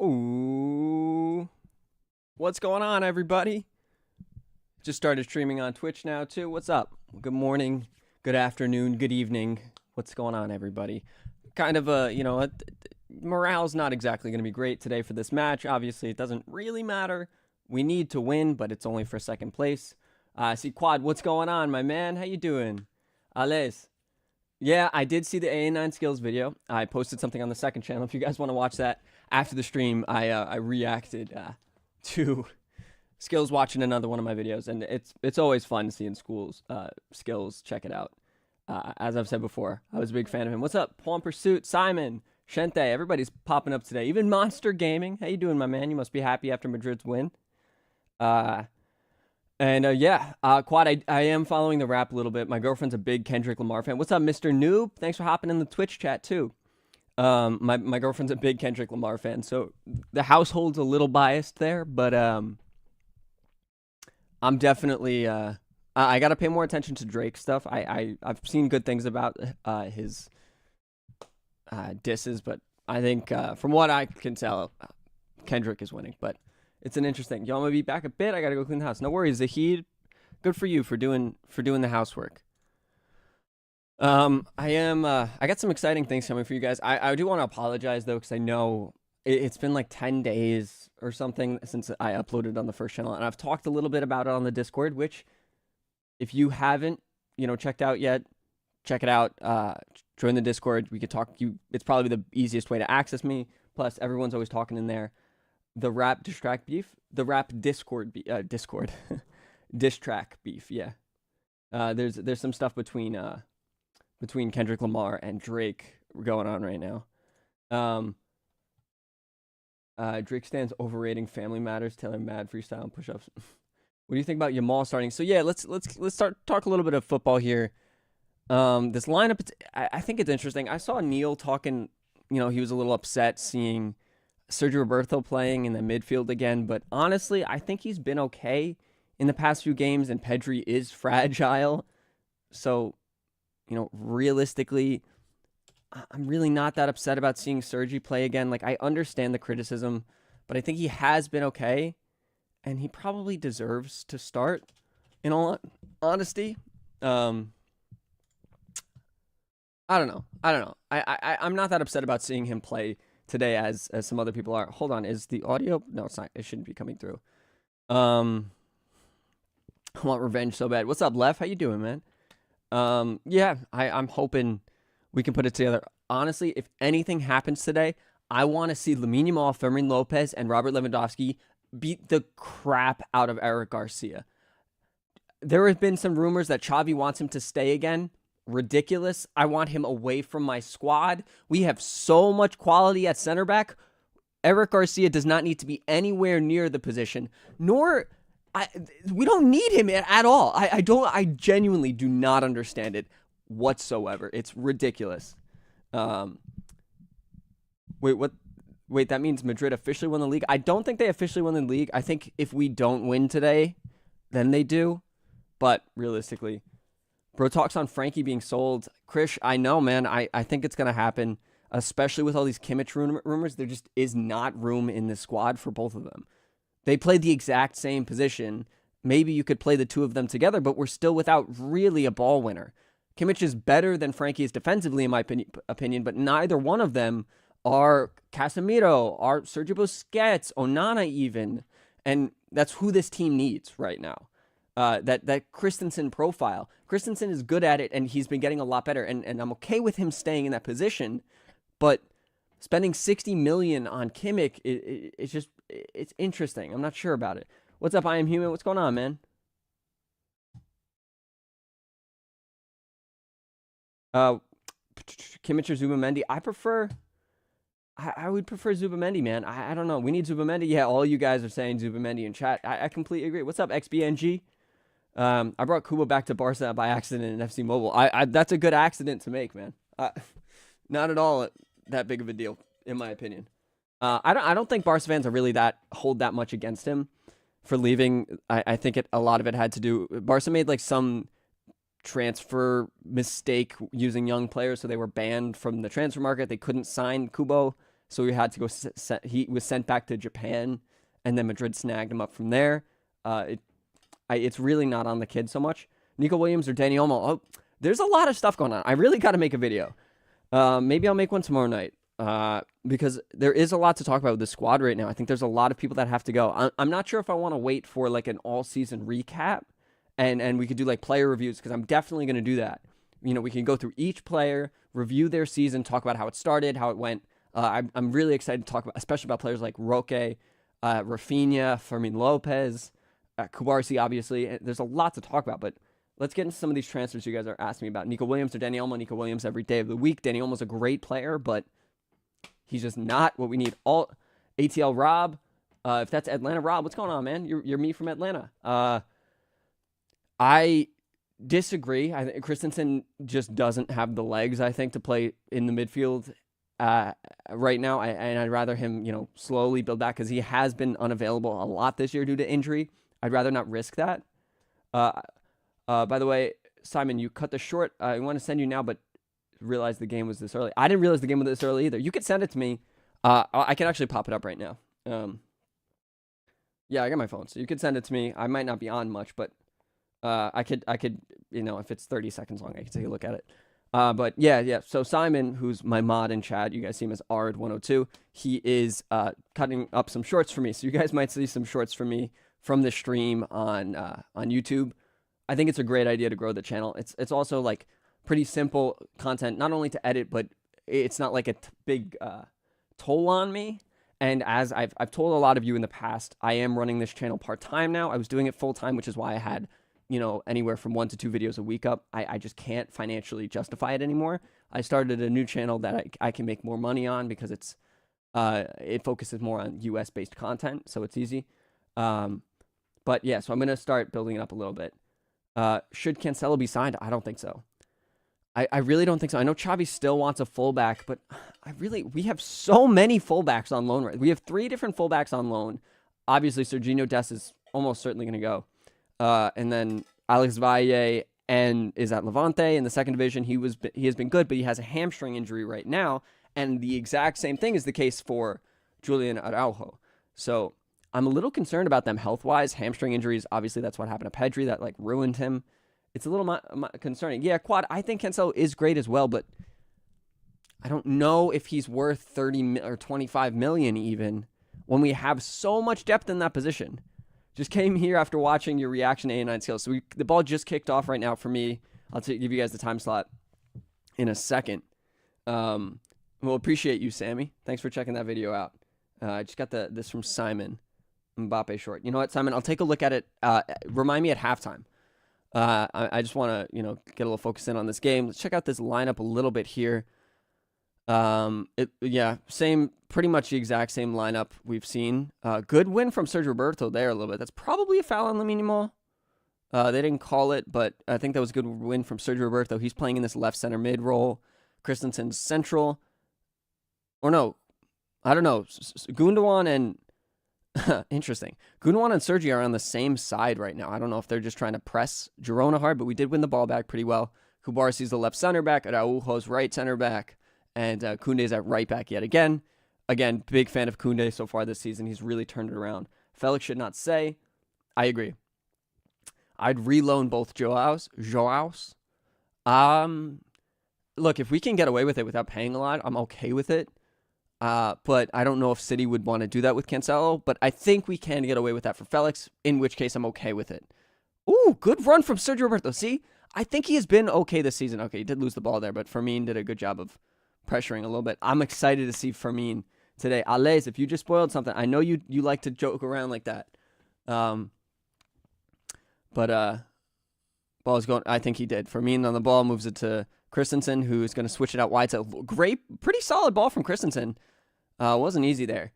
Ooh. What's going on, everybody? Just started streaming on Twitch now, too. What's up? Good morning, good afternoon, good evening. What's going on, everybody? Kind of morale's not exactly going to be great today for this match. Obviously, it doesn't really matter. We need to win, but it's only for second place. I see Quad. What's going on, my man? How you doing? Ales. Yeah, I did see the AA9 skills video. I posted something on the second channel. If you guys want to watch that after the stream, I reacted to skills watching another one of my videos, and it's always fun to see in schools. Skills, check it out. As I've said before, I was a big fan of him. What's up, Pawn Pursuit, Simon, Shente? Everybody's popping up today. Even Monster Gaming. How you doing, my man? You must be happy after Madrid's win. Quad, I am following the rap a little bit. My girlfriend's a big Kendrick Lamar fan. What's up, Mr. Noob? Thanks for hopping in the Twitch chat, too. My girlfriend's a big Kendrick Lamar fan, so the household's a little biased there, but I'm definitely I gotta pay more attention to Drake stuff. I've seen good things about his disses, but I think from what I can tell, Kendrick is winning. But it's an interesting. Y'all want to be back a bit? I gotta go clean the house. No worries, Zahid. Good for you for doing the housework. I got some exciting things coming for you guys. I do want to apologize though, because I know it's been like 10 days or something since I uploaded on the first channel, and I've talked a little bit about it on the Discord, which if you haven't, checked out yet, check it out. Join the Discord. We could talk. It's probably the easiest way to access me. Plus, everyone's always talking in there. The rap distract beef. The rap Discord Discord diss track beef. Yeah. There's some stuff between Kendrick Lamar and Drake going on right now. Drake stands overrating Family Matters, Taylor Mad freestyle and push-ups. What do you think about Yamal starting? So yeah, let's talk a little bit of football here. This lineup, I think it's interesting. I saw Neil talking. He was a little upset seeing Sergio Roberto playing in the midfield again, but honestly, I think he's been okay in the past few games, and Pedri is fragile. So, realistically, I'm really not that upset about seeing Sergi play again. Like, I understand the criticism, but I think he has been okay, and he probably deserves to start, in all honesty. I don't know. I'm not that upset about seeing him play today as some other people are. Hold on, is the audio? No, it's not. It shouldn't be coming through. I want revenge so bad. What's up, Lef? How you doing, man? Yeah, I'm hoping we can put it together. Honestly, if anything happens today, I want to see Lamine Yamal, Fermin Lopez, and Robert Lewandowski beat the crap out of Eric Garcia. There have been some rumors that Xavi wants him to stay again. Ridiculous. I want him away from my squad. We have so much quality at center back. Eric Garcia does not need to be anywhere near the position, nor we don't need him at all. I genuinely do not understand it whatsoever. It's ridiculous. Wait, that means Madrid officially won the league? I don't think they officially won the league. I think if we don't win today, then they do. But realistically, bro talks on Frankie being sold. Krish, I know, man. I think it's going to happen, especially with all these Kimmich rumors. There just is not room in the squad for both of them. They play the exact same position. Maybe you could play the two of them together, but we're still without really a ball winner. Kimmich is better than Frankie is defensively, in my opinion, but neither one of them are Casemiro, are Sergio Busquets, Onana even. And that's who this team needs right now. That Christensen profile. Christensen is good at it, and he's been getting a lot better. And I'm okay with him staying in that position, but spending 60 million on Kimmich, it's interesting. I'm not sure about it. What's up, I Am Human? What's going on, man? Kimmich or Zubamendi? I would prefer Zubamendi, man. I don't know. We need Zubamendi. Yeah, all you guys are saying Zubamendi in chat. I completely agree. What's up, XBNG? I brought Kubo back to Barca by accident in FC Mobile. That's a good accident to make, man. Not at all that big of a deal, in my opinion. I don't think Barca fans are really hold that much against him for leaving. I think a lot of it had to do. Barca made like some transfer mistake using young players, so they were banned from the transfer market. They couldn't sign Kubo so he had to go. He was sent back to Japan, and then Madrid snagged him up from there. It's really not on the kid so much. Nico Williams or Dani Olmo. Oh, there's a lot of stuff going on. I really got to make a video. Maybe I'll make one tomorrow night. Because there is a lot to talk about with the squad right now. I think there's a lot of people that have to go. I'm not sure if I want to wait for like an all-season recap, and we could do like player reviews, because I'm definitely going to do that. You know, we can go through each player, review their season, talk about how it started, how it went. I'm really excited to talk about, especially about players like Roque, Rafinha, Fermin Lopez, Kubarsi, obviously. There's a lot to talk about, but let's get into some of these transfers you guys are asking me about. Nico Williams or Dani Olmo? Nico Williams every day of the week. Dani Olmo's a great player, but he's just not what we need. All ATL Rob, if that's Atlanta Rob, what's going on, man? You're me from Atlanta. I disagree. I think Christensen just doesn't have the legs, I think, to play in the midfield right now. And I'd rather him, slowly build back, because he has been unavailable a lot this year due to injury. I'd rather not risk that. By the way, Simon, you cut the short. I want to send you now, but realize the game was this early. I didn't realize the game was this early either. You could send it to me. I can actually pop it up right now. Yeah, I got my phone, so you could send it to me. I might not be on much, but I could, if it's 30 seconds long, I could take a look at it. But yeah. So Simon, who's my mod in chat, you guys see him as Ard102. He is cutting up some shorts for me, so you guys might see some shorts from me from the stream on YouTube. I think it's a great idea to grow the channel. It's also like pretty simple content, not only to edit, but it's not like a big toll on me. And as I've told a lot of you in the past, I am running this channel part-time now. I was doing it full-time, which is why I had, anywhere from 1 to 2 videos a week up. I just can't financially justify it anymore. I started a new channel that I can make more money on, because it focuses more on US-based content, so it's easy. But yeah, so I'm going to start building it up a little bit. Should Cancelo be signed? I don't think so. I really don't think so. I know Xavi still wants a fullback, but we have so many fullbacks on loan. We have 3 different fullbacks on loan. Obviously, Serginho Dest is almost certainly going to go. And then Alex Valle is at Levante in the second division. He has been good, but he has a hamstring injury right now. And the exact same thing is the case for Julian Araujo. So I'm a little concerned about them health-wise. Hamstring injuries, obviously, that's what happened to Pedri. That ruined him. It's a little concerning. Yeah, Quad, I think Cancelo is great as well, but I don't know if he's worth 30 or 25 million even, when we have so much depth in that position. Just came here after watching your reaction to 89 skills. So the ball just kicked off right now for me. I'll give you guys the time slot in a second. Well, appreciate you, Sammy. Thanks for checking that video out. I just got this from Simon. Mbappe short. You know what, Simon? I'll take a look at it. Remind me at halftime. I just want to, get a little focus in on this game. Let's check out this lineup a little bit here. Pretty much the exact same lineup we've seen. Good win from Sergio Roberto there a little bit. That's probably a foul on Lamine Yamal. They didn't call it, but I think that was a good win from Sergio Roberto. He's playing in this left center mid role. Christensen's central. Or no, I don't know. Gundogan and interesting. Gundogan and Sergio are on the same side right now. I don't know if they're just trying to press Girona hard, but we did win the ball back pretty well. Kubarsi's the left center back, Araujo's right center back, and Koundé's at right back yet again. Again, big fan of Koundé so far this season. He's really turned it around. Felix should not say. I agree. I'd reloan both Joaos. Look, if we can get away with it without paying a lot, I'm okay with it. But I don't know if City would want to do that with Cancelo, but I think we can get away with that for Felix, in which case I'm okay with it. Ooh, good run from Sergio Roberto. See, I think he has been okay this season. Okay, he did lose the ball there, but Fermin did a good job of pressuring a little bit. I'm excited to see Fermin today. Alez, if you just spoiled something, I know you like to joke around like that. But ball is going, I think he did. Fermin on the ball, moves it to Christensen, who is going to switch it out wide. So great, pretty solid ball from Christensen. Wasn't easy there.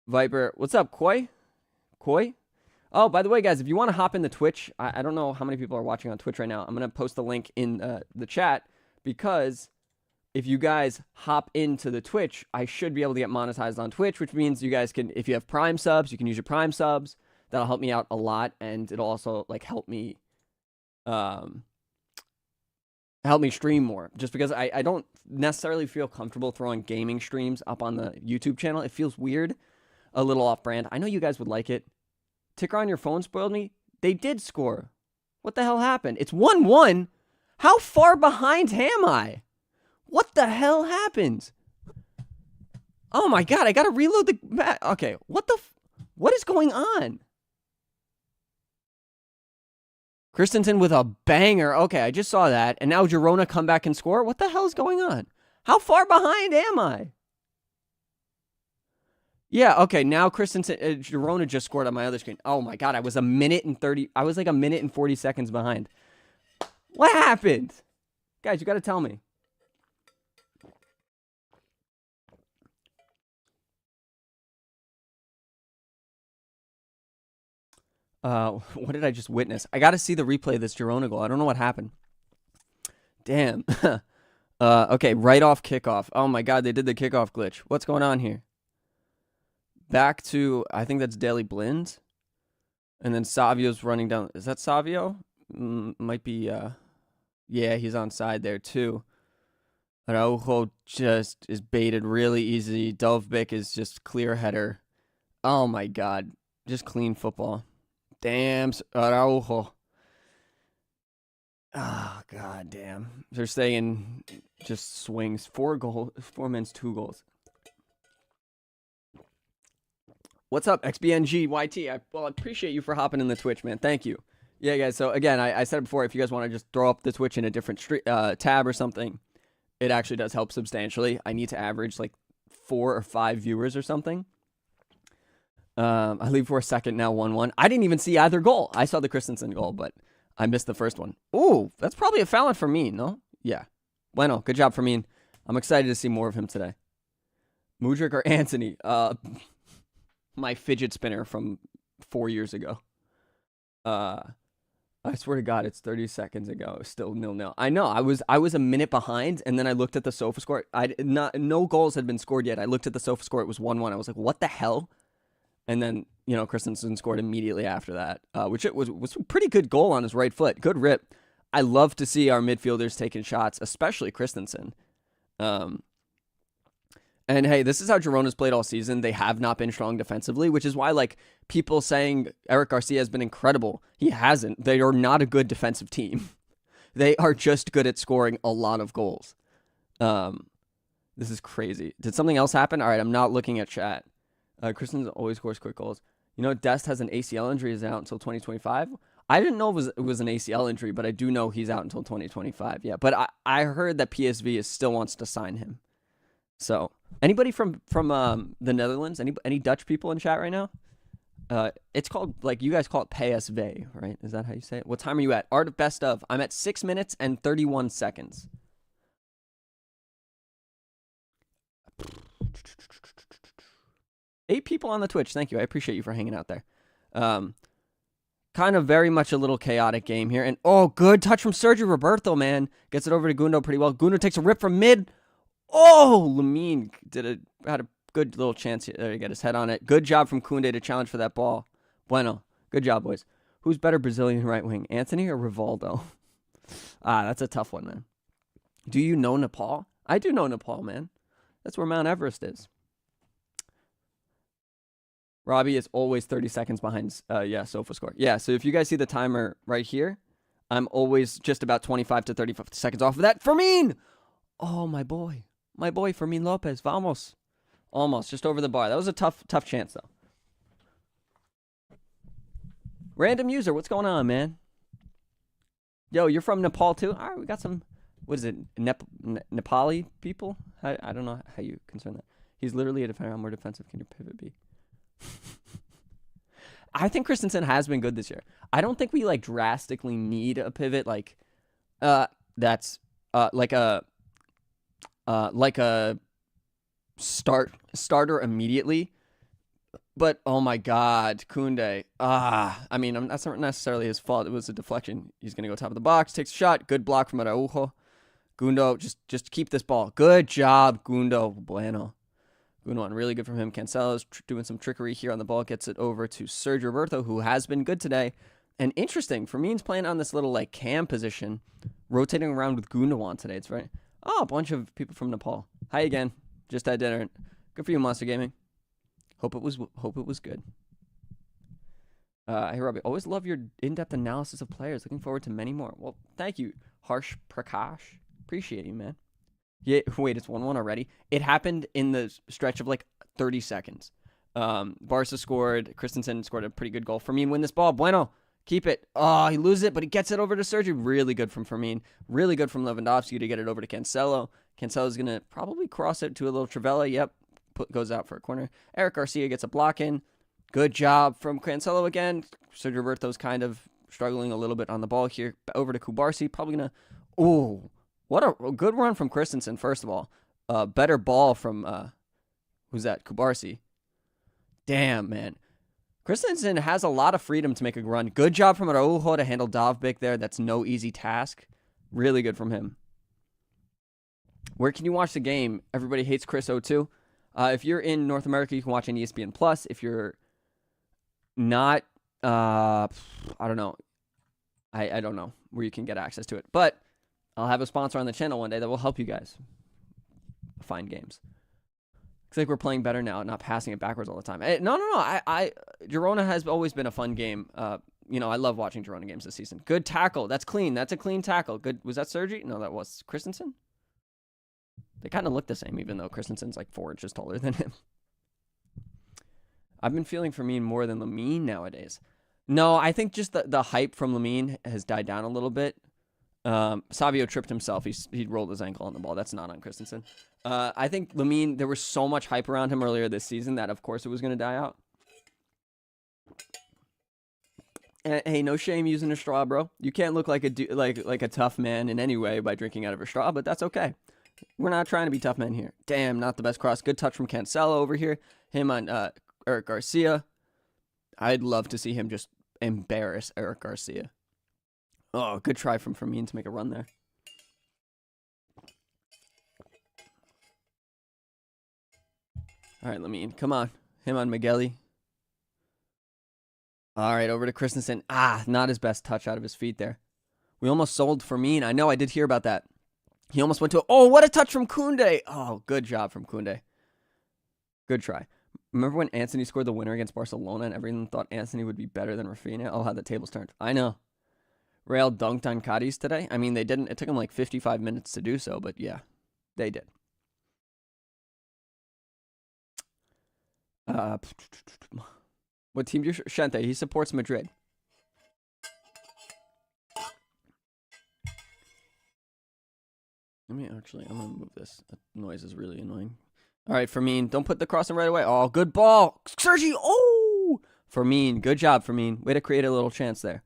Viper, what's up, Koi? Oh, by the way, guys, if you want to hop into Twitch, I don't know how many people are watching on Twitch right now. I'm going to post the link in the chat, because if you guys hop into the Twitch, I should be able to get monetized on Twitch, which means you guys can, if you have Prime subs, you can use your Prime subs. That'll help me out a lot, and it'll also help me help me stream more. Just because I don't necessarily feel comfortable throwing gaming streams up on the YouTube channel. It feels weird, a little off-brand. I know you guys would like it. Ticker on your phone spoiled me. They did score. What the hell happened? It's 1-1. How far behind am I? What the hell happened? Oh my god, I gotta reload the map. Okay, what is going on? Christensen with a banger. Okay, I just saw that. And now Girona come back and score? What the hell is going on? How far behind am I? Yeah, okay, now Christensen, Girona just scored on my other screen. Oh my god, I was like a minute and 40 seconds behind. What happened? Guys, you gotta tell me. What did I just witness? I gotta see the replay of this Girona goal. I don't know what happened. Damn. Okay, right off kickoff. Oh my god, they did the kickoff glitch. What's going on here? Back to, I think that's Daily Blind. And then Savio's running down. Is that Savio? Might be, yeah, he's on side there too. Araujo just is baited really easy. Dovbik is just clear header. Oh my god. Just clean football. Damn, Araujo. Oh, god damn. They're saying just swings. 4 men's 2 goals. What's up, XBNGYT? I appreciate you for hopping in the Twitch, man. Thank you. Yeah, guys. So, again, I said it before. If you guys want to just throw up the Twitch in a different tab or something, it actually does help substantially. I need to average like 4 or 5 viewers or something. I leave for a second now, 1-1. I didn't even see either goal. I saw the Christensen goal, but I missed the first one. Ooh, that's probably a foul for me, no? Yeah. Bueno, good job for me. I'm excited to see more of him today. Mudryk or Anthony? My fidget spinner from 4 years ago. I swear to God, it's 30 seconds ago. It was still 0-0. I know. I was a minute behind, and then I looked at the sofa score. No goals had been scored yet. I looked at the sofa score. It was 1-1. I was like, what the hell? And then, Christensen scored immediately after that, which it was a pretty good goal on his right foot. Good rip. I love to see our midfielders taking shots, especially Christensen. And hey, this is how Girona's played all season. They have not been strong defensively, which is why, like, people saying Eric Garcia has been incredible. He hasn't. They are not a good defensive team. They are just good at scoring a lot of goals. This is crazy. Did something else happen? All right, I'm not looking at chat. Christensen always scores quick goals. Dest has an ACL injury, is out until 2025. I didn't know it was an ACL injury, but I do know he's out until 2025. Yeah, but I heard that PSV still wants to sign him. So, anybody from the Netherlands? Any Dutch people in chat right now? It's called, like, you guys call it PSV, right? Is that how you say it? What time are you at? Art of Best of. I'm at 6 minutes and 31 seconds. Eight people on the Twitch. Thank you. I appreciate you for hanging out there. Kind of very much a little chaotic game here. And, oh, good touch from Sergio Roberto, man. Gets it over to Gundo pretty well. Gundo takes a rip from mid. Oh, Lamine had a good little chance here to get his head on it. Good job from Koundé to challenge for that ball. Bueno. Good job, boys. Who's better Brazilian right wing, Anthony or Rivaldo? That's a tough one, man. Do you know Nepal? I do know Nepal, man. That's where Mount Everest is. Robby is always 30 seconds behind, sofa score. Yeah, so if you guys see the timer right here, I'm always just about 25 to 35 seconds off of that. Fermin! Oh, my boy. My boy, Fermin Lopez. Vamos. Almost. Just over the bar. That was a tough chance, though. Random user. What's going on, man? Yo, you're from Nepal, too? All right, we got some, what is it, Nepali people? I don't know how you concern that. He's literally a defender. How more defensive can your pivot be? I think Christensen has been good this year. I don't think we, like, drastically need a pivot, like, that's, like a starter immediately. But, oh my God, Koundé. I mean, that's not necessarily his fault. It was a deflection. He's going to go top of the box, takes a shot. Good block from Araujo. Gundo, just keep this ball. Good job, Gundo. Bueno. Gundo on really good from him. Cancelo's doing some trickery here on the ball. Gets it over to Sergio Roberto, who has been good today. And interesting, Firmino's playing on this little like cam position, rotating around with Gundogan today. It's right. Oh, a bunch of people from Nepal. Hi again. Just had dinner. Good for you, Monster Gaming. Hope it was good. Hey, Robby, always love your in-depth analysis of players. Looking forward to many more. Well, thank you, Harsh Prakash. Appreciate you, man. Yeah, wait, it's 1-1 already? It happened in the stretch of like 30 seconds. Barca scored. Christensen scored a pretty good goal. Firmino win this ball. Bueno, keep it. Oh, he loses it, but he gets it over to Sergi. Really good from Firmino. Really good from Lewandowski to get it over to Cancelo. Cancelo's going to probably cross it to a little Trivela. Yep, goes out for a corner. Eric Garcia gets a block in. Good job from Cancelo again. Sergio Roberto's kind of struggling a little bit on the ball here. Over to Kubarsi. Probably going to... Ooh, what a good run from Christensen, first of all. Better ball from... who's that? Kubarsi. Damn, man. Christensen has a lot of freedom to make a run. Good job from Araujo to handle Dovbyk there. That's no easy task. Really good from him. Where can you watch the game? Everybody hates Chris O2. If you're in North America, you can watch on ESPN Plus. If you're not, I don't know. I don't know where you can get access to it. But I'll have a sponsor on the channel one day that will help you guys find games. Looks like we're playing better now, not passing it backwards all the time. No. Girona has always been a fun game. You know, I love watching Girona games this season. Good tackle. That's clean. That's a clean tackle. Good. Was that Sergi? No, that was Christensen. They kind of look the same, even though Christensen's like 4 inches taller than him. I've been feeling Firmino more than Lamine nowadays. No, I think just the hype from Lamine has died down a little bit. Savio tripped himself. He rolled his ankle on the ball. That's not on Christensen. I think Lamine, there was so much hype around him earlier this season that, of course, it was going to die out. And, hey, no shame using a straw, bro. You can't look like a tough man in any way by drinking out of a straw, but that's okay. We're not trying to be tough men here. Damn, not the best cross. Good touch from Cancelo over here. Him on Eric Garcia. I'd love to see him just embarrass Eric Garcia. Oh, good try from Firmino to make a run there. All right, Lamine, come on. Him on Migueli. All right, over to Christensen. Not his best touch out of his feet there. We almost sold Firmino. I know, I did hear about that. He almost went to... Oh, what a touch from Koundé. Oh, good job from Koundé. Good try. Remember when Anthony scored the winner against Barcelona and everyone thought Anthony would be better than Rafinha? Oh, how the tables turned. I know. Real dunked on Cadiz today. I mean, they didn't. It took them like 55 minutes to do so, but yeah, they did. What team do you... Shente, he supports Madrid. I'm going to move this. That noise is really annoying. All right, Firmino, don't put the cross in right away. Oh, good ball. Sergi, oh! Firmino, good job, Firmino. Way to create a little chance there.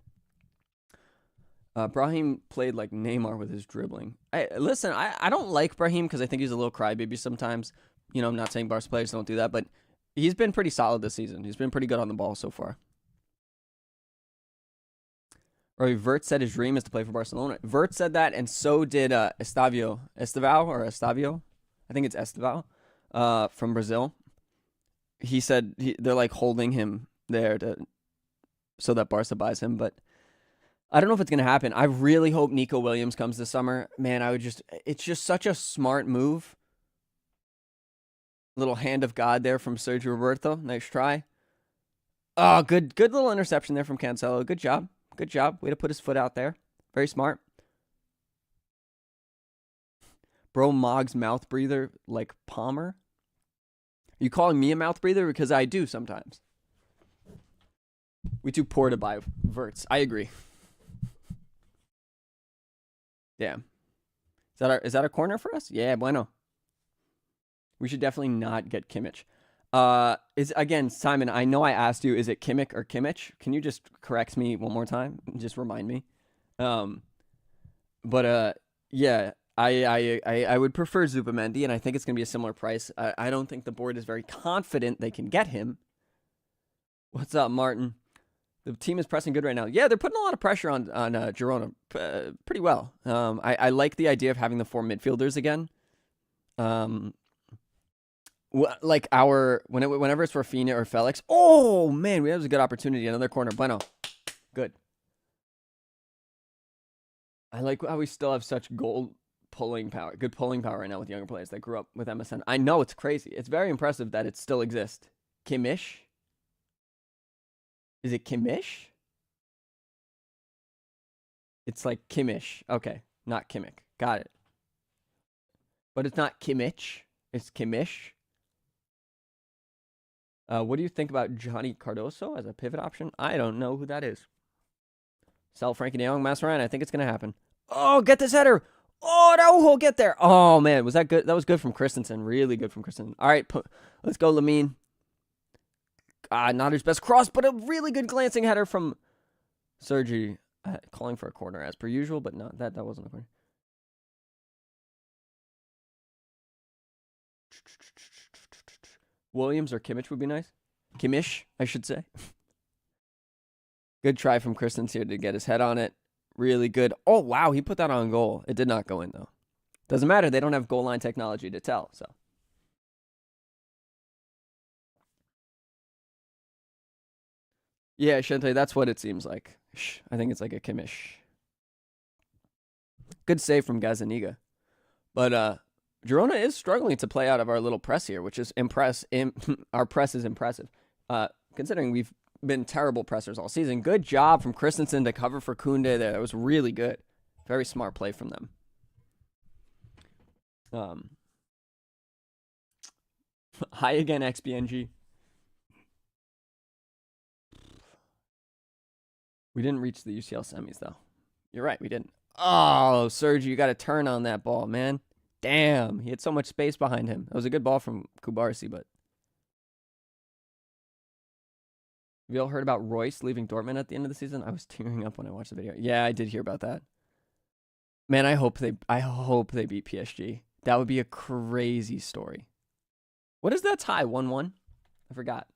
Brahim played like Neymar with his dribbling. Listen, I don't like Brahim because I think he's a little crybaby sometimes. You know, I'm not saying Barca players don't do that, but he's been pretty solid this season. He's been pretty good on the ball so far. Or Vert said his dream is to play for Barcelona. Vert said that, and so did Estevao. I think it's Estevao from Brazil. He said they're like holding him there so that Barca buys him, but I don't know if it's going to happen. I really hope Nico Williams comes this summer. Man, it's just such a smart move. Little hand of God there from Sergio Roberto. Nice try. Oh, good little interception there from Cancelo. Good job. Good job. Way to put his foot out there. Very smart. Bro, Mog's mouth breather like Palmer. Are you calling me a mouth breather? Because I do sometimes. We too poor to buy Verts. I agree. Damn. Is that a corner for us? Yeah, bueno. We should definitely not get Kimmich. Again, Simon, I know I asked you, is it Kimmich or Kimmich? Can you just correct me one more time? Just remind me. Yeah, I would prefer Zubamendi, and I think it's going to be a similar price. I don't think the board is very confident they can get him. What's up, Martin? The team is pressing good right now. Yeah, they're putting a lot of pressure on Girona pretty well. I like the idea of having the 4 midfielders again. Like whenever it's Rafinha or Felix. Oh man, that was a good opportunity. Another corner. Bueno, good. I like how we still have such goal pulling power, good pulling power right now with younger players that grew up with MSN. I know it's crazy. It's very impressive that it still exists. Kimmich? Is it Kimmich? It's like Kimmich. Okay, not Kimmich. Got it. But it's not Kimmich. It's Kimmich. What do you think about Johnny Cardoso as a pivot option? I don't know who that is. Sell Frankie de Jong, Mascherano. I think it's going to happen. Oh, get this header. Oh, no, he'll get there. Oh, man. Was that good? That was good from Christensen. Really good from Christensen. All right, let's go, Lamine. Not his best cross, but a really good glancing header from Sergi. Calling for a corner as per usual, but no, that wasn't a corner. Williams or Kimmich would be nice. Kimmich, I should say. Good try from Christensen here to get his head on it. Really good. Oh, wow, he put that on goal. It did not go in, though. Doesn't matter. They don't have goal line technology to tell, so. Yeah, Shente, that's what it seems like. I think it's like a Kimmich. Good save from Gazaniga. But Girona is struggling to play out of our little press here, which is our press is impressive. Considering we've been terrible pressers all season. Good job from Christensen to cover for Kunde there. That was really good. Very smart play from them. Hi again, XBNG. We didn't reach the UCL semis, though. You're right, we didn't. Oh, Sergi, you got to turn on that ball, man. Damn, he had so much space behind him. That was a good ball from Kubarsi, but... Have you all heard about Royce leaving Dortmund at the end of the season? I was tearing up when I watched the video. Yeah, I did hear about that. Man, I hope they beat PSG. That would be a crazy story. What is that tie? 1-1? I forgot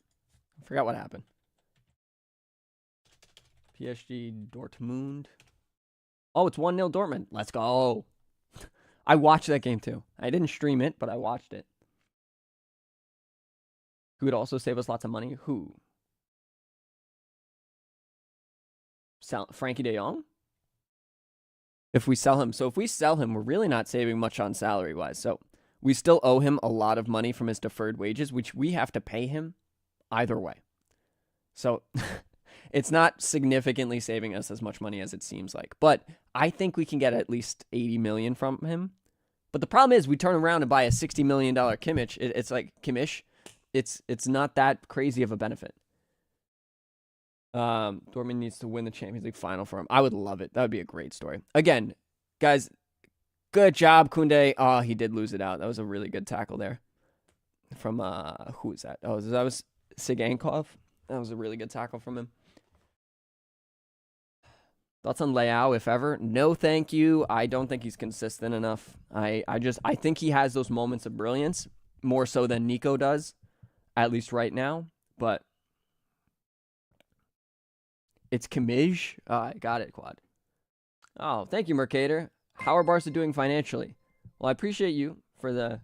what happened. PSG Dortmund. Oh, it's 1-0 Dortmund. Let's go. I watched that game too. I didn't stream it, but I watched it. Who would also save us lots of money? Who? Frankie de Jong? If we sell him. So if we sell him, we're really not saving much on salary-wise. So we still owe him a lot of money from his deferred wages, which we have to pay him either way. So it's not significantly saving us as much money as it seems like. But I think we can get at least $80 million from him. But the problem is we turn around and buy a $60 million Kimmich. It's like Kimmich. It's not that crazy of a benefit. Dortmund needs to win the Champions League final for him. I would love it. That would be a great story. Again, guys, good job, Kunde. Oh, he did lose it out. That was a really good tackle there. From, who was that? Oh, that was Sigankov. That was a really good tackle from him. Thoughts on Leao, if ever? No, thank you. I don't think he's consistent enough. I think he has those moments of brilliance, more so than Nico does, at least right now. But it's Kimmich. I got it, Quad. Oh, thank you, Mercator. How are Barca doing financially? Well, I appreciate you for the,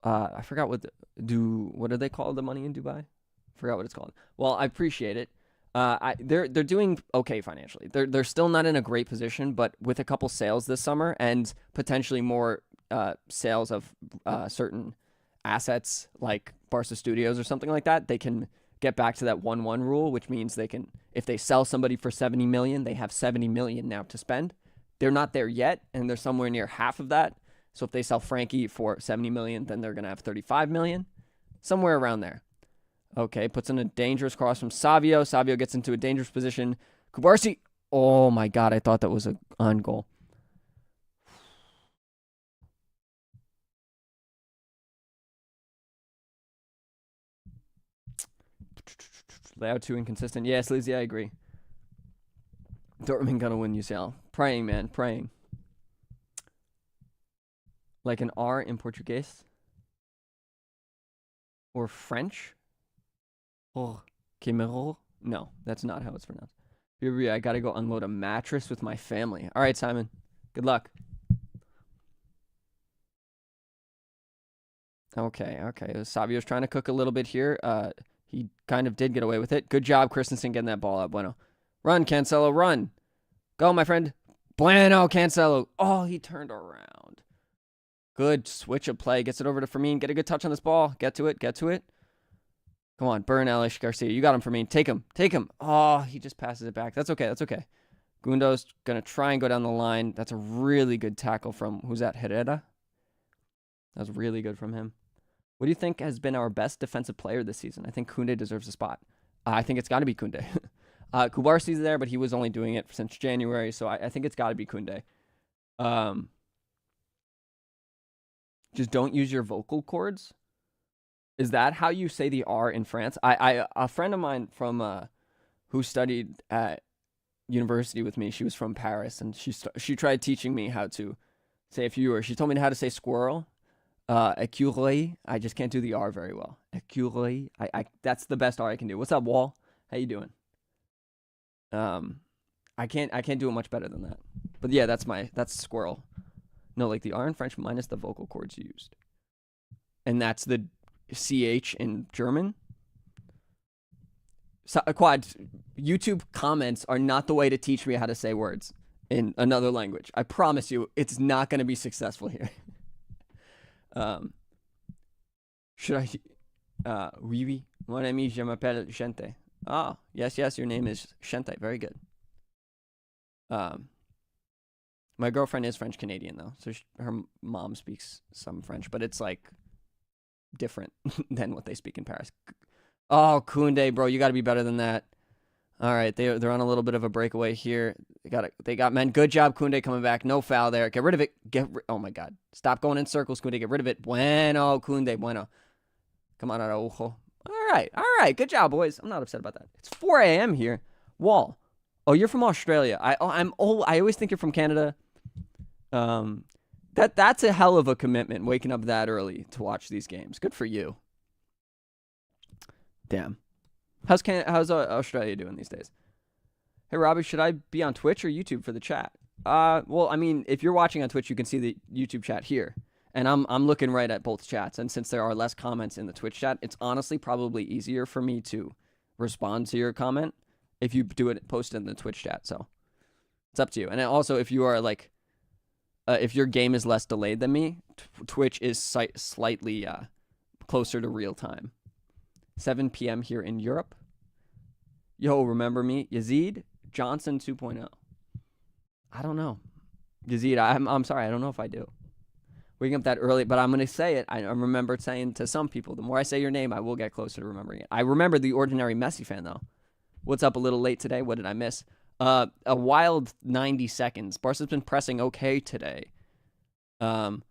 I forgot what do they call the money in Dubai? Forgot what it's called. Well, I appreciate it. They're doing okay financially. They're still not in a great position, but with a couple sales this summer and potentially more sales of certain assets like Barca Studios or something like that, they can get back to that 1-1 rule, which means they can, if they sell somebody for 70 million, they have 70 million now to spend. They're not there yet, and they're somewhere near half of that. So if they sell Frankie for 70 million, then they're going to have 35 million, somewhere around there. Okay, puts in a dangerous cross from Savio. Savio gets into a dangerous position. Kubarsi. Oh my God, I thought that was an on goal. Layout too inconsistent. Yes, Lizzie, I agree. Dortmund gonna win UCL. Praying, man, praying. Like an R in Portuguese? Or French? Oh, Quimero? No, that's not how it's pronounced. I gotta go unload a mattress with my family. All right, Simon. Good luck. Okay. Savio's trying to cook a little bit here. He kind of did get away with it. Good job, Christensen, getting that ball out. Bueno. Run, Cancelo, run. Go, my friend. Bueno, Cancelo. Oh, he turned around. Good switch of play. Gets it over to Fermin. Get a good touch on this ball. Get to it. Come on, burn Elish Garcia. You got him, Fermin. Take him. Oh, he just passes it back. That's okay. Gundo's going to try and go down the line. That's a really good tackle from, who's that, Herrera? That was really good from him. What do you think has been our best defensive player this season? I think Koundé deserves a spot. I think it's got to be Koundé. Kubarsi's there, but he was only doing it since January, so I think it's got to be Koundé. Just don't use your vocal cords. Is that how you say the R in France? A friend of mine from who studied at university with me, she was from Paris, and she tried teaching me how to say a few words. She told me how to say squirrel. Écureuil. I just can't do the R very well. Écureuil. That's the best R I can do. What's up, Wall? How you doing? I can't do it much better than that. But yeah, that's squirrel. No, like the R in French minus the vocal cords used. And that's the CH in German. So, Quad, YouTube comments are not the way to teach me how to say words in another language. I promise you, it's not going to be successful here. Should I? Oui. Mon ami, je m'appelle Gente. Ah, yes, your name is Gente. Very good. My girlfriend is French Canadian though, so her mom speaks some French, but it's like different than what they speak in Paris. Oh, Koundé, bro, you got to be better than that. All right, they're on a little bit of a breakaway here. They got men. Good job, Koundé, coming back. No foul there. Get rid of it. Oh my God, stop going in circles, Koundé. Get rid of it. Bueno, Koundé, bueno. Come on, Araujo. All right. Good job, boys. I'm not upset about that. It's 4 a.m. here. Wall. Oh, you're from Australia. I always think you're from Canada. That's a hell of a commitment, waking up that early to watch these games. Good for you. Damn. How's Australia doing these days? Hey, Robby, should I be on Twitch or YouTube for the chat? Well, I mean, if you're watching on Twitch, you can see the YouTube chat here. And I'm looking right at both chats. And since there are less comments in the Twitch chat, it's honestly probably easier for me to respond to your comment if you post it in the Twitch chat. So it's up to you. And also, if you are like, if your game is less delayed than me, Twitch is slightly closer to real time. 7 p.m. here in Europe. Yo, remember me? Yazid Johnson 2.0. I don't know. Yazid, I'm sorry. I don't know if I do. Waking up that early, but I'm going to say it. I remember saying to some people, the more I say your name, I will get closer to remembering it. I remember the ordinary Messi fan, though. What's up a little late today? What did I miss? A wild 90 seconds. Barca's been pressing okay today. And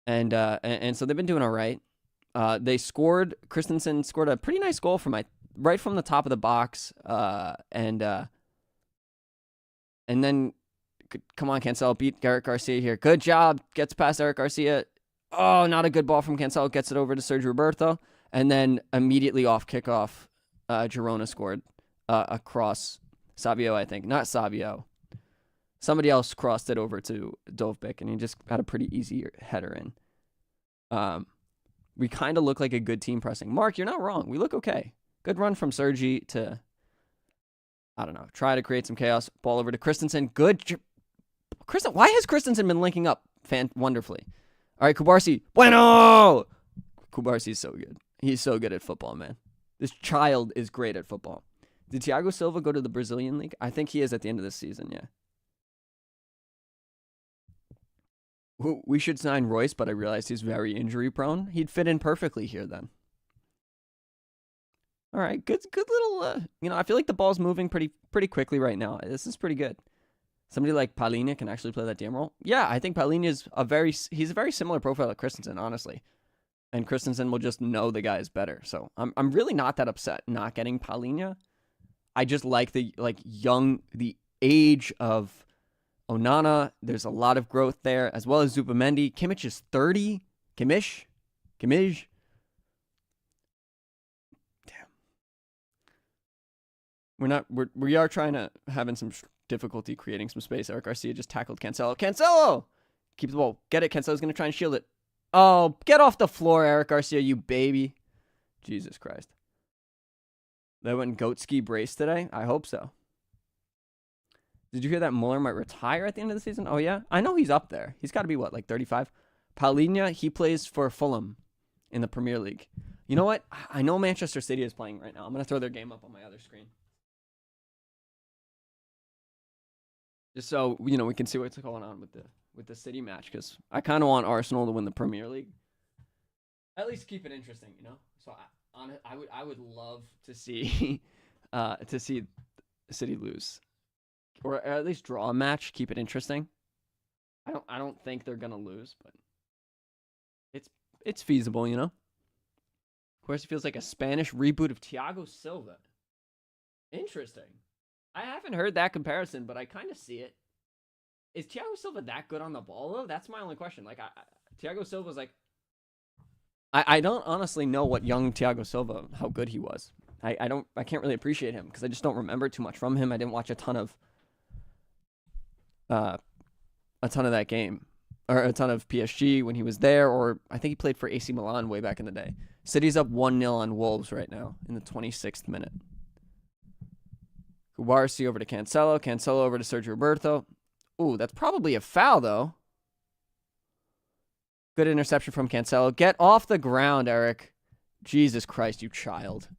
so they've been doing all right. They scored. Christensen scored a pretty nice goal right from the top of the box. And then, come on, Cancelo, beat Eric Garcia here. Good job. Gets past Eric Garcia. Oh, not a good ball from Cancelo. Gets it over to Sergio Roberto. And then immediately off kickoff, Girona scored across Savio, I think. Not Savio. Somebody else crossed it over to Dovbik, and he just had a pretty easy header in. We kind of look like a good team pressing. Mark, you're not wrong. We look okay. Good run from Sergi to, I don't know, try to create some chaos. Ball over to Christensen. Good. Why has Christensen been linking up wonderfully? All right, Kubarsi. Bueno! Kubarsi is so good. He's so good at football, man. This child is great at football. Did Thiago Silva go to the Brazilian league? I think he is at the end of this season, yeah. We should sign Royce, but I realized he's very injury prone. He'd fit in perfectly here then. All right, good little, I feel like the ball's moving pretty quickly right now. This is pretty good. Somebody like Palhinha can actually play that DM role. Yeah, I think Palhinha is he's a very similar profile to Christensen, honestly. And Christensen will just know the guy is better. So I'm really not that upset not getting Palhinha. I just like the age of Onana. There's a lot of growth there, as well as Zubimendi. Kimmich is 30. Kimmich. Damn. We are trying to having some difficulty creating some space. Eric Garcia just tackled Cancelo. Cancelo! Keep the ball. Get it. Cancelo's going to try and shield it. Oh, get off the floor, Eric Garcia, you baby. Jesus Christ. They went goat ski brace today? I hope so. Did you hear that Muller might retire at the end of the season? Oh, yeah? I know he's up there. He's got to be, what, like 35? Palhinha, he plays for Fulham in the Premier League. You know what? I know Manchester City is playing right now. I'm going to throw their game up on my other screen. Just so, we can see what's going on with the City match, because I kind of want Arsenal to win the Premier League. At least keep it interesting, So I would love to see City lose, or at least draw a match, keep it interesting. I don't think they're gonna lose, but it's feasible, Of course, it feels like a Spanish reboot of Thiago Silva. Interesting. I haven't heard that comparison, but I kind of see it. Is Thiago Silva that good on the ball, though? That's my only question. Like, Thiago Silva's like... I don't honestly know what young Thiago Silva, how good he was. I can't really appreciate him, because I just don't remember too much from him. I didn't watch a ton of that game, or a ton of PSG when he was there, or I think he played for AC Milan way back in the day. City's up 1-0 on Wolves right now in the 26th minute. Kubarsi over to Cancelo. Cancelo over to Sergio Roberto. Ooh, that's probably a foul, though. Good interception from Cancelo. Get off the ground, Eric. Jesus Christ, you child.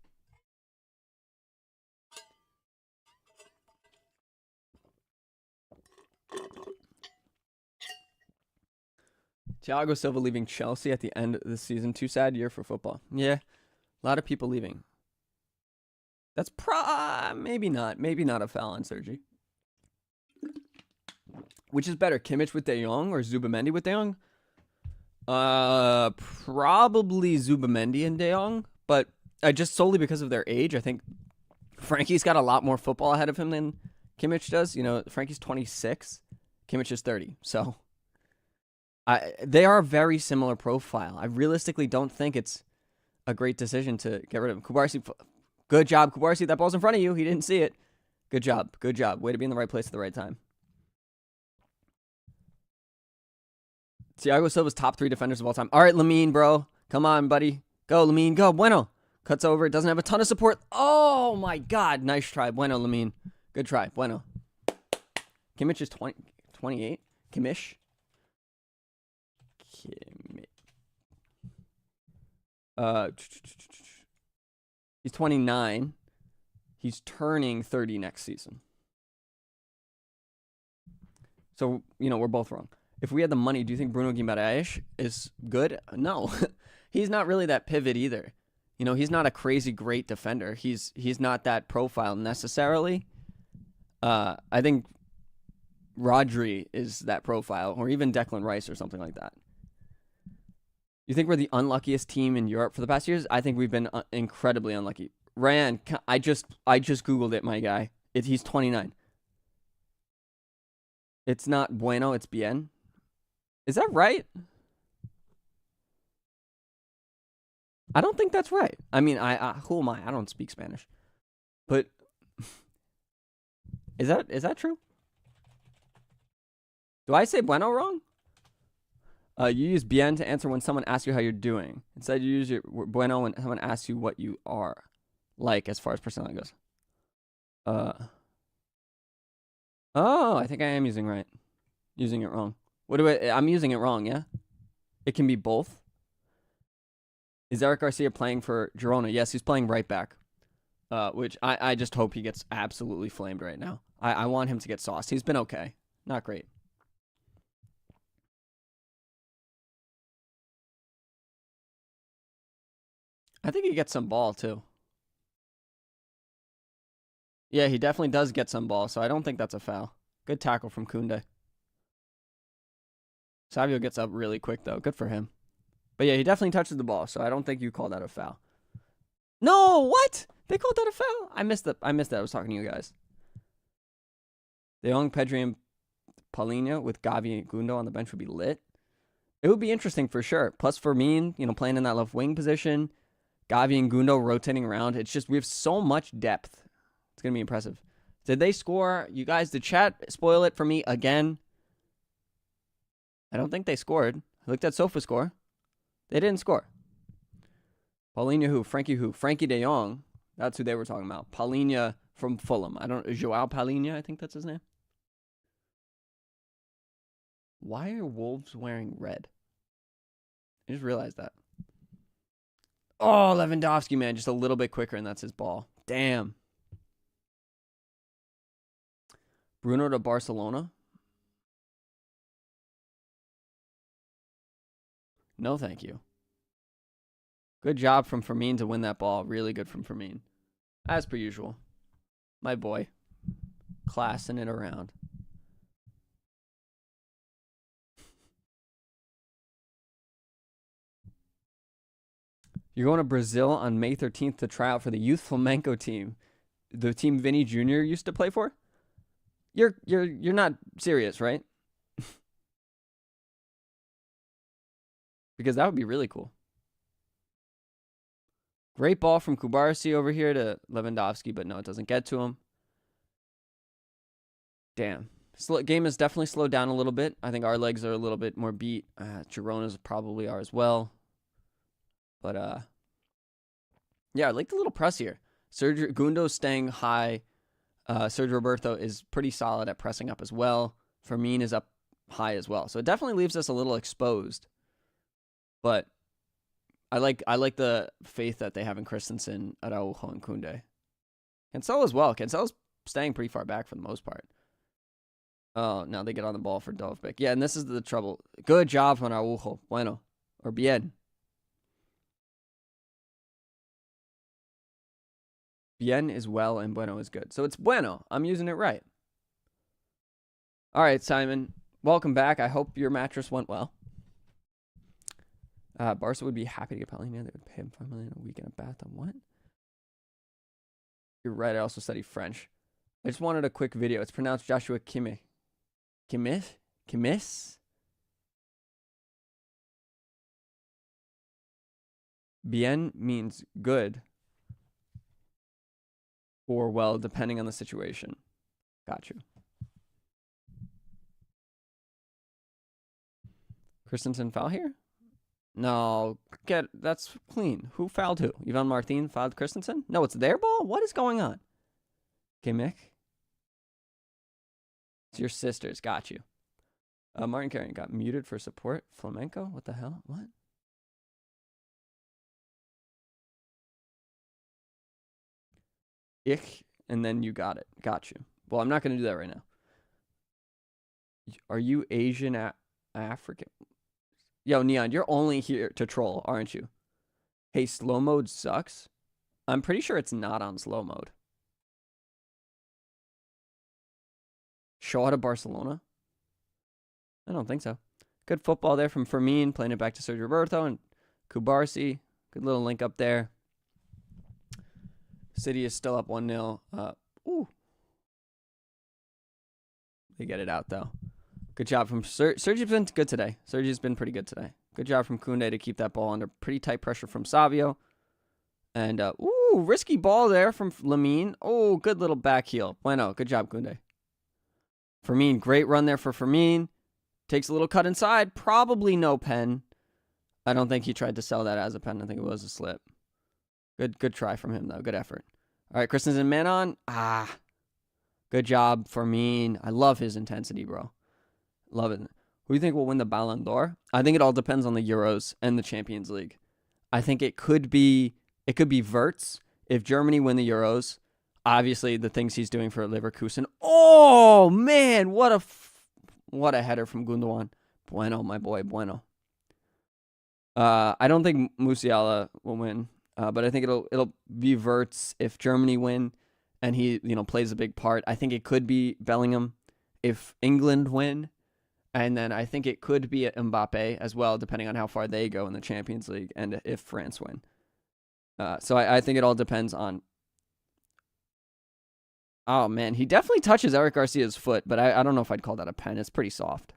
Thiago Silva leaving Chelsea at the end of the season. Too sad year for football. Yeah, a lot of people leaving. That's maybe not a foul on Sergi. Which is better, Kimmich with De Jong or Zubamendi with De Jong? Probably Zubamendi and De Jong, but just solely because of their age. I think Frankie's got a lot more football ahead of him than Kimmich does. Frankie's 26, Kimmich is 30, so they are a very similar profile. I realistically don't think it's a great decision to get rid of him. Kubarsi, good job, Kubarsi. That ball's in front of you. He didn't see it. Good job. Good job. Way to be in the right place at the right time. Thiago Silva's top 3 defenders of all time. All right, Lamine, bro. Come on, buddy. Go, Lamine. Go. Bueno. Cuts over. Doesn't have a ton of support. Oh, my God. Nice try. Bueno, Lamine. Good try. Bueno. Kimmich is 28. Kimmich. He's 29. He's turning 30 next season. So, we're both wrong. If we had the money, do you think Bruno Guimaraes is good? No. He's not really that pivot either. He's not a crazy great defender. He's not that profile necessarily. I think Rodri is that profile, or even Declan Rice or something like that. You think we're the unluckiest team in Europe for the past years? I think we've been incredibly unlucky. Ryan, I just Googled it, my guy. He's 29. It's not Bueno, it's Bien. Is that right? I don't think that's right. I mean, who am I? I don't speak Spanish. But is that true? Do I say Bueno wrong? You use bien to answer when someone asks you how you're doing. Instead, you use your bueno when someone asks you what you are like as far as personality goes. Oh, I think I am using it wrong. I'm using it wrong, yeah? It can be both. Is Eric Garcia playing for Girona? Yes, he's playing right back. Which I just hope he gets absolutely flamed right now. I want him to get sauced. He's been okay. Not great. I think he gets some ball, too. Yeah, he definitely does get some ball, so I don't think that's a foul. Good tackle from Koundé. Savio gets up really quick, though. Good for him. But yeah, he definitely touches the ball, so I don't think you call that a foul. No, what? They called that a foul? I missed that. I was talking to you guys. De Jong, Pedri, and Paulinho with Gavi and Gundo on the bench would be lit. It would be interesting for sure. Plus Firmine, playing in that left wing position. Gavi and Gundo rotating around. It's just we have so much depth. It's going to be impressive. Did they score? You guys, did chat spoil it for me again? I don't think they scored. I looked at SofaScore. They didn't score. Paulinho who? Frankie who? Frankie de Jong. That's who they were talking about. Paulinho from Fulham. Joao Paulinho, I think that's his name. Why are Wolves wearing red? I just realized that. Oh, Lewandowski, man, just a little bit quicker, and that's his ball. Damn. Bruno to Barcelona? No, thank you. Good job from Fermin to win that ball. Really good from Fermin. As per usual. My boy. Classing it around. You're going to Brazil on May 13th to try out for the youth flamenco team. The team Vinny Jr. used to play for? You're not serious, right? Because that would be really cool. Great ball from Kubarsi over here to Lewandowski, but no, it doesn't get to him. Damn. Game has definitely slowed down a little bit. I think our legs are a little bit more beat. Girona's probably are as well. But, yeah, I like the little press here. Gundo's staying high. Sergio Roberto is pretty solid at pressing up as well. Fermin is up high as well. So it definitely leaves us a little exposed. But I like the faith that they have in Christensen, Araujo, and Koundé. Cancelo as well. Cancelo's staying pretty far back for the most part. Oh, now they get on the ball for Dovbek. Yeah, and this is the trouble. Good job on Araujo. Bueno. Or bien. Bien is well and bueno is good. So it's bueno. I'm using it right. All right, Simon. Welcome back. I hope your mattress went well. Barca would be happy to get Paulinho. They would pay him $5 million a week in a bathtub. What? You're right. I also studied French. I just wanted a quick video. It's pronounced Joshua Kimmich. Kimmich? Bien means good. Or well, depending on the situation. Got you. Christensen foul here? No, that's clean. Who fouled who? Ivan Martin fouled Christensen? No, it's their ball? What is going on? Kimmich? It's your sister's. Got you. Martin Carrion got muted for support. Flamenco? What the hell? What? And then you got it. Got you. Well, I'm not going to do that right now. Are you Asian African? Yo, Neon, you're only here to troll, aren't you? Hey, slow mode sucks. I'm pretty sure it's not on slow mode. Shaw to Barcelona? I don't think so. Good football there from Fermin, playing it back to Sergio Roberto and Kubarsi. Good little link up there. City is still up 1-0. Ooh. They get it out, though. Good job from Sergio's been good today. Sergio's been pretty good today. Good job from Koundé to keep that ball under pretty tight pressure from Savio. And, ooh, risky ball there from Lamine. Oh, good little back heel. Bueno, good job, Koundé. Fermin, great run there for Fermin. Takes a little cut inside. Probably no pen. I don't think he tried to sell that as a pen. I think it was a slip. Good try from him, though. Good effort. All right, Christensen, man on. Good job, Fermin. I love his intensity, bro. Love it. Who do you think will win the Ballon d'Or? I think it all depends on the Euros and the Champions League. I think it could be Wirtz if Germany win the Euros. Obviously, the things he's doing for Leverkusen. Oh man, what a header from Gundogan. Bueno, my boy, bueno. I don't think Musiala will win, but I think it'll be Wirtz if Germany win, and he plays a big part. I think it could be Bellingham if England win. And then I think it could be Mbappe as well, depending on how far they go in the Champions League and if France win. So I think it all depends on... Oh, man. He definitely touches Eric Garcia's foot, but I don't know if I'd call that a pen. It's pretty soft.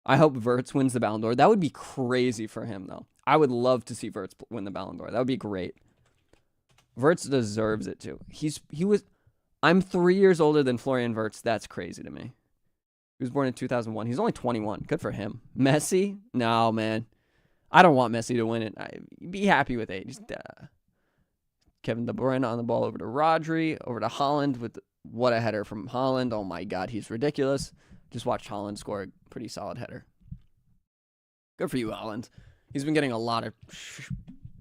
I hope Wirtz wins the Ballon d'Or. That would be crazy for him, though. I would love to see Wirtz win the Ballon d'Or. That would be great. Wirtz deserves it, too. I'm 3 years older than Florian Wirtz. That's crazy to me. He was born in 2001. He's only 21. Good for him. Messi? No, man. I don't want Messi to win it. Be happy with age. Kevin De Bruyne on the ball over to Rodri, over to Haaland with what a header from Haaland. Oh, my God. He's ridiculous. just watched Haaland score a pretty solid header. Good for you, Haaland. He's been getting a lot of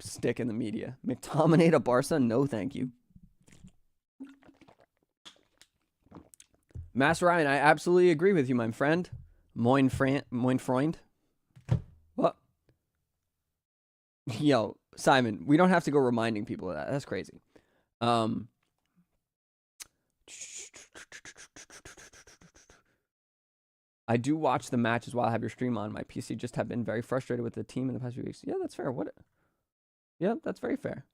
stick in the media. McTominay to Barca? No, thank you. Master Ryan, I absolutely agree with you, my friend. Moin Freund. What? Yo, Simon, we don't have to go reminding people of that. That's crazy. I do watch the matches while I have your stream on. My PC just have been very frustrated with the team in the past few weeks. Yeah, that's fair. What? Yeah, that's very fair.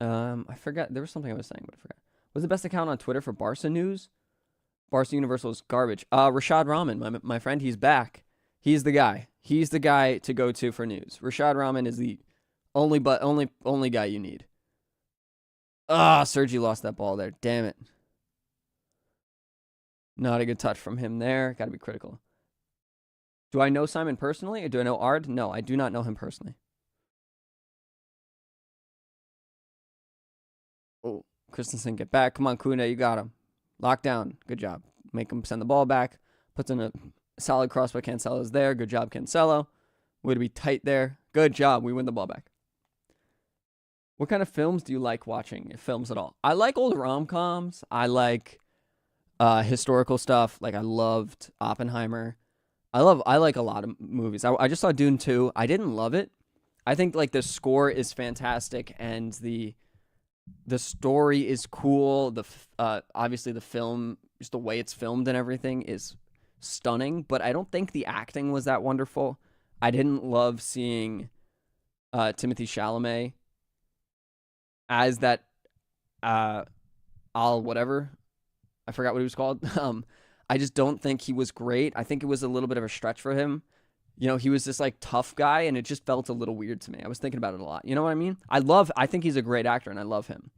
I forgot. There was something I was saying, but I forgot. What's the best account on Twitter for Barca news? Barca Universal is garbage. Rashad Rahman, my friend, he's back. He's the guy. He's the guy to go to for news. Rashad Rahman is the only guy you need. Sergi lost that ball there. Damn it. Not a good touch from him there. Got to be critical. Do I know Simon personally, or do I know Ard? No, I do not know him personally. Oh, Christensen, get back. Come on, Kuna, you got him. Lock down. Good job. Make him send the ball back. Puts in a solid cross by Cancelo's there. Good job, Cancelo. Way to be tight there. Good job. We win the ball back. What kind of films do you like watching, if films at all? I like old rom-coms. I like historical stuff. Like, I loved Oppenheimer. I like a lot of movies. I just saw Dune 2. I didn't love it. I think, like, the score is fantastic, and the story is cool. Obviously the film, just the way it's filmed and everything is stunning, but I don't think the acting was that wonderful. I didn't love seeing Timothée Chalamet as that whatever. I forgot what he was called. I just don't think he was great. I think it was a little bit of a stretch for him. You know, he was this like tough guy, and it just felt a little weird to me. I was thinking about it a lot. You know what I mean? I think he's a great actor, and I love him.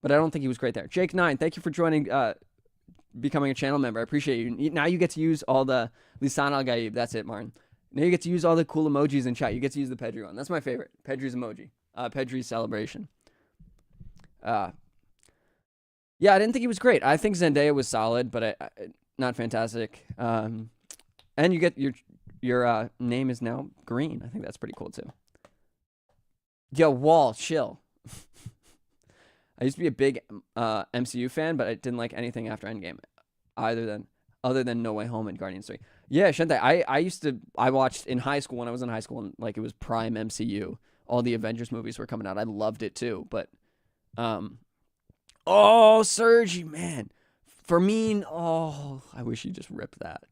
But I don't think he was great there. Jake9, thank you for joining, becoming a channel member. I appreciate you. Now you get to use all the Lisan Al Gaib. That's it, Martin. Now you get to use all the cool emojis in chat. You get to use the Pedri one. That's my favorite. Pedri's emoji. Pedri's celebration. Yeah, I didn't think he was great. I think Zendaya was solid, but not fantastic. And you get your name is now green. I think that's pretty cool too. Yo, Wall, chill. I used to be a big MCU fan, but I didn't like anything after Endgame, other than No Way Home and Guardians 3. Yeah, Shentai, I watched in high school when I was in high school, and like it was prime MCU. All the Avengers movies were coming out. I loved it too, but Sergi, man. Fermin, I wish he just ripped that.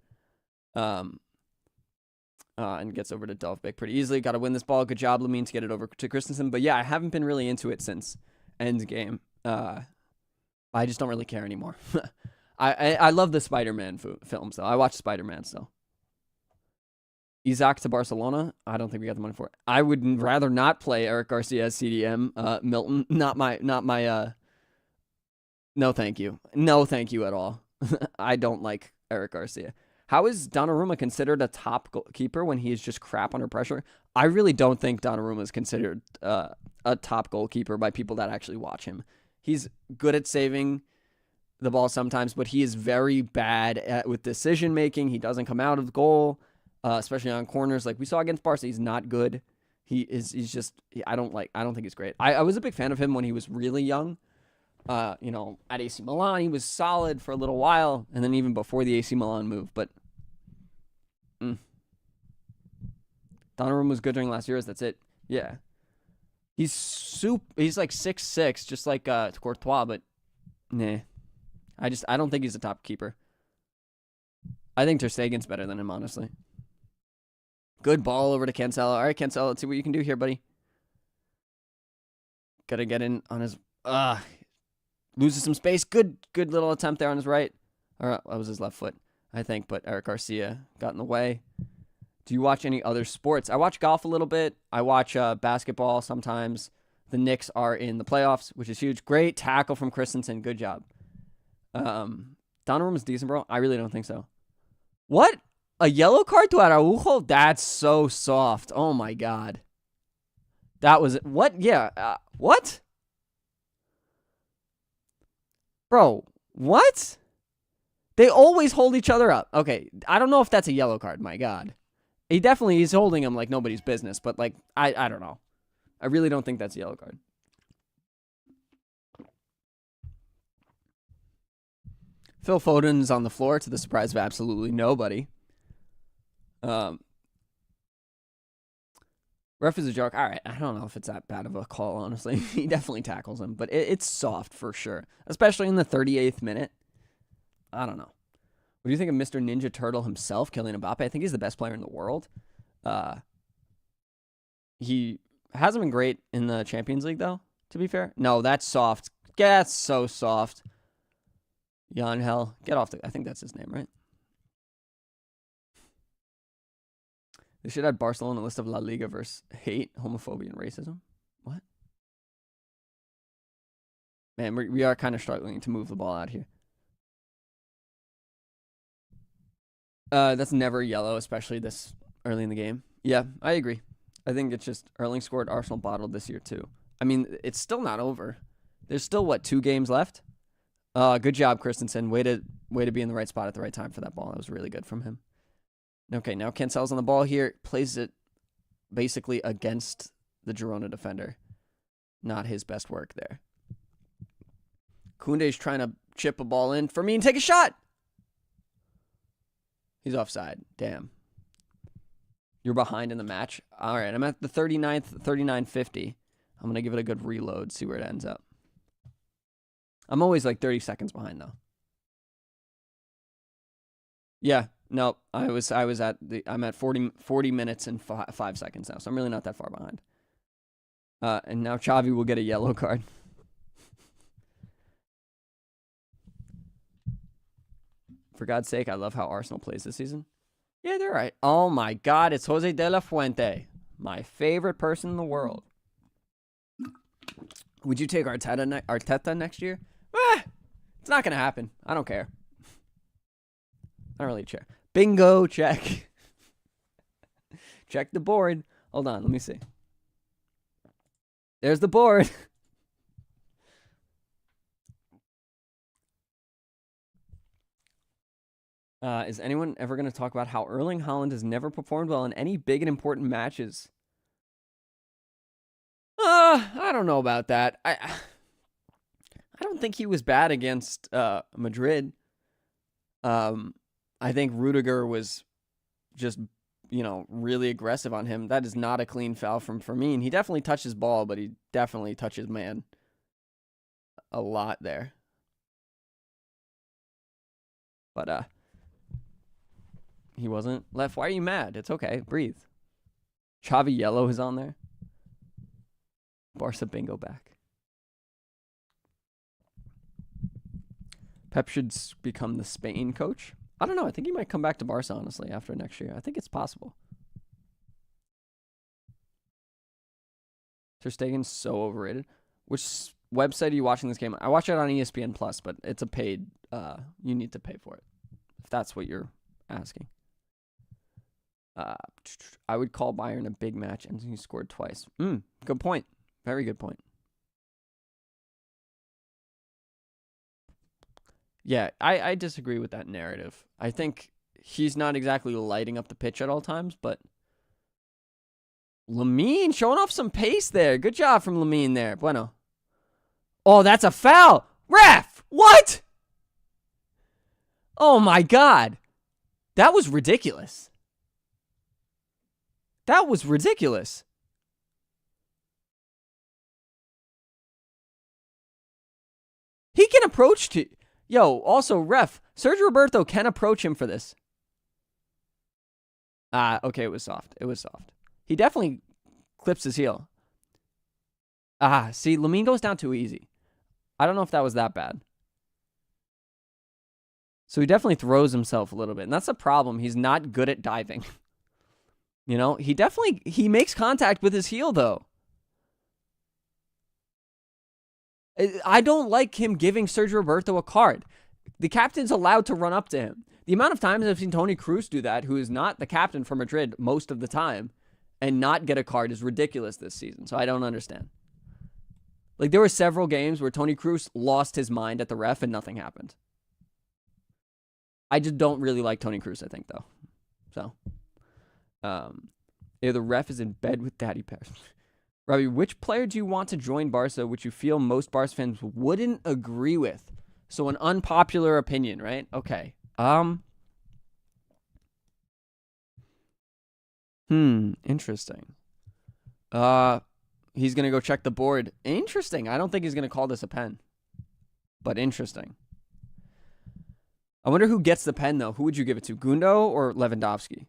And gets over to Dovbik pretty easily. Got to win this ball. Good job, Lamine, to get it over to Christensen. But yeah, I haven't been really into it since Endgame. I just don't really care anymore. I love the Spider-Man films, though. I watch Spider-Man still. Isaac to Barcelona. I don't think we got the money for it. I would rather not play Eric Garcia as CDM. Milton, not my. No, thank you. No, thank you at all. I don't like Eric Garcia. How is Donnarumma considered a top goalkeeper when he is just crap under pressure? I really don't think Donnarumma is considered a top goalkeeper by people that actually watch him. He's good at saving the ball sometimes, but he is very bad with decision making. He doesn't come out of the goal, especially on corners. Like we saw against Barca, he's not good. He's just I don't think he's great. I was a big fan of him when he was really young. At AC Milan, he was solid for a little while, and then even before the AC Milan move. But Donnarumma was good during last year's. That's it. Yeah, he's like 6'6", just like Courtois. But nah, I don't think he's a top keeper. I think Ter Stegen's better than him, honestly. Good ball over to Cancelo. All right, Cancelo, let's see what you can do here, buddy. Gotta get in on his loses some space. Good little attempt there on his right. Or that was his left foot, I think. But Eric Garcia got in the way. Do you watch any other sports? I watch golf a little bit. I watch basketball sometimes. The Knicks are in the playoffs, which is huge. Great tackle from Christensen. Good job. Donnarumma's decent, bro. I really don't think so. What? A yellow card to Araujo? That's so soft. Oh, my God. That was... What? Yeah. What? Bro, what? They always hold each other up. Okay, I don't know if that's a yellow card. My God. He definitely is holding him like nobody's business, but like, I don't know. I really don't think that's a yellow card. Phil Foden's on the floor to the surprise of absolutely nobody. Ref is a joke. All right, I don't know if it's that bad of a call, honestly. He definitely tackles him, but it's soft for sure, especially in the 38th minute. I don't know. What do you think of Mr. Ninja Turtle himself, Kylian Mbappe? I think he's the best player in the world. He hasn't been great in the Champions League, though, to be fair. No, that's soft. That's so soft. Jan Hell. Get off the... I think that's his name, right? They should add Barcelona on a list of La Liga versus hate, homophobia, and racism. What? Man, we are kind of struggling to move the ball out here. That's never yellow, especially this early in the game. Yeah, I agree. I think it's just Erling scored, Arsenal bottled this year too. I mean, it's still not over. There's still, what, 2 games left? Good job, Christensen. Way to be in the right spot at the right time for that ball. That was really good from him. Okay, now Cancel's on the ball here. Plays it basically against the Girona defender. Not his best work there. Koundé's trying to chip a ball in for me and take a shot. He's offside. Damn. You're behind in the match. All right, I'm at the 39th, 39:50. I'm going to give it a good reload, see where it ends up. I'm always like 30 seconds behind, though. Yeah, no, I'm at 40 minutes and 5 seconds now, so I'm really not that far behind. And now Xavi will get a yellow card. For God's sake, I love how Arsenal plays this season. Yeah, they're right. Oh my God, it's Jose de la Fuente, my favorite person in the world. Would you take Arteta next year? It's not going to happen. I don't care. I don't really care. Bingo, check. Check the board. Hold on, let me see. There's the board. Is anyone ever going to talk about how Erling Haaland has never performed well in any big and important matches? I don't know about that. I don't think he was bad against Madrid. I think Rudiger was just, really aggressive on him. That is not a clean foul from Firmino. He definitely touches ball, but he definitely touches man a lot there. But he wasn't left. Why are you mad? It's okay. Breathe. Xavi Yellow is on there. Barca bingo back. Pep should become the Spain coach. I don't know. I think he might come back to Barca, honestly, after next year. I think it's possible. Ter Stegen's so overrated. Which website are you watching this game? I watch it on ESPN Plus, but it's a paid. You need to pay for it, if that's what you're asking. I would call Bayern a big match, and he scored twice. Good point. Very good point. Yeah, I disagree with that narrative. I think he's not exactly lighting up the pitch at all times, but Lamine showing off some pace there. Good job from Lamine there. Bueno. Oh, that's a foul. Ref! What? Oh, my God. That was ridiculous. That was ridiculous. He can approach to... Yo, also, ref, Sergio Roberto can approach him for this. Okay, it was soft. It was soft. He definitely clips his heel. See, Lamine goes down too easy. I don't know if that was that bad. So he definitely throws himself a little bit. And that's a problem. He's not good at diving. He makes contact with his heel, though. I don't like him giving Sergio Roberto a card. The captain's allowed to run up to him. The amount of times I've seen Toni Kroos do that, who is not the captain for Madrid most of the time, and not get a card is ridiculous this season. So I don't understand. Like, there were several games where Toni Kroos lost his mind at the ref and nothing happened. I just don't really like Toni Kroos, I think, though. So, yeah, the ref is in bed with Daddy Paris. Robby, which player do you want to join Barca, which you feel most Barca fans wouldn't agree with? So an unpopular opinion, right? Okay. Interesting. He's going to go check the board. Interesting. I don't think he's going to call this a pen. But interesting. I wonder who gets the pen, though. Who would you give it to? Gundo or Lewandowski?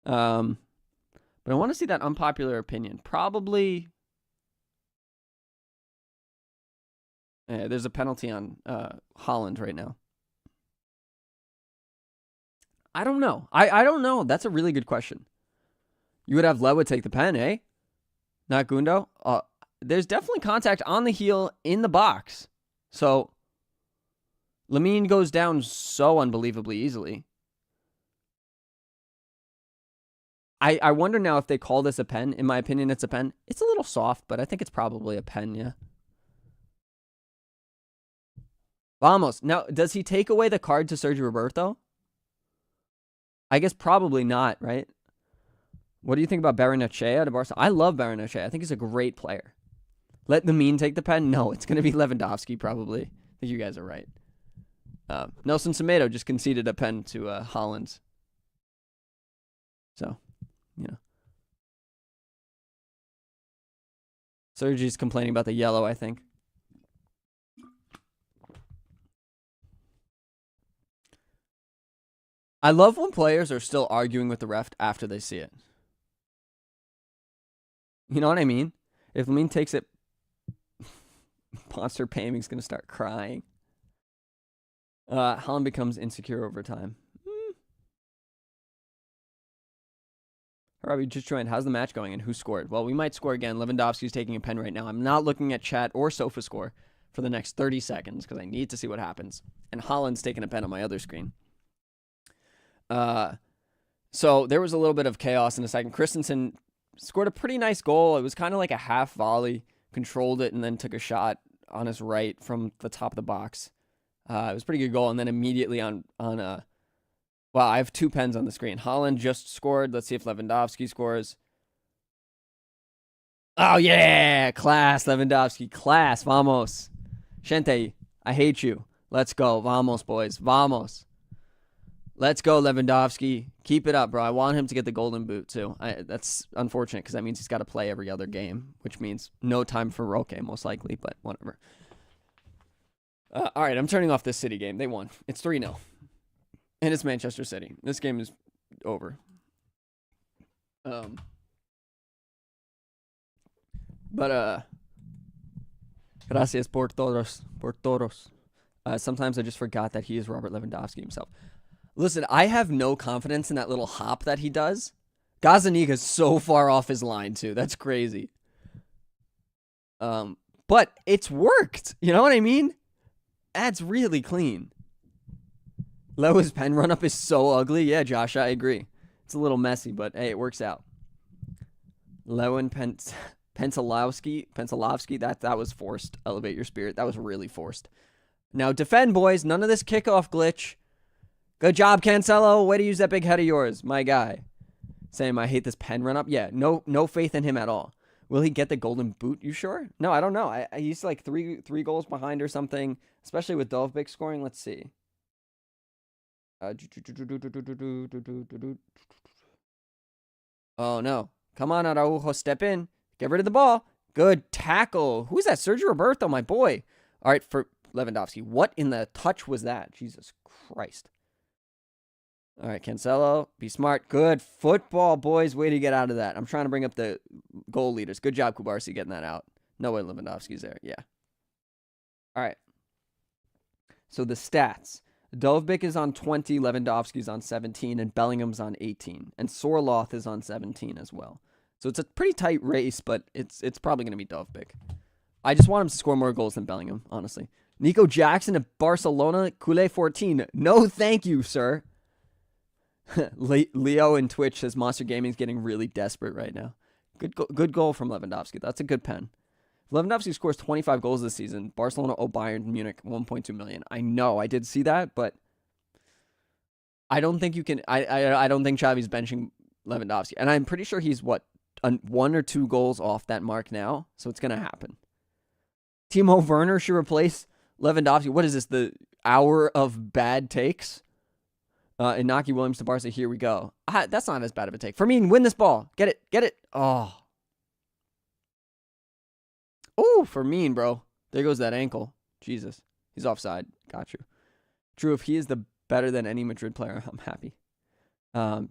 But I want to see that unpopular opinion. Probably. Yeah, there's a penalty on Haaland right now. I don't know. I don't know. That's a really good question. You would have Lewa take the pen, eh? Not Gundo? There's definitely contact on the heel in the box. So, Lamine goes down so unbelievably easily. I wonder now if they call this a pen. In my opinion, it's a pen. It's a little soft, but I think it's probably a pen, yeah. Vamos. Now, does he take away the card to Sergio Roberto? I guess probably not, right? What do you think about Barrenechea to Barca? I love Barrenechea. I think he's a great player. Let the mean take the pen? No, it's going to be Lewandowski probably. I think you guys are right. Nelson Semedo just conceded a pen to Haaland. So, you know. Sergi's complaining about the yellow, I think. I love when players are still arguing with the ref after they see it. You know what I mean? If Lamine takes it, Monster Paming's going to start crying. Haaland becomes insecure over time. Robby just joined. How's the match going and who scored? Well, we might score again. Lewandowski's taking a pen right now. I'm not looking at chat or SofaScore for the next 30 seconds because I need to see what happens. And Haaland's taking a pen on my other screen. So there was a little bit of chaos in a second. Christensen scored a pretty nice goal. It was kind of like a half volley, controlled it, and then took a shot on his right from the top of the box. It was a pretty good goal. And then immediately well, I have two pens on the screen. Haaland just scored. Let's see if Lewandowski scores. Oh, yeah. Class, Lewandowski. Class. Vamos. Gente, I hate you. Let's go. Vamos, boys. Vamos. Let's go, Lewandowski. Keep it up, bro. I want him to get the golden boot, too. That's unfortunate because that means he's got to play every other game, which means no time for Roque, most likely, but whatever. All right, I'm turning off this City game. They won. It's 3-0. And it's Manchester City. This game is over. Gracias por todos. Sometimes I just forgot that he is Robert Lewandowski himself. Listen, I have no confidence in that little hop that he does. Gazaniga's so far off his line, too. That's crazy. But it's worked. You know what I mean? That's really clean. Lewa's pen run-up is so ugly. Yeah, Josh, I agree. It's a little messy, but hey, it works out. Lewa Pensalovsky, that was forced. Elevate your spirit. That was really forced. Now defend, boys. None of this kickoff glitch. Good job, Cancelo. Way to use that big head of yours, my guy. Saying I hate this pen run-up. Yeah, no faith in him at all. Will he get the golden boot? You sure? No, I don't know. He's like three goals behind or something, especially with Dovbyk scoring. Let's see. Oh, no. Come on, Araujo. Step in. Get rid of the ball. Good tackle. Who is that? Sergio Roberto, my boy. All right, for Lewandowski. What in the touch was that? Jesus Christ. All right, Cancelo. Be smart. Good football, boys. Way to get out of that. I'm trying to bring up the goal leaders. Good job, Kubarsi, getting that out. No way Lewandowski's there. Yeah. All right. So the stats. Dovbyk is on 20, Lewandowski's on 17, and Bellingham's on 18. And Sorloth is on 17 as well. So it's a pretty tight race, but it's probably going to be Dovbyk. I just want him to score more goals than Bellingham, honestly. Nico Jackson at Barcelona, Culé 14. No thank you, sir. Leo in Twitch says Monster Gaming's getting really desperate right now. Good goal from Lewandowski. That's a good pen. If Lewandowski scores 25 goals this season, Barcelona owe Bayern Munich 1.2 million. I know, I did see that, but I don't think you can. I don't think Xavi's benching Lewandowski, and I'm pretty sure he's what 1 or 2 goals off that mark now, so it's gonna happen. Timo Werner should replace Lewandowski. What is this? The hour of bad takes? Inaki Williams to Barca. Here we go. That's not as bad of a take. Fermin, win this ball. Get it. Get it. Oh. Oh, Fermin, bro. There goes that ankle. Jesus. He's offside. Got you. Drew, if he is the better than any Madrid player, I'm happy. Shente,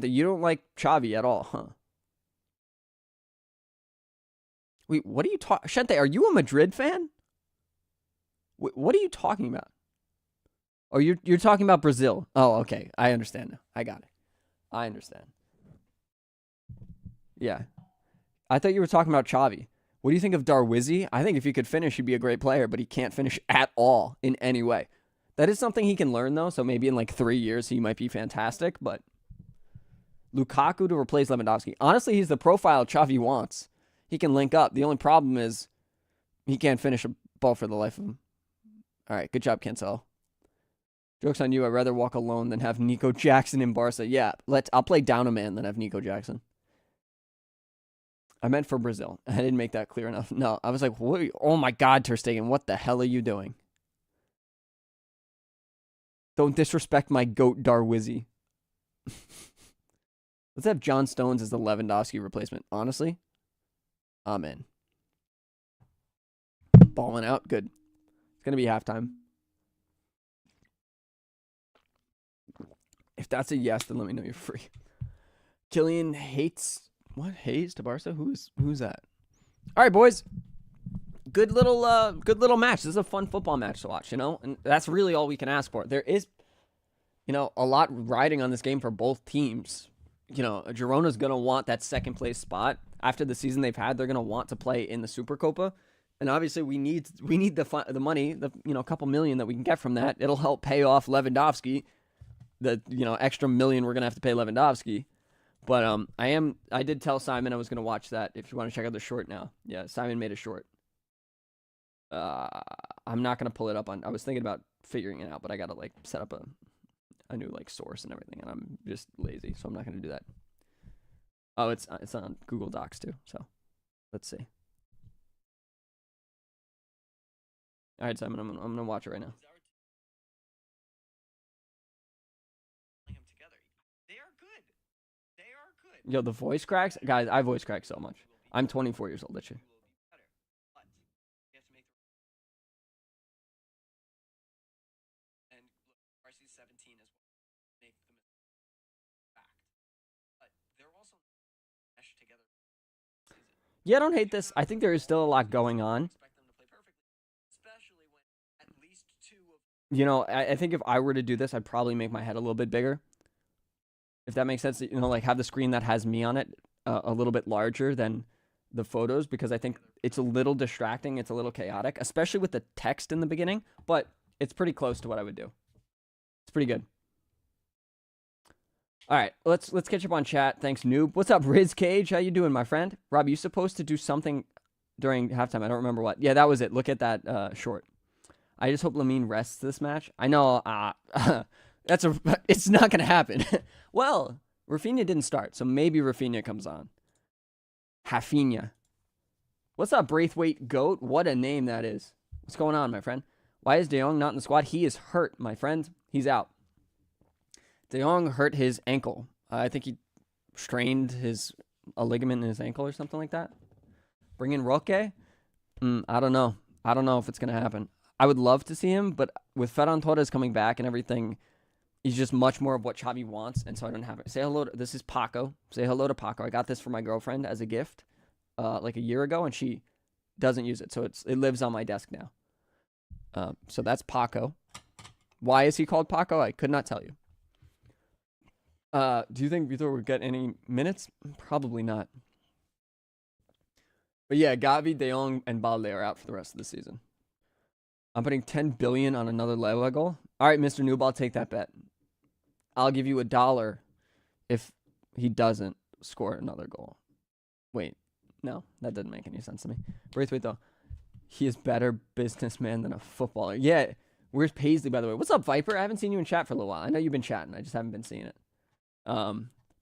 you don't like Xavi at all, huh? Wait, what are you talking? Shente, are you a Madrid fan? What are you talking about? Oh, you're talking about Brazil. Oh, okay. I understand now. I got it. I understand. Yeah. I thought you were talking about Xavi. What do you think of Darwizzi? I think if he could finish, he'd be a great player, but he can't finish at all in any way. That is something he can learn, though, so maybe in like 3 years he might be fantastic, but Lukaku to replace Lewandowski. Honestly, he's the profile Xavi wants. He can link up. The only problem is he can't finish a ball for the life of him. All right, good job, Cancel. Joke's on you. I'd rather walk alone than have Nico Jackson in Barca. Yeah, I'll play down a man than have Nico Jackson. I meant for Brazil. I didn't make that clear enough. No, I was like, what? Oh my God, Ter Stegen, what the hell are you doing? Don't disrespect my goat Darwizzi. Let's have John Stones as the Lewandowski replacement. Honestly, I'm in. Balling out. Good. It's going to be halftime. If that's a yes, then let me know you're free. Killian hates... What? Hayes to Barca? Who's that? All right, boys. Good little match. This is a fun football match to watch, you know? And that's really all we can ask for. There is, you know, a lot riding on this game for both teams. You know, Girona's going to want that second place spot. After the season they've had, they're going to want to play in the Supercopa. And obviously we need the money, a couple million that we can get from that. It'll help pay off Lewandowski, the, extra million we're going to have to pay Lewandowski. But I did tell Simon I was going to watch that if you want to check out the short now. Yeah, Simon made a short. I'm not going to pull it up on. I was thinking about figuring it out, but I got to set up a new source and everything, and I'm just lazy, so I'm not going to do that. Oh, it's on Google Docs too. So, let's see. All right, Simon, I'm going to watch it right now. Yo, the voice cracks? Guys, I voice crack so much. I'm 24 years old, literally. Yeah, I don't hate this. I think there is still a lot going on. You know, I think if I were to do this, I'd probably make my head a little bit bigger. If that makes sense, have the screen that has me on it a little bit larger than the photos, because I think it's a little distracting. It's a little chaotic, especially with the text in the beginning, but it's pretty close to what I would do. It's pretty good. All right, let's catch up on chat. Thanks, Noob. What's up, Riz Cage? How you doing, my friend? Rob, you supposed to do something during halftime. I don't remember what. Yeah, that was it. Look at that short. I just hope Lamine rests this match. I know it's not going to happen. Well, Rafinha didn't start, so maybe Rafinha comes on. Rafinha. What's up, Braithwaite Goat? What a name that is. What's going on, my friend? Why is De Jong not in the squad? He is hurt, my friend. He's out. De Jong hurt his ankle. I think he strained a ligament in his ankle or something like that. Bring in Roque? I don't know. I don't know if it's going to happen. I would love to see him, but with Ferran Torres coming back and everything, he's just much more of what Xavi wants, and so I don't have it. Say hello to, this is Paco. Say hello to Paco. I got this for my girlfriend as a gift like a year ago, and she doesn't use it, so it lives on my desk now. So that's Paco. Why is he called Paco? I could not tell you. Do you think Vitor would get any minutes? Probably not. But yeah, Gavi, De Jong, and Balde are out for the rest of the season. I'm putting 10 billion on another Lewa goal. All right, Mr. Noob, I'll take that bet. I'll give you $1 if he doesn't score another goal. Wait, no, that doesn't make any sense to me. Braithwaite, though. He is better businessman than a footballer. Yeah. Where's Paisley, by the way? What's up, Viper? I haven't seen you in chat for a little while. I know you've been chatting. I just haven't been seeing it.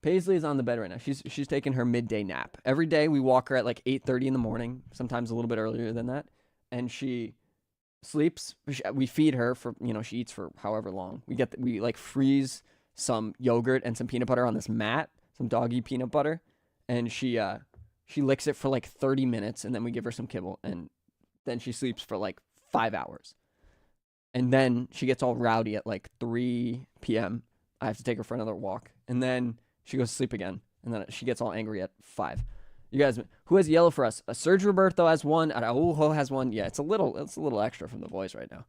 Paisley is on the bed right now. She's taking her midday nap. Every day we walk her at like 8:30 in the morning, sometimes a little bit earlier than that. And she sleeps. We feed her for, she eats for however long. We like freeze some yogurt and some peanut butter on this mat, some doggy peanut butter. And she licks it for like 30 minutes, and then we give her some kibble, and then she sleeps for like 5 hours. And then she gets all rowdy at like 3 p.m. I have to take her for another walk. And then she goes to sleep again. And then she gets all angry at 5. You guys, who has yellow for us? Serge Roberto has one. Araujo has one. Yeah, it's a little extra from the boys right now.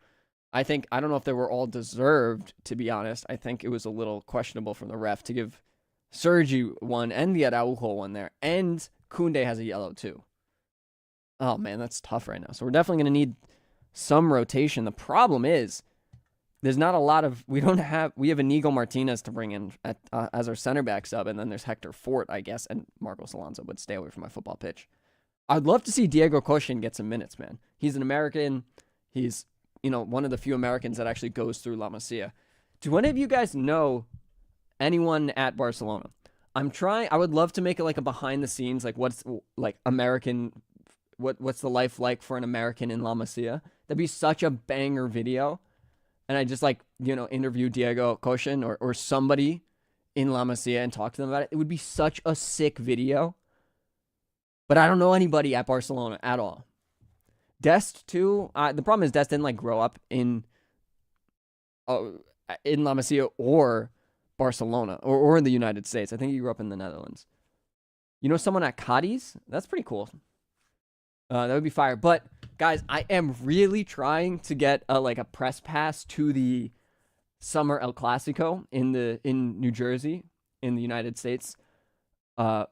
I don't know if they were all deserved, to be honest. I think it was a little questionable from the ref to give Sergi one and the Araujo one there. And Koundé has a yellow too. Oh, man, that's tough right now. So we're definitely going to need some rotation. The problem is there's not a lot of, we have Inigo Martinez to bring in as our center back sub, and then there's Hector Fort, I guess, and Marcos Alonso, but stay away from my football pitch. I'd love to see Diego Cochin get some minutes, man. He's an American. He's, one of the few Americans that actually goes through La Masia. Do any of you guys know anyone at Barcelona? I would love to make it like a behind the scenes, like what's like American, what's the life like for an American in La Masia? That'd be such a banger video. And I just interview Diego Cochin or somebody in La Masia and talk to them about it. It would be such a sick video. But I don't know anybody at Barcelona at all. Dest too. The problem is Dest didn't grow up in La Masia or Barcelona or in the United States. I think he grew up in the Netherlands. You know someone at Cadiz? That's pretty cool. That would be fire. But guys, I am really trying to get a press pass to the summer El Clasico in New Jersey in the United States. But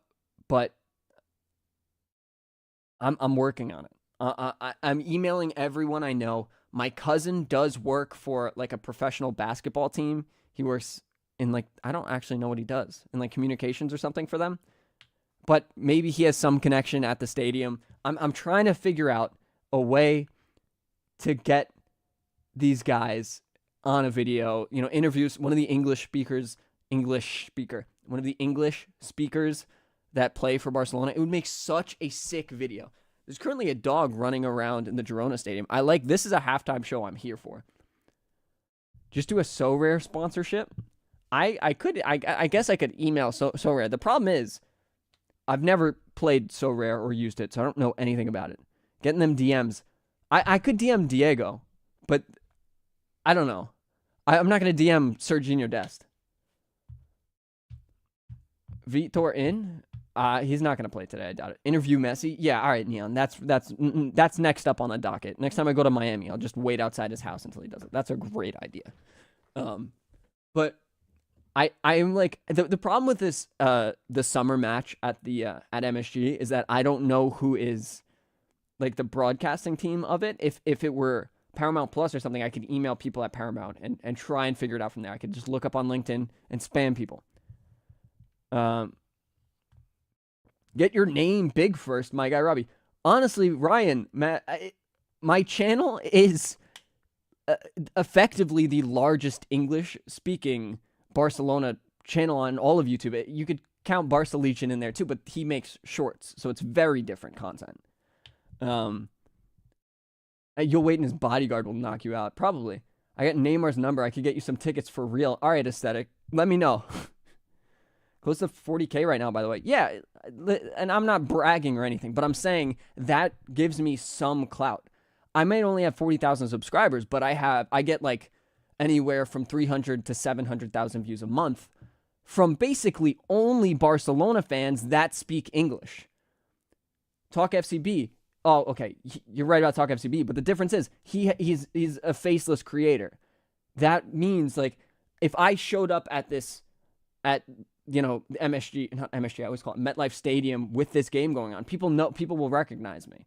I'm working on it. I'm emailing everyone I know. My cousin does work for a professional basketball team. He works in I don't actually know what he does, in communications or something for them. But maybe he has some connection at the stadium. I'm trying to figure out a way to get these guys on a video, interviews one of the English speakers that play for Barcelona. It would make such a sick video. There's currently a dog running around in the Girona stadium. This is a halftime show I'm here for. Just do a So Rare sponsorship. I guess I could email So Rare. The problem is I've never played So Rare or used it, so I don't know anything about it. Getting them DMs. I could DM Diego, but I don't know. I'm not going to DM Serginho Dest. Vitor in? He's not going to play today, I doubt it. Interview Messi? Yeah, all right, Neon. That's next up on the docket. Next time I go to Miami, I'll just wait outside his house until he does it. That's a great idea. But I am the problem with this the summer match at MSG is that I don't know who is the broadcasting team of it. If it were Paramount Plus or something, I could email people at Paramount and try and figure it out from there. I could just look up on LinkedIn and spam people. Get your name big first, my guy Robby. Honestly, Ryan, my channel is effectively the largest English-speaking Barcelona channel on all of YouTube. You could count Barca Legion in there too, but he makes shorts, so it's very different content. You'll wait and his bodyguard will knock you out. Probably. I got Neymar's number. I could get you some tickets for real. All right, Aesthetic. Let me know. Close to 40K right now, by the way. Yeah, and I'm not bragging or anything, but I'm saying that gives me some clout. I may only have 40,000 subscribers, but I get anywhere from 300 to 700,000 views a month from basically only Barcelona fans that speak English. Talk FCB. Oh, okay. You're right about Talk FCB, but the difference is he's a faceless creator. That means if I showed up at MSG, not MSG, I always call it MetLife Stadium with this game going on, people will recognize me.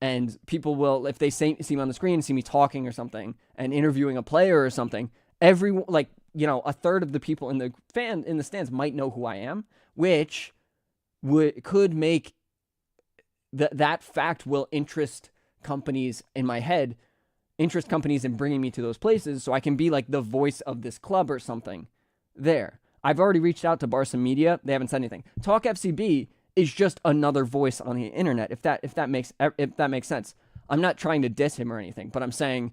And people will, if they see me on the screen, see me talking or something and interviewing a player or something, everyone, a third of the people in the stands might know who I am, which could make that fact will interest companies in my head, interest companies in bringing me to those places so I can be like the voice of this club or something there. I've already reached out to Barca Media. They haven't said anything. Talk FCB is just another voice on the internet, if that makes sense. I'm not trying to diss him or anything, but I'm saying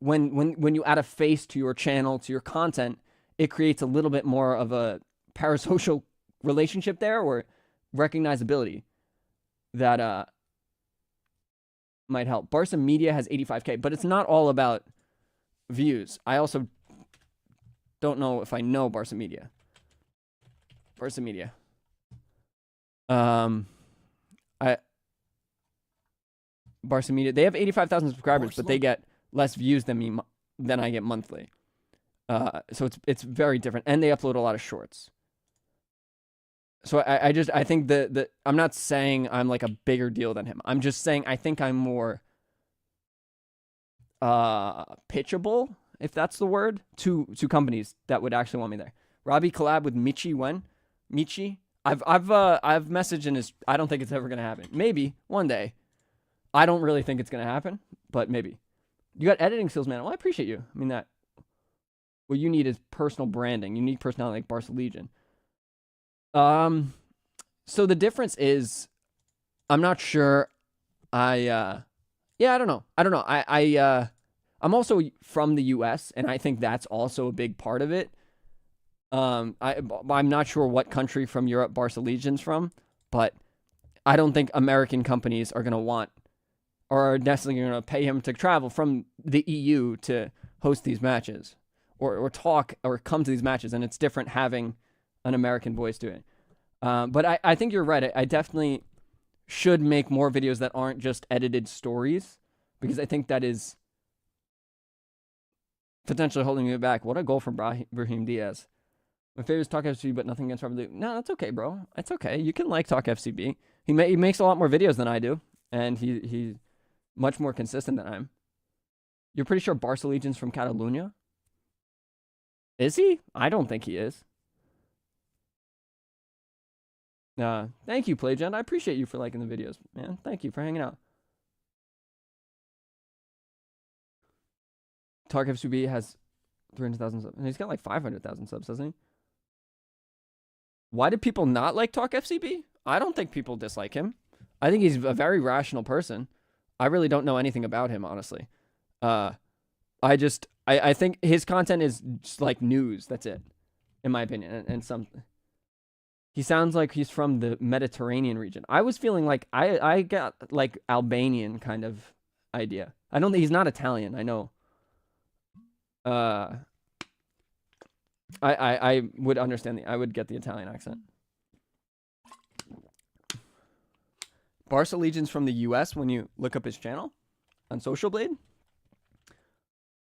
when you add a face to your channel, to your content, it creates a little bit more of a parasocial relationship there, or recognizability that might help. Barca Media has 85K, but it's not all about views. I also don't know if I know Barca Media. Barca Media. Barca Media, they have 85,000 subscribers, but they get less views than I get monthly. So it's very different, and they upload a lot of shorts. So I think that I'm not saying I'm like a bigger deal than him. I'm just saying I think I'm more pitchable, if that's the word, to companies that would actually want me there. Robby collab with Michi when? Michi? I've messaged in his. I don't think it's ever gonna happen. Maybe one day. I don't really think it's gonna happen, but maybe. You got editing skills, man. Well, I appreciate you. I mean that. What you need is personal branding. You need personality like Barca Legion. So the difference is, I'm not sure. I don't know. I'm also from the U.S. and I think that's also a big part of it. I'm not sure what country from Europe Barca Legion's from, but I don't think American companies are gonna want or are necessarily gonna pay him to travel from the EU to host these matches or talk or come to these matches, and it's different having an American voice to it. But I think you're right. I definitely should make more videos that aren't just edited stories, because I think that is potentially holding me back. What a goal from Brahim Diaz. My favorite is Talk FCB, but nothing against Robby. No, that's okay, bro. It's okay. You can like Talk FCB. He makes a lot more videos than I do, and he's much more consistent than I am. You're pretty sure Barca Legion's from Catalunya? Is he? I don't think he is. Thank you, Playgen. I appreciate you for liking the videos, man. Thank you for hanging out. Talk FCB has 300,000 subs. And he's got like 500,000 subs, doesn't he? Why did people not like Talk FCB? I don't think people dislike him. I think he's a very rational person. I really don't know anything about him, honestly. I think his content is just like news. That's it, in my opinion. And some, he sounds like he's from the Mediterranean region. I was feeling like I got like Albanian kind of idea. I don't think he's not Italian. I know. I would understand I would get the Italian accent. Barca Legion's from the US when you look up his channel on Social Blade.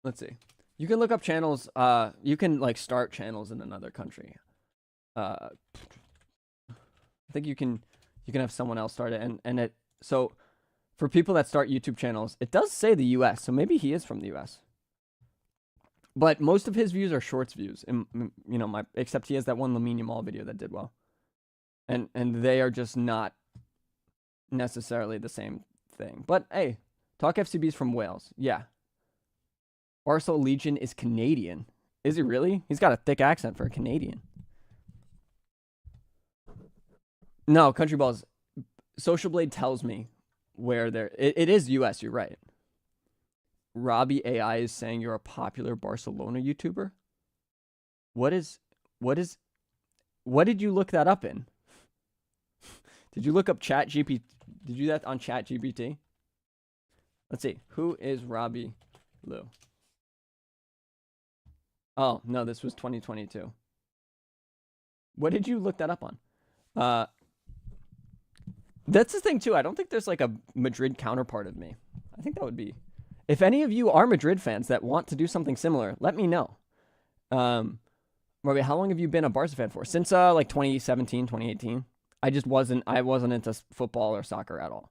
Let's see. You can look up channels. You can like start channels in another country. I think you can have someone else start it, and it. So for people that start YouTube channels, it does say the US, so maybe he is from the US. But most of his views are shorts views, and you know, except he has that one Lamine Yamal video that did well, and they are just not necessarily the same thing. But hey, Talk FCB's from Wales, yeah. Barca Legion is Canadian. Is he really? He's got a thick accent for a Canadian. No, Country Balls. Social Blade tells me where they're. It is US. You're right. Robby AI is saying you're a popular Barcelona YouTuber. What did you look that up in? Did you look up ChatGPT? Did you do that on ChatGPT? Let's see. Who is Robby Lou? Oh, no, this was 2022. What did you look that up on? That's the thing, too. I don't think there's like a Madrid counterpart of me. I think that would be... If any of you are Madrid fans that want to do something similar, let me know. Robby, how long have you been a Barca fan for? Since like 2017, 2018. I wasn't into football or soccer at all.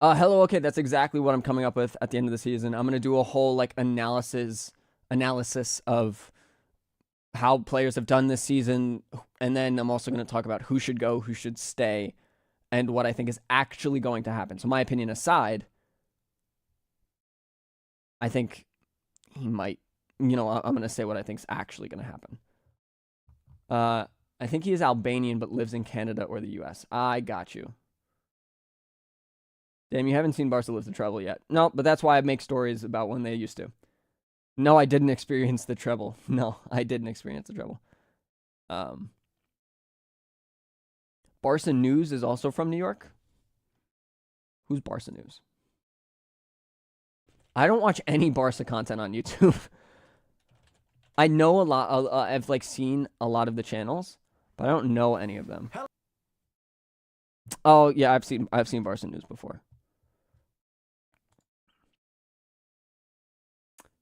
Hello, okay, that's exactly what I'm coming up with at the end of the season. I'm gonna do a whole like analysis of how players have done this season, and then I'm also gonna talk about who should go, who should stay, and what I think is actually going to happen. So my opinion aside, I think he might, I'm going to say what I think is actually going to happen. I think he is Albanian but lives in Canada or the US. I got you. Damn, you haven't seen Barca live the treble yet. No, but that's why I make stories about when they used to. No, I didn't experience the treble. No, I didn't experience the treble. Barca News is also from New York. Who's Barca News? I don't watch any Barca content on YouTube. I know a lot. I've seen a lot of the channels, but I don't know any of them. Oh yeah, I've seen Barca News before.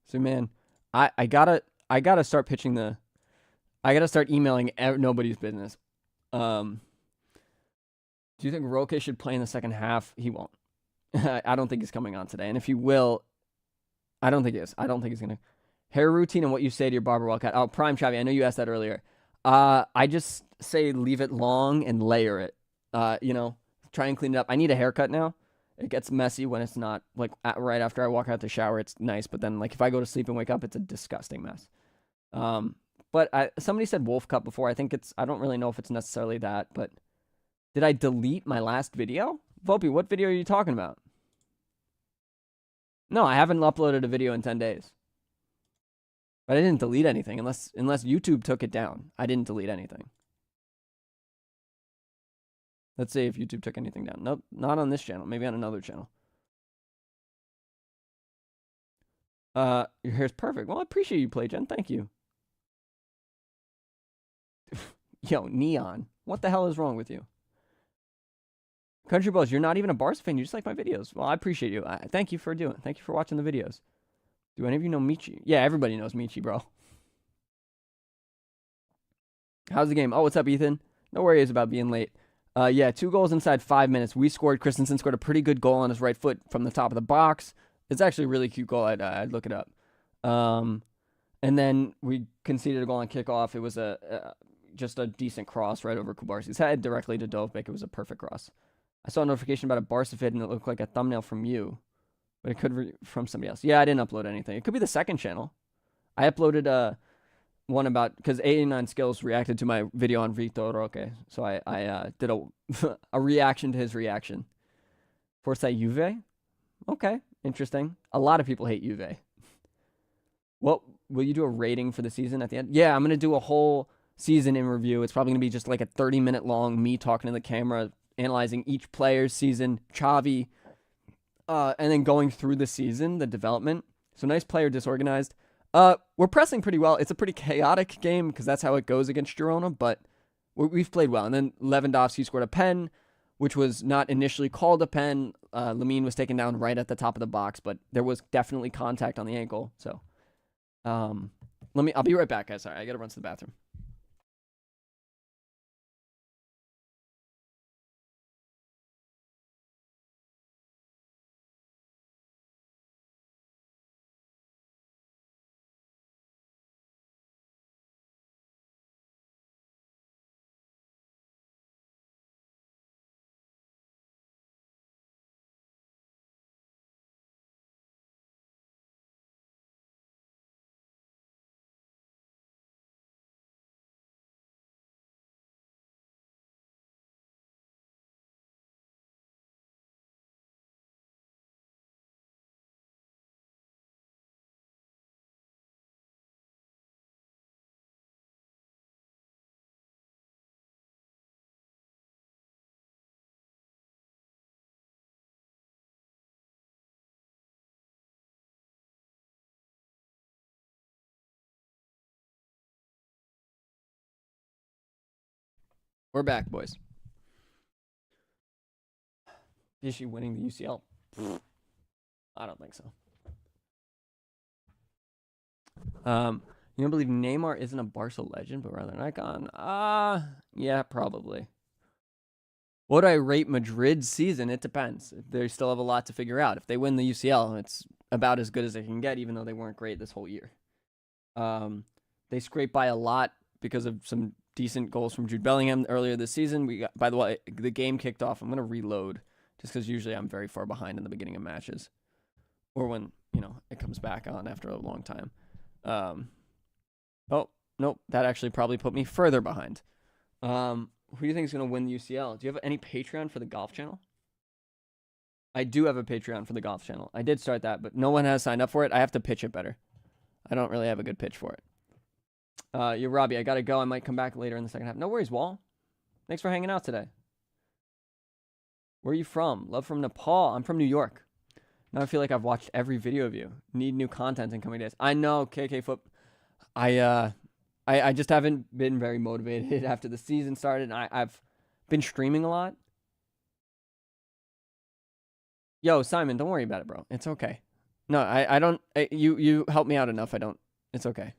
So man, I gotta start pitching I gotta start emailing nobody's business. Do you think Roque should play in the second half? He won't. I don't think he's coming on today. And if he will, I don't think he is. I don't think he's gonna. Hair routine and what you say to your barber while cut. Oh, Prime Chavi, I know you asked that earlier. I just say leave it long and layer it. Try and clean it up. I need a haircut now. It gets messy when it's not right after I walk out the shower. It's nice, but then if I go to sleep and wake up, it's a disgusting mess. But somebody said wolf cut before. I don't really know if it's necessarily that, but did I delete my last video? Volpe, what video are you talking about? No, I haven't uploaded a video in 10 days. But I didn't delete anything unless YouTube took it down. I didn't delete anything. Let's see if YouTube took anything down. Nope, not on this channel. Maybe on another channel. Your hair's perfect. Well, I appreciate you, PlayGen. Thank you. Yo, Neon. What the hell is wrong with you? Country Buzz, you're not even a Barca fan. You just like my videos. Well, I appreciate you. Thank you for watching the videos. Do any of you know Michi? Yeah, everybody knows Michi, bro. How's the game? Oh, what's up, Ethan? No worries about being late. Yeah, 2 goals inside 5 minutes. We scored. Christensen scored a pretty good goal on his right foot from the top of the box. It's actually a really cute goal. I'd look it up. And then we conceded a goal on kickoff. It was just a decent cross right over Kubarsi's head directly to Dovbek. It was a perfect cross. I saw a notification about a Barca vid and it looked like a thumbnail from you. But it could be from somebody else. Yeah, I didn't upload anything. It could be the second channel. I uploaded one about, because 89 Skills reacted to my video on Victor Roque. So I did a reaction to his reaction. Forza Juve? Okay, interesting. A lot of people hate Juve. Well, will you do a rating for the season at the end? Yeah, I'm going to do a whole season in review. It's probably going to be just a 30-minute long, me talking to the camera, analyzing each player's season, Xavi, and then going through the season, the development. So nice player disorganized. We're pressing pretty well. It's a pretty chaotic game because that's how it goes against Girona, but we've played well. And then Lewandowski scored a pen, which was not initially called a pen. Lamine was taken down right at the top of the box, but there was definitely contact on the ankle. So I'll be right back, guys. Sorry, I got to run to the bathroom. We're back, boys. Is she winning the UCL? I don't think so. You don't believe Neymar isn't a Barca legend, but rather an icon? Yeah, probably. What do I rate Madrid's season? It depends. They still have a lot to figure out. If they win the UCL, it's about as good as they can get, even though they weren't great this whole year. They scraped by a lot because of some decent goals from Jude Bellingham earlier this season. We got, by the way, the game kicked off. I'm going to reload just because usually I'm very far behind in the beginning of matches or when, it comes back on after a long time. Oh, nope. That actually probably put me further behind. Who do you think is going to win the UCL? Do you have any Patreon for the golf channel? I do have a Patreon for the golf channel. I did start that, but no one has signed up for it. I have to pitch it better. I don't really have a good pitch for it. You're Robbie. I got to go. I might come back later in the second half. No worries, Wall. Thanks for hanging out today. Where are you from? Love from Nepal. I'm from New York. Now I feel like I've watched every video of you. Need new content in coming days. I know, KK Foot. I just haven't been very motivated after the season started. I've been streaming a lot. Yo, Simon, don't worry about it, bro. It's okay. No, I don't. You help me out enough. I don't. It's okay.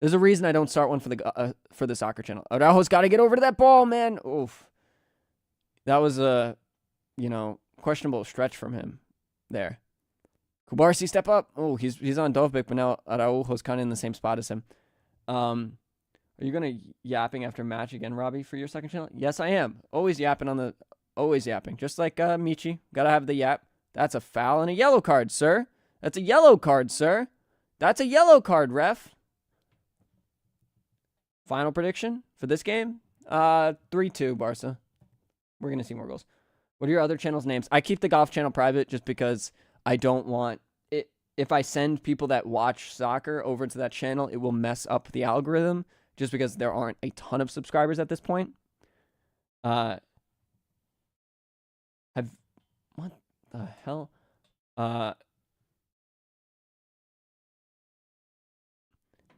There's a reason I don't start one for the soccer channel. Araujo's got to get over to that ball, man. Oof. That was a, questionable stretch from him there. Kubarsi, step up. Oh, he's on Dovbik, but now Araujo's kind of in the same spot as him. Are you gonna yapping after match again, Robbie, for your second channel? Yes, I am. Always yapping always yapping. Just like Michi. Gotta have the yap. That's a foul and a yellow card, sir. That's a yellow card, sir. That's a yellow card, ref. Final prediction for this game? 3-2, Barca. We're going to see more goals. What are your other channels' names? I keep the golf channel private just because I don't want it. If I send people that watch soccer over to that channel, it will mess up the algorithm just because there aren't a ton of subscribers at this point. What the hell?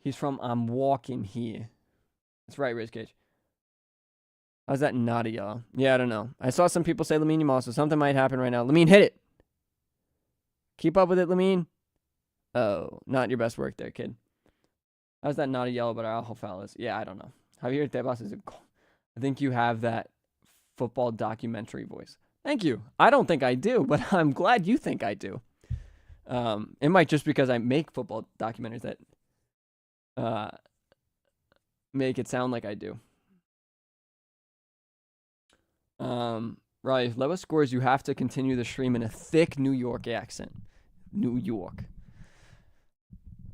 He's from I'm Walking Here. That's right, Riz Cage. How's that not a yellow? Yeah, I don't know. I saw some people say Lamine Yamal, so something might happen right now. Lamine, hit it. Keep up with it, Lamine. Oh, not your best work there, kid. How's that not a yellow, but Araujo foul is? Yeah, I don't know. Javier Tebas is a goal. I think you have that football documentary voice. Thank you. I don't think I do, but I'm glad you think I do. It might just because I make football documentaries that make it sound like I do. Right, if Lewa scores, you have to continue the stream in a thick New York accent. New York.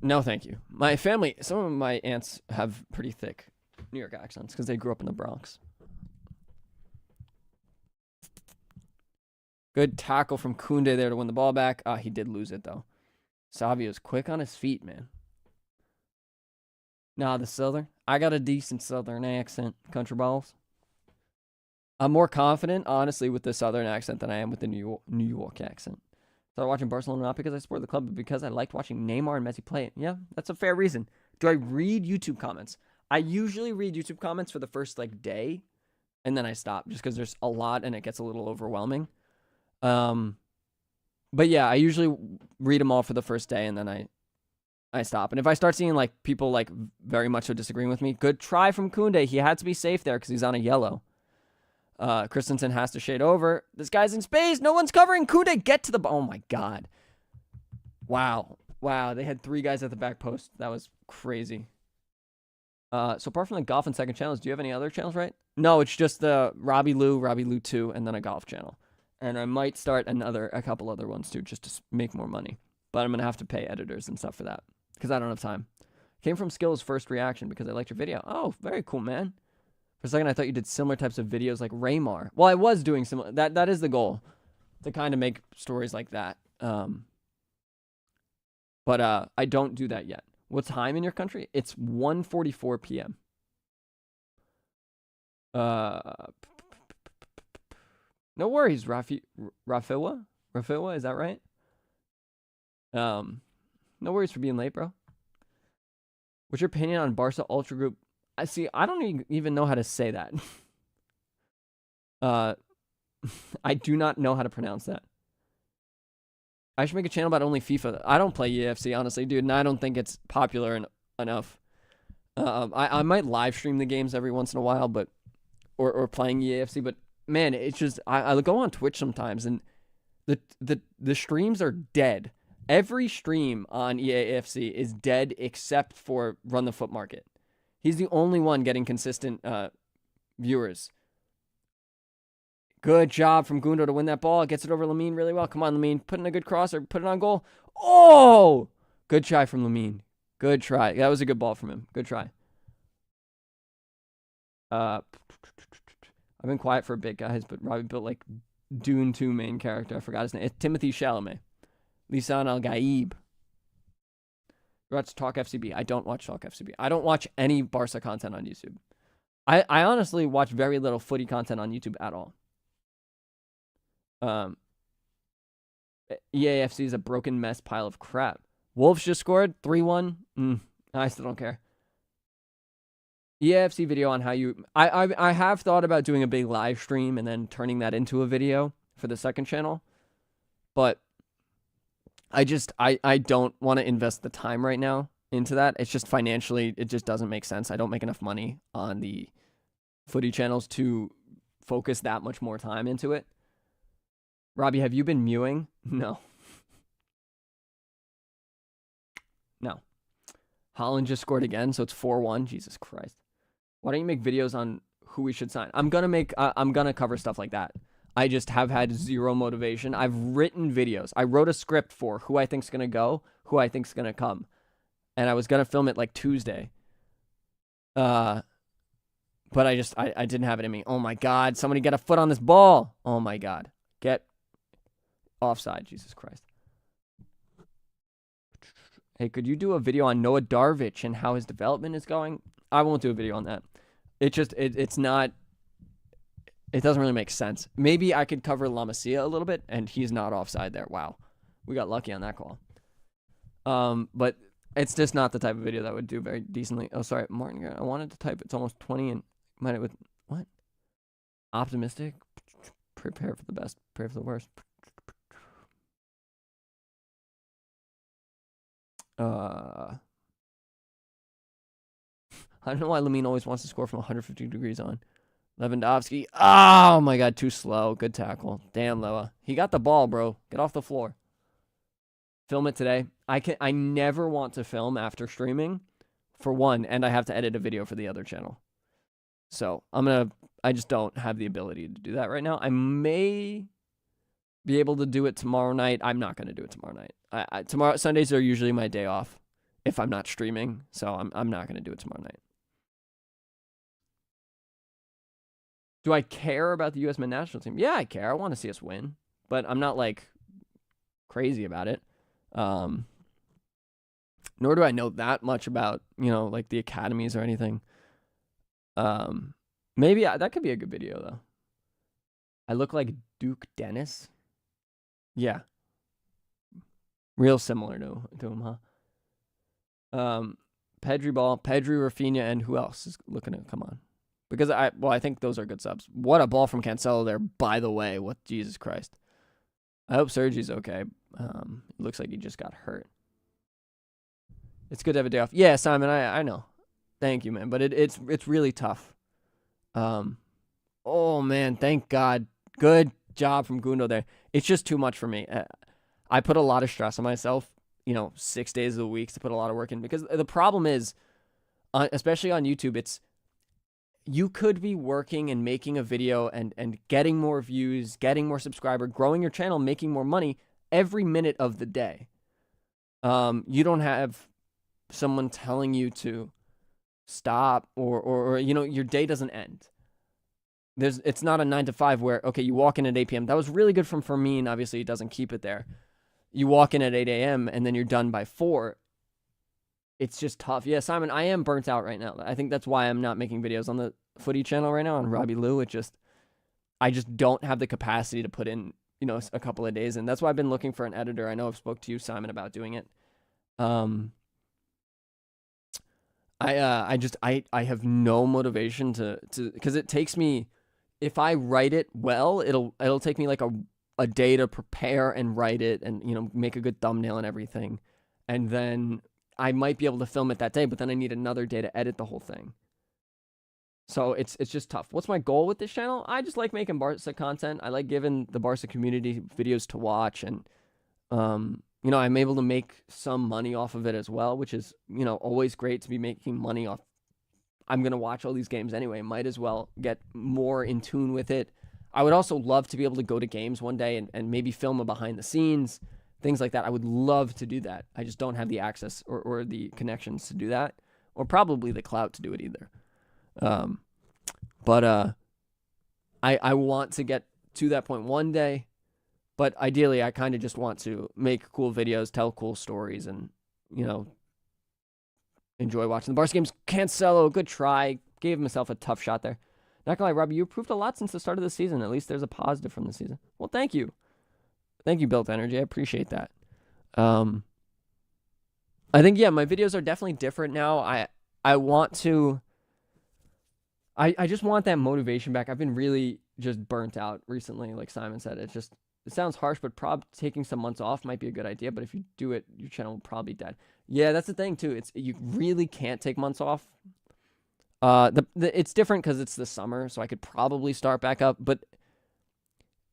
No, thank you. My family, some of my aunts have pretty thick New York accents because they grew up in the Bronx. Good tackle from Koundé there to win the ball back. He did lose it, though. Savio's quick on his feet, man. Nah, the Southern. I got a decent Southern accent, country balls. I'm more confident, honestly, with the Southern accent than I am with the New York accent. Started watching Barcelona not because I support the club, but because I liked watching Neymar and Messi play it. Yeah, that's a fair reason. Do I read YouTube comments? I usually read YouTube comments for the first, day, and then I stop just because there's a lot and it gets a little overwhelming. But yeah, I usually read them all for the first day, and then I stop. And if I start seeing, people, very much so disagreeing with me, good try from Koundé. He had to be safe there because he's on a yellow. Christensen has to shade over. This guy's in space. No one's covering. Koundé, get to the ball. Oh, my God. Wow. They had 3 guys at the back post. That was crazy. So apart from the golf and second channels, do you have any other channels, right? No, it's just the Robby Lou 2, and then a golf channel. And I might start a couple other ones, too, just to make more money. But I'm going to have to pay editors and stuff for that because I don't have time. Came from Skill's first reaction because I liked your video. Oh, very cool, man. For a second, I thought you did similar types of videos like Raymar. Well, I was doing similar. That is the goal, to kind of make stories like that. But I don't do that yet. What time in your country? It's 1:44 p.m. No worries, Rafawa, is that right? No worries for being late, bro. What's your opinion on Barca Ultra Group? I don't even know how to say that. I do not know how to pronounce that. I should make a channel about only FIFA. I don't play EAFC, honestly, dude, and I don't think it's popular enough. I might live stream the games every once in a while, but or playing EAFC, but man, it's just I go on Twitch sometimes, and the streams are dead. Every stream on EAFC is dead except for Run the Foot Market. He's the only one getting consistent viewers. Good job from Gundo to win that ball. Gets it over Lamine really well. Come on, Lamine. Put in a good cross or put it on goal. Oh! Good try from Lamine. Good try. That was a good ball from him. Good try. I've been quiet for a bit, guys, but Robby built like Dune 2 main character. I forgot his name. It's Timothy Chalamet. Lisan Al-Gaib. Watch Talk FCB. I don't watch Talk FCB. I don't watch any Barca content on YouTube. I honestly watch very little footy content on YouTube at all. EAFC is a broken mess pile of crap. Wolves just scored 3-1. I still don't care. EAFC video on how you... I have thought about doing a big live stream and then turning that into a video for the second channel. But I don't want to invest the time right now into that. It's just financially, it just doesn't make sense. I don't make enough money on the footy channels to focus that much more time into it. Robby, have you been mewing? No. No. Holland just scored again, so it's 4-1. Jesus Christ. Why don't you make videos on who we should sign? I'm gonna cover stuff like that. I just have had zero motivation. I've written videos. I wrote a script for who I think's gonna go, who I think's gonna come. And I was gonna film it like Tuesday. But I didn't have it in me. Oh my God, somebody get a foot on this ball. Oh my God. Get offside, Jesus Christ. Hey, could you do a video on Noah Darvish and how his development is going? I won't do a video on that. It's not, it doesn't really make sense. Maybe I could cover La Masia a little bit, and he's not offside there. Wow. We got lucky on that call. But it's just not the type of video that would do very decently. Oh, sorry, Martin, I wanted to type it's almost 20 and might have with, what? Optimistic? Prepare for the best, prepare for the worst. I don't know why Lamine always wants to score from 150 degrees on. Lewandowski. Oh my God, too slow. Good tackle. Damn, Loa. He got the ball, bro. Get off the floor. Film it today. I never want to film after streaming, for one, and I have to edit a video for the other channel. So I just don't have the ability to do that right now. I may be able to do it tomorrow night. I'm not going to do it tomorrow night. Sundays are usually my day off if I'm not streaming, so I'm not going to do it tomorrow night. Do I care about the U.S. men's national team? Yeah, I care. I want to see us win, but I'm not like crazy about it. Nor do I know that much about, like the academies or anything. Maybe that could be a good video though. I look like Duke Dennis. Yeah. Real similar to him, huh? Pedri ball, Pedri, Rafinha, and who else is looking to come on? Because I think those are good subs. What a ball from Cancelo there, by the way. What, Jesus Christ. I hope Sergi's okay. It looks like he just got hurt. It's good to have a day off. Yeah, Simon, I know. Thank you, man. But it's really tough. Oh, man, thank God. Good job from Gundo there. It's just too much for me. I put a lot of stress on myself, 6 days of the week to put a lot of work in. Because the problem is, especially on YouTube, you could be working and making a video and getting more views, getting more subscribers, growing your channel, making more money every minute of the day. You don't have someone telling you to stop or your day doesn't end. It's not a 9 to 5 where, okay, you walk in at 8 p.m. That was really good from Fermin. Obviously, he doesn't keep it there. You walk in at 8 a.m. and then you're done by 4. It's just tough. Yeah, Simon, I am burnt out right now. I think that's why I'm not making videos on the footy channel right now on Robby Lou. I just don't have the capacity to put in, a couple of days. And that's why I've been looking for an editor. I know I've spoke to you, Simon, about doing it. I have no motivation to because it takes me, if I write it well, it'll take me like a day to prepare and write it and, make a good thumbnail and everything. And then I might be able to film it that day, but then I need another day to edit the whole thing. So it's just tough. What's my goal with this channel? I just like making Barca content. I like giving the Barca community videos to watch, and I'm able to make some money off of it as well, which is, always great to be making money off I'm going to watch all these games anyway. Might as well get more in tune with it. I would also love to be able to go to games one day and maybe film a behind the scenes, things like that. I would love to do that. I just don't have the access or the connections to do that, or probably the clout to do it either. But I want to get to that point one day. But ideally, I kind of just want to make cool videos, tell cool stories, and, enjoy watching the Barca games. Cancelo, good try. Gave himself a tough shot there. Not gonna lie, Robby, you improved a lot since the start of the season. At least there's a positive from the season. Well, thank you. Thank you, Built Energy. I appreciate that. I think, my videos are definitely different now. I want to... I just want that motivation back. I've been really just burnt out recently, like Simon said. It sounds harsh, but taking some months off might be a good idea. But if you do it, your channel will probably be dead. Yeah, that's the thing too. You really can't take months off. It's different because it's the summer, so I could probably start back up. But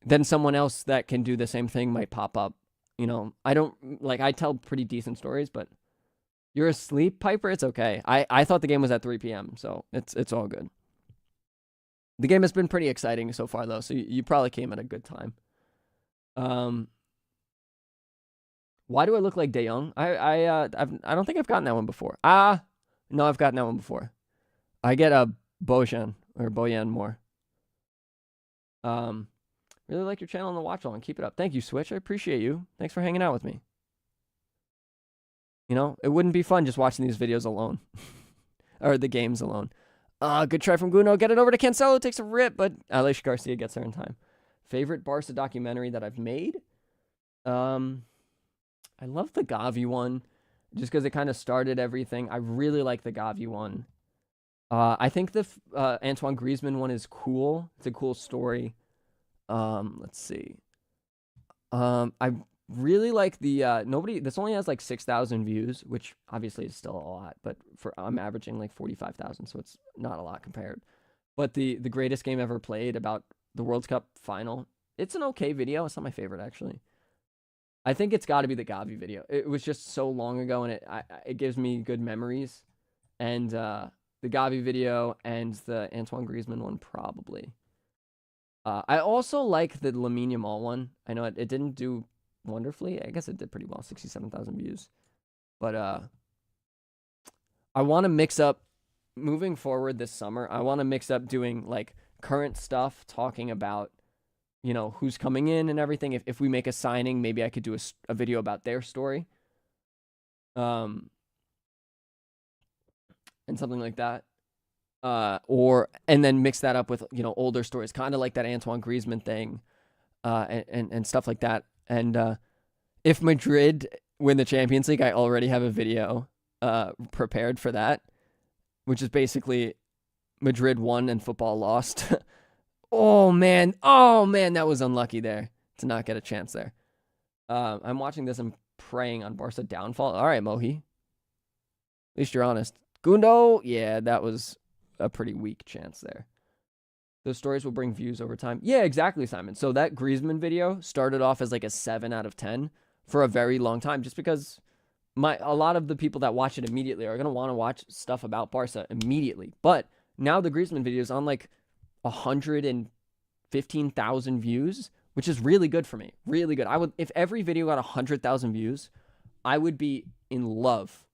then someone else that can do the same thing might pop up. I tell pretty decent stories, but you're asleep, Piper. It's okay. I thought the game was at 3 p.m., so it's all good. The game has been pretty exciting so far, though, so you probably came at a good time. Why do I look like De Jong? I don't think I've gotten that one before. No, I've gotten that one before. I get a Bojan more. Really like your channel on the Watchalong. Keep it up. Thank you, Switch. I appreciate you. Thanks for hanging out with me. It wouldn't be fun just watching these videos alone. Or the games alone. Good try from Guno. Get it over to Cancelo. Takes a rip, but Aleix Garcia gets there in time. Favorite Barca documentary that I've made? I love the Gavi one, just because it kind of started everything. I really like the Gavi one. I think the Antoine Griezmann one is cool. It's a cool story. Let's see. I really like the this only has like 6,000 views, which obviously is still a lot, but I'm averaging like 45,000, so it's not a lot compared. But the greatest game ever played about the World Cup final. It's an okay video. It's not my favorite, actually. I think it's got to be the Gavi video. It was just so long ago, and it gives me good memories. And the Gavi video and the Antoine Griezmann one, probably. I also like the Lamine Yamal one. I know it didn't do wonderfully. I guess it did pretty well, 67,000 views. But I want to mix up, moving forward this summer, I want to mix up doing like current stuff, talking about, who's coming in and everything. If we make a signing, maybe I could do a video about their story. And something like that. And then mix that up with, older stories, kind of like that Antoine Griezmann thing, and stuff like that. And if Madrid win the Champions League, I already have a video prepared for that, which is basically Madrid won and football lost. Oh man, that was unlucky there to not get a chance there. I'm watching this and praying on Barca downfall. All right, Mohi. At least you're honest. Gundo, yeah, that was a pretty weak chance there. Those stories will bring views over time. Yeah, exactly, Simon. So that Griezmann video started off as like a 7 out of 10 for a very long time, just because a lot of the people that watch it immediately are going to want to watch stuff about Barca immediately. But now the Griezmann video is on like 115,000 views, which is really good for me. Really good. If every video got 100,000 views, I would be in love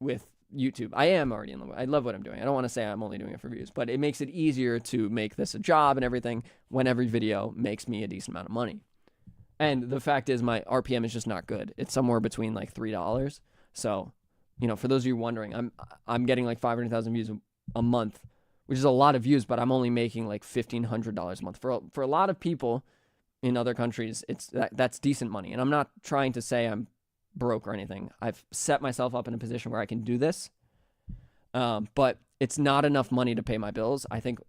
with YouTube. I am already in love. I love what I'm doing. I don't want to say I'm only doing it for views, but it makes it easier to make this a job and everything when every video makes me a decent amount of money. And the fact is my RPM is just not good. It's somewhere between like $3. So, for those of you wondering, I'm getting like 500,000 views a month, which is a lot of views, but I'm only making like $1,500 a month. For a lot of people in other countries, that's decent money. And I'm not trying to say I'm broke or anything. I've set myself up in a position where I can do this, but it's not enough money to pay my bills, I think.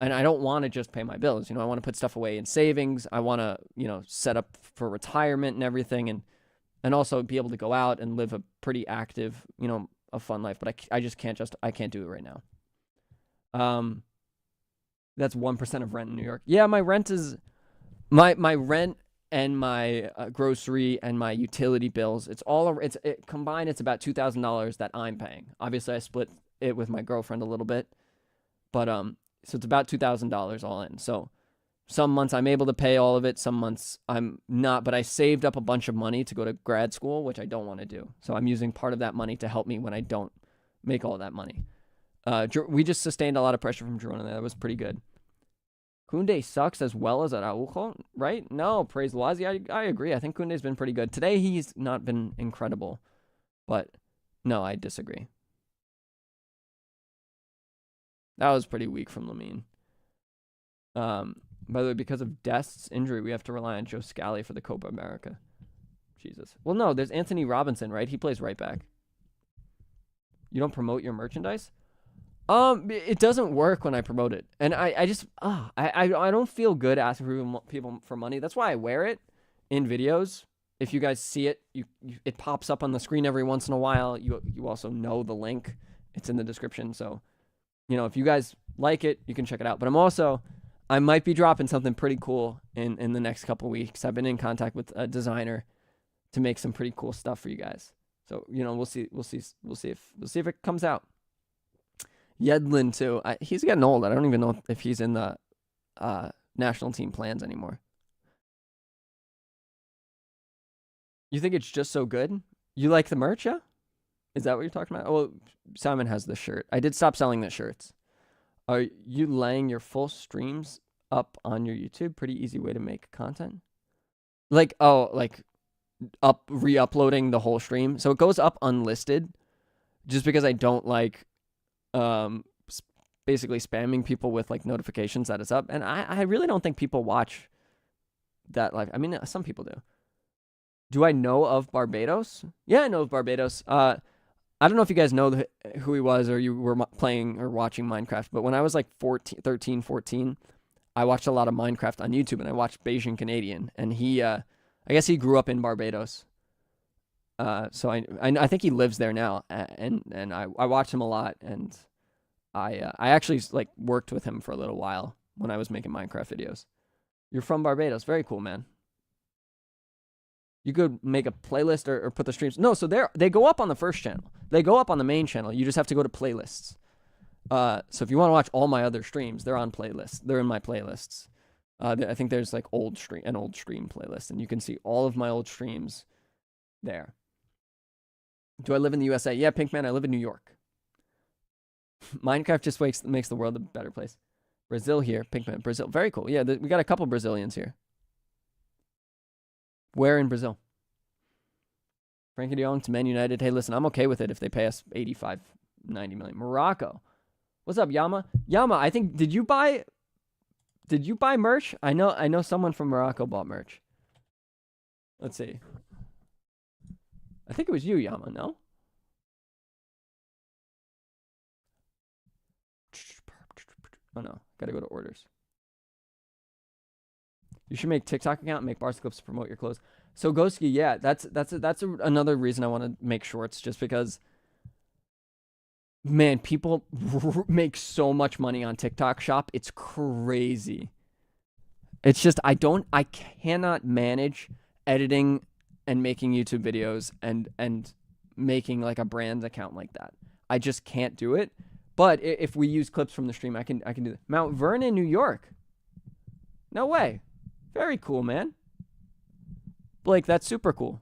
And I don't want to just pay my bills. I want to put stuff away in savings. I want to, set up for retirement and everything, and also be able to go out and live a pretty active, a fun life. But I just can't do it right now. That's 1% of rent in New York. Yeah, my rent is my rent and my grocery and my utility bills. Combined, it's about $2,000 that I'm paying. Obviously, I split it with my girlfriend a little bit. But so it's about $2,000 all in. So some months I'm able to pay all of it. Some months I'm not. But I saved up a bunch of money to go to grad school, which I don't want to do. So I'm using part of that money to help me when I don't make all that money. We just sustained a lot of pressure from Girona. That was pretty good. Koundé sucks as well as Araujo, right? No, praise Lazi. I agree. I think Koundé's been pretty good. Today he's not been incredible. But no, I disagree. That was pretty weak from Lamine. By the way, because of Dest's injury, we have to rely on Joe Scally for the Copa America. Jesus. Well, no, there's Anthony Robinson, right? He plays right back. You don't promote your merchandise? It doesn't work when I promote it. And I don't feel good asking people for money. That's why I wear it in videos. If you guys see it, it pops up on the screen every once in a while. You also know the link. It's in the description. So, if you guys like it, you can check it out. But I might be dropping something pretty cool in the next couple weeks. I've been in contact with a designer to make some pretty cool stuff for you guys. So, we'll see if it comes out. Yedlin too. He's getting old. I don't even know if he's in the national team plans anymore. You think it's just so good? You like the merch, yeah? Is that what you're talking about? Oh, well, Simon has the shirt. I did stop selling the shirts. Are you laying your full streams up on your YouTube? Pretty easy way to make content. Re-uploading the whole stream. So it goes up unlisted just because I don't like basically spamming people with like notifications that it's up. And I really don't think people watch that live. I mean, some people do. Do I know of Barbados? Yeah, I know of Barbados. I don't know if you guys know who he was or you were playing or watching Minecraft, but when I was like 13, 14, I watched a lot of Minecraft on YouTube, and I watched Bayesian Canadian, and he, I guess he grew up in Barbados. So I think he lives there now, and I watch him a lot, and I actually like worked with him for a little while when I was making Minecraft videos. You're from Barbados. Very cool, man. You could make a playlist or put the streams. No, so they go up on the first channel. They go up on the main channel. You just have to go to playlists. So if you want to watch all my other streams, they're on playlists. They're in my playlists. I think there's like an old stream playlist, and you can see all of my old streams there. Do I live in the USA? Yeah, Pinkman, I live in New York. Minecraft just makes the world a better place. Brazil here, Pinkman, Brazil. Very cool. Yeah, we got a couple Brazilians here. Where in Brazil? Frankie de Jong to Man United. Hey, listen, I'm okay with it if they pay us 85, 90 million. Morocco. What's up, Yama? Yama, I think, did you buy merch? I know someone from Morocco bought merch. Let's see. I think it was you, Yama, no? Oh no, gotta go to orders. You should make TikTok account and make Barca clips to promote your clothes. So Goski, yeah, that's another reason I want to make shorts, just because, man, people make so much money on TikTok Shop. It's crazy. It's just I cannot manage editing and making YouTube videos and making like a brand account like that. I just can't do it. But if we use clips from the stream, I can do that. Mount Vernon, New York. No way. Very cool, man. Blake, that's super cool.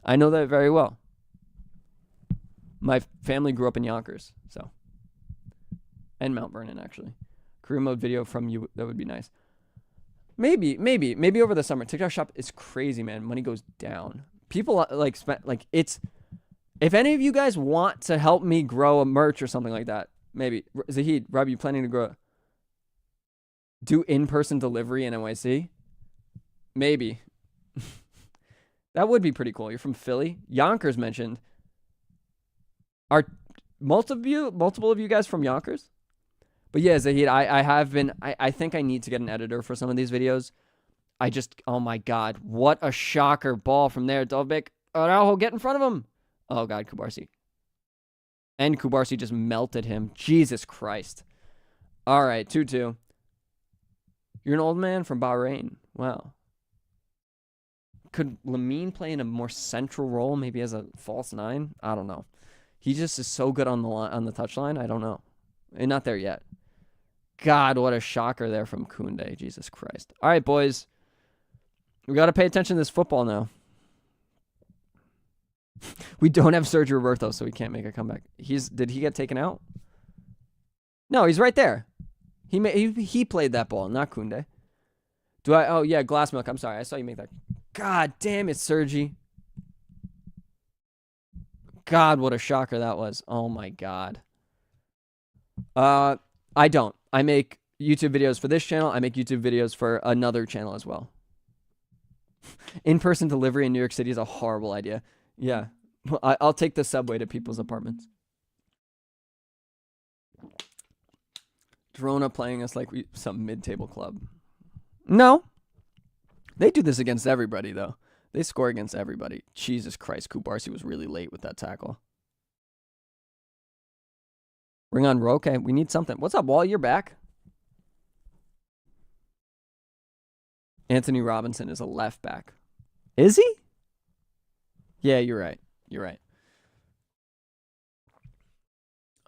I know that very well. My family grew up in Yonkers, so. And Mount Vernon, actually. Career mode video from you, that would be nice. Maybe over the summer. TikTok Shop is crazy, man. Money goes down. People like spend it's. If any of you guys want to help me grow a merch or something like that, maybe. Zahid, Rob, you planning to do in-person delivery in NYC? Maybe. That would be pretty cool. You're from Philly. Yonkers mentioned. Are multiple of you guys from Yonkers? But yeah, Zahid, I have been. I think I need to get an editor for some of these videos. Oh my God, what a shocker ball from there. Dovbek, Araujo, get in front of him. Oh God, Kubarsi. And Kubarsi just melted him. Jesus Christ. All right, 2-2. You're an old man from Bahrain. Wow. Could Lamine play in a more central role, maybe as a false nine? I don't know. He just is so good on the touchline. I don't know. And not there yet. God, what a shocker there from Koundé. Jesus Christ. All right, boys. We got to pay attention to this football now. We don't have Sergio Roberto, so we can't make a comeback. Did he get taken out? No, he's right there. He played that ball, not Koundé. Oh, yeah, glass milk. I'm sorry. I saw you make that. God damn it, Sergi. God, what a shocker that was. Oh, my God. I don't. I make YouTube videos for this channel. I make YouTube videos for another channel as well. In-person delivery in New York City is a horrible idea. Yeah. I'll take the subway to people's apartments. Girona playing us like some mid-table club. No. They do this against everybody, though. They score against everybody. Jesus Christ, Kubarsi was really late with that tackle. Bring on Roque. We need something. What's up, Wall? You're back. Anthony Robinson is a left back. Is he? Yeah, you're right. You're right.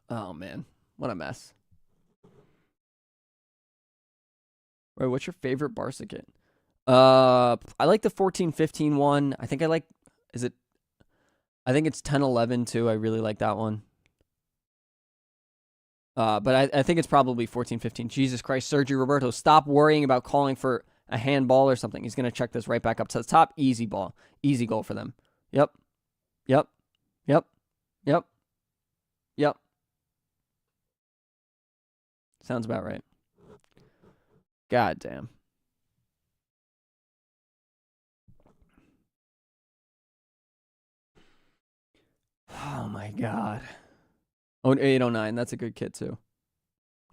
Oh, man. What a mess. Wait, what's your favorite Barca kit? I like the 14-15 one. I think I think it's 10-11 too. I really like that one. But I think it's probably 14-15. Jesus Christ, Sergio Roberto, stop worrying about calling for a handball or something. He's going to check this right back up to the top. Easy ball. Easy goal for them. Yep. Yep. Yep. Yep. Yep. Sounds about right. God damn. Oh my God. Oh, 809. That's a good kid too.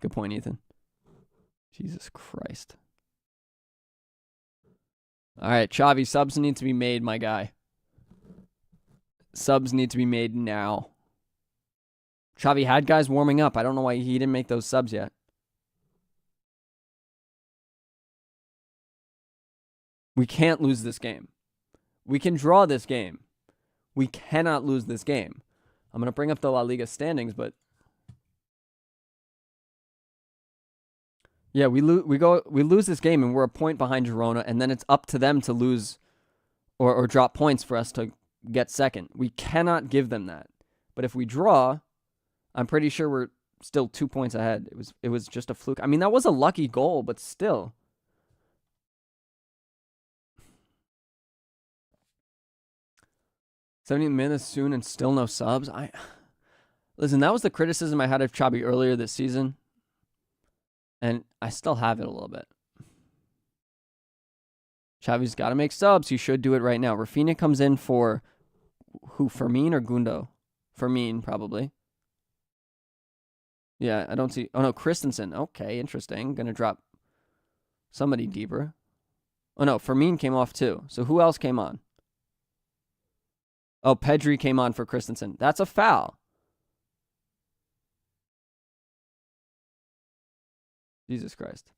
Good point, Ethan. Jesus Christ. All right, Xavi, subs need to be made, my guy. Subs need to be made now. Xavi had guys warming up. I don't know why he didn't make those subs yet. We can't lose this game. We can draw this game. We cannot lose this game. I'm going to bring up the La Liga standings, but yeah, we lose this game and we're a point behind Girona, and then it's up to them to lose or drop points for us to get second. We cannot give them that. But if we draw, I'm pretty sure we're still 2 points ahead. It was just a fluke. I mean, that was a lucky goal, but still. $70 minutes soon and still no subs. Listen, that was the criticism I had of Xavi earlier this season. And I still have it a little bit. Xavi's got to make subs. He should do it right now. Rafinha comes in for who? Fermin or Gundo? Fermin, probably. Yeah, I don't see. Oh, no, Christensen. Okay, interesting. Going to drop somebody deeper. Oh, no, Fermin came off too. So who else came on? Oh, Pedri came on for Christensen. That's a foul. Jesus Christ.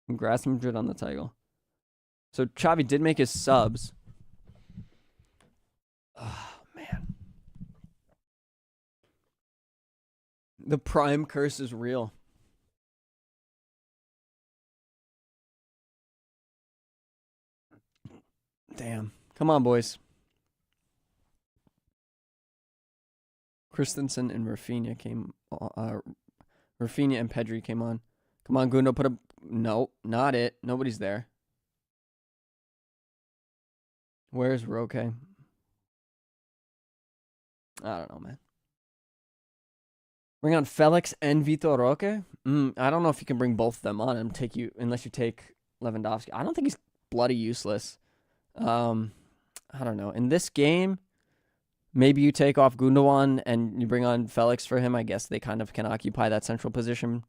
Congrats, Madrid, on the title. So Xavi did make his subs. Oh, man. The prime curse is real. Damn. Come on, boys. Christensen and Rafinha came. Rafinha and Pedri came on. Come on, Gundo, put a... No, not it. Nobody's there. Where's Roque? I don't know, man. Bring on Felix and Vitor Roque? I don't know if you can bring both of them on and unless you take Lewandowski. I don't think he's bloody useless. I don't know. In this game, maybe you take off Gundogan and you bring on Felix for him. I guess they kind of can occupy that central position.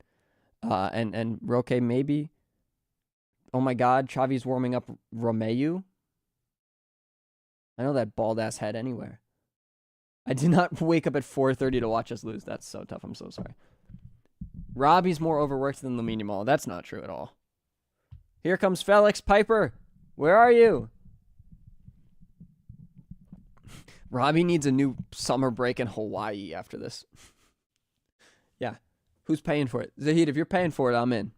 And Roque maybe. Oh my God, Xavi's warming up Romeu. I know that bald-ass head anywhere. I did not wake up at 4:30 to watch us lose. That's so tough. I'm so sorry. Robby's more overworked than Lamine Yamal. That's not true at all. Here comes Felix Piper. Where are you? Robby needs a new summer break in Hawaii after this. Yeah. Who's paying for it? Zahid, if you're paying for it, I'm in.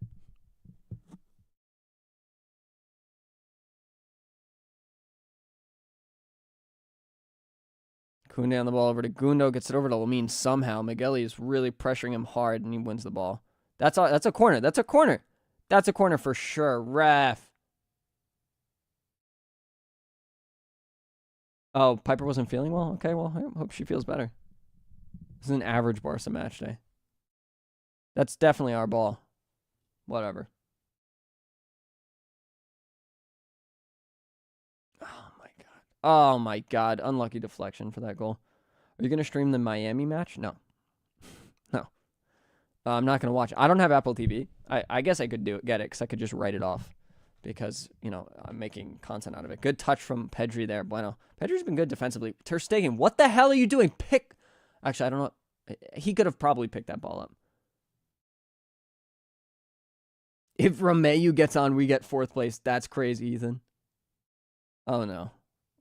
Koundé on the ball over to Gundo. Gets it over to Lamine somehow. Migueli is really pressuring him hard, and he wins the ball. That's a corner. That's a corner. That's a corner for sure. Ref. Oh, Piper wasn't feeling well? Okay, well, I hope she feels better. This is an average Barca match day. That's definitely our ball. Whatever. Oh, my God. Oh, my God. Unlucky deflection for that goal. Are you going to stream the Miami match? No. No. I'm not going to watch it. I don't have Apple TV. I guess I could get it because I could just write it off because, you know, I'm making content out of it. Good touch from Pedri there. Bueno. Pedri's been good defensively. Ter Stegen, what the hell are you doing? Actually, I don't know. He could have probably picked that ball up. If Romeu gets on, we get 4th place. That's crazy, Ethan. Oh, no.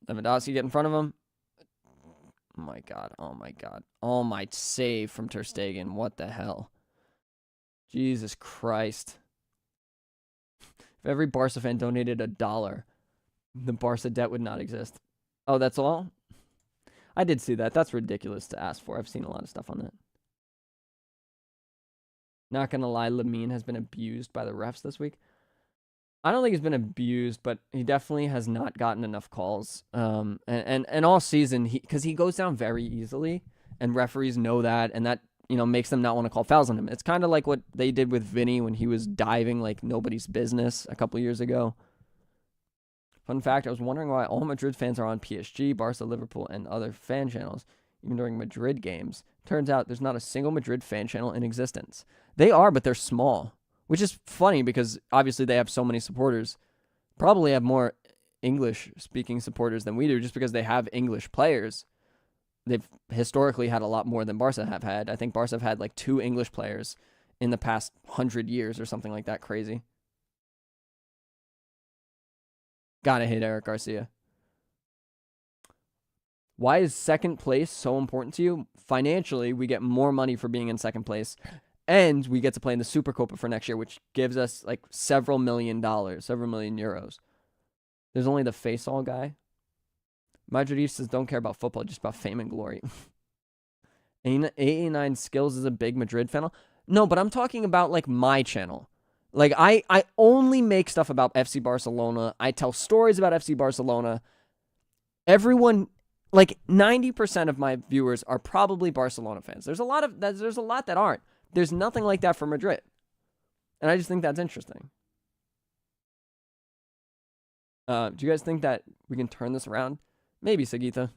Lewandowski get in front of him. Oh, my God. Oh, my God. Oh, my save from Ter Stegen. What the hell? Jesus Christ. If every Barca fan donated $1, the Barca debt would not exist. Oh, that's all? I did see that. That's ridiculous to ask for. I've seen a lot of stuff on that. Not going to lie, Lamine has been abused by the refs this week. I don't think he's been abused, but he definitely has not gotten enough calls. And all season, because he goes down very easily, and referees know that, and that, you know, makes them not want to call fouls on him. It's kind of like what they did with Vinny when he was diving like nobody's business a couple years ago. Fun fact, I was wondering why all Madrid fans are on PSG, Barca, Liverpool, and other fan channels, even during Madrid games. Turns out there's not a single Madrid fan channel in existence. They are, but they're small, which is funny because obviously they have so many supporters. Probably have more English-speaking supporters than we do just because they have English players. They've historically had a lot more than Barca have had. I think Barca have had like 2 English players in the past 100 years or something like that crazy. Gotta hate Eric Garcia. Why is 2nd place so important to you? Financially, we get more money for being in 2nd place. And we get to play in the Supercopa for next year, which gives us like several million euros. There's only the face-all guy. Madridistas don't care about football, just about fame and glory. 89 Skills is a big Madrid fan. No, but I'm talking about like my channel. Like I only make stuff about FC Barcelona. I tell stories about FC Barcelona. Everyone, like 90% of my viewers are probably Barcelona fans. There's a lot that aren't. There's nothing like that for Madrid. And I just think that's interesting. Do you guys think that we can turn this around? Maybe Sangita.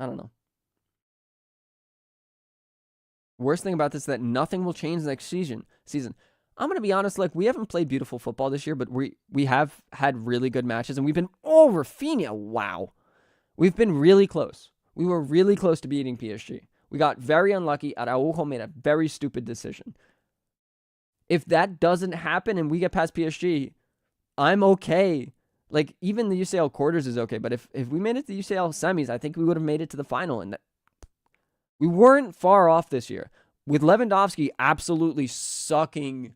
I don't know. Worst thing about this is that nothing will change next season. I'm going to be honest, like, we haven't played beautiful football this year, but we have had really good matches, and we've been, Rafinha, wow. We've been really close. We were really close to beating PSG. We got very unlucky. Araujo made a very stupid decision. If that doesn't happen and we get past PSG, I'm okay. Like, even the UCL quarters is okay, but if we made it to the UCL semis, I think we would have made it to the final, and we weren't far off this year. With Lewandowski absolutely sucking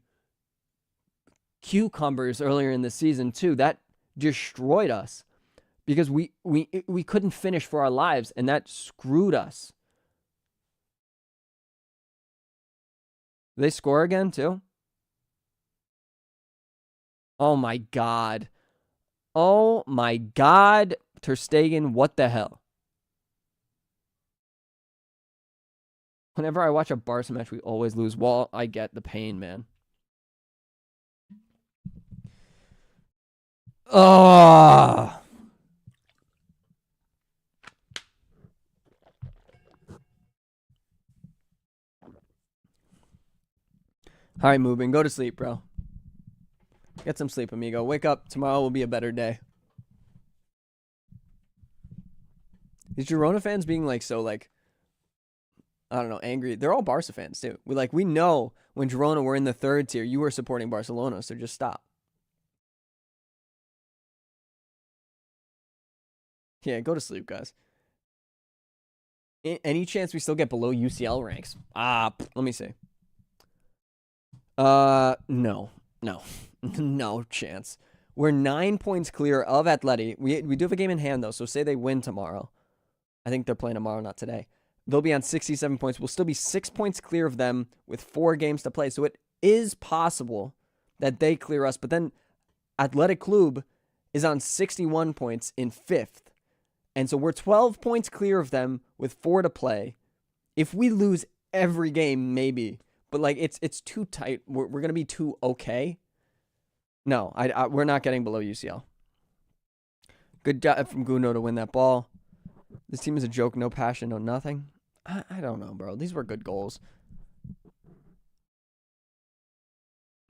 cucumbers earlier in the season, too, that destroyed us because we couldn't finish for our lives, and that screwed us. They score again, too? Oh, my God. Oh, my God. Ter Stegen, what the hell? Whenever I watch a Barca match, we always lose. Well, I get the pain, man. Oh. All right, moving. Go to sleep, bro. Get some sleep, amigo. Wake up. Tomorrow will be a better day. These Girona fans being like so like, I don't know, angry. They're all Barca fans too. We know when Girona were in the 3rd tier, you were supporting Barcelona, so just stop. Yeah, go to sleep, guys. Any chance we still get below UCL ranks? Let me see. No. No chance. We're 9 points clear of Atleti. We do have a game in hand, though, so say they win tomorrow. I think they're playing tomorrow, not today. They'll be on 67 points. We'll still be 6 points clear of them with 4 games to play. So it is possible that they clear us. But then Athletic Club is on 61 points in 5th. And so we're 12 points clear of them with 4 to play. If we lose every game, maybe. But, like, it's too tight. We're going to be too okay. No, we're not getting below UCL. Good job from Guno to win that ball. This team is a joke. No passion, no nothing. I don't know, bro. These were good goals.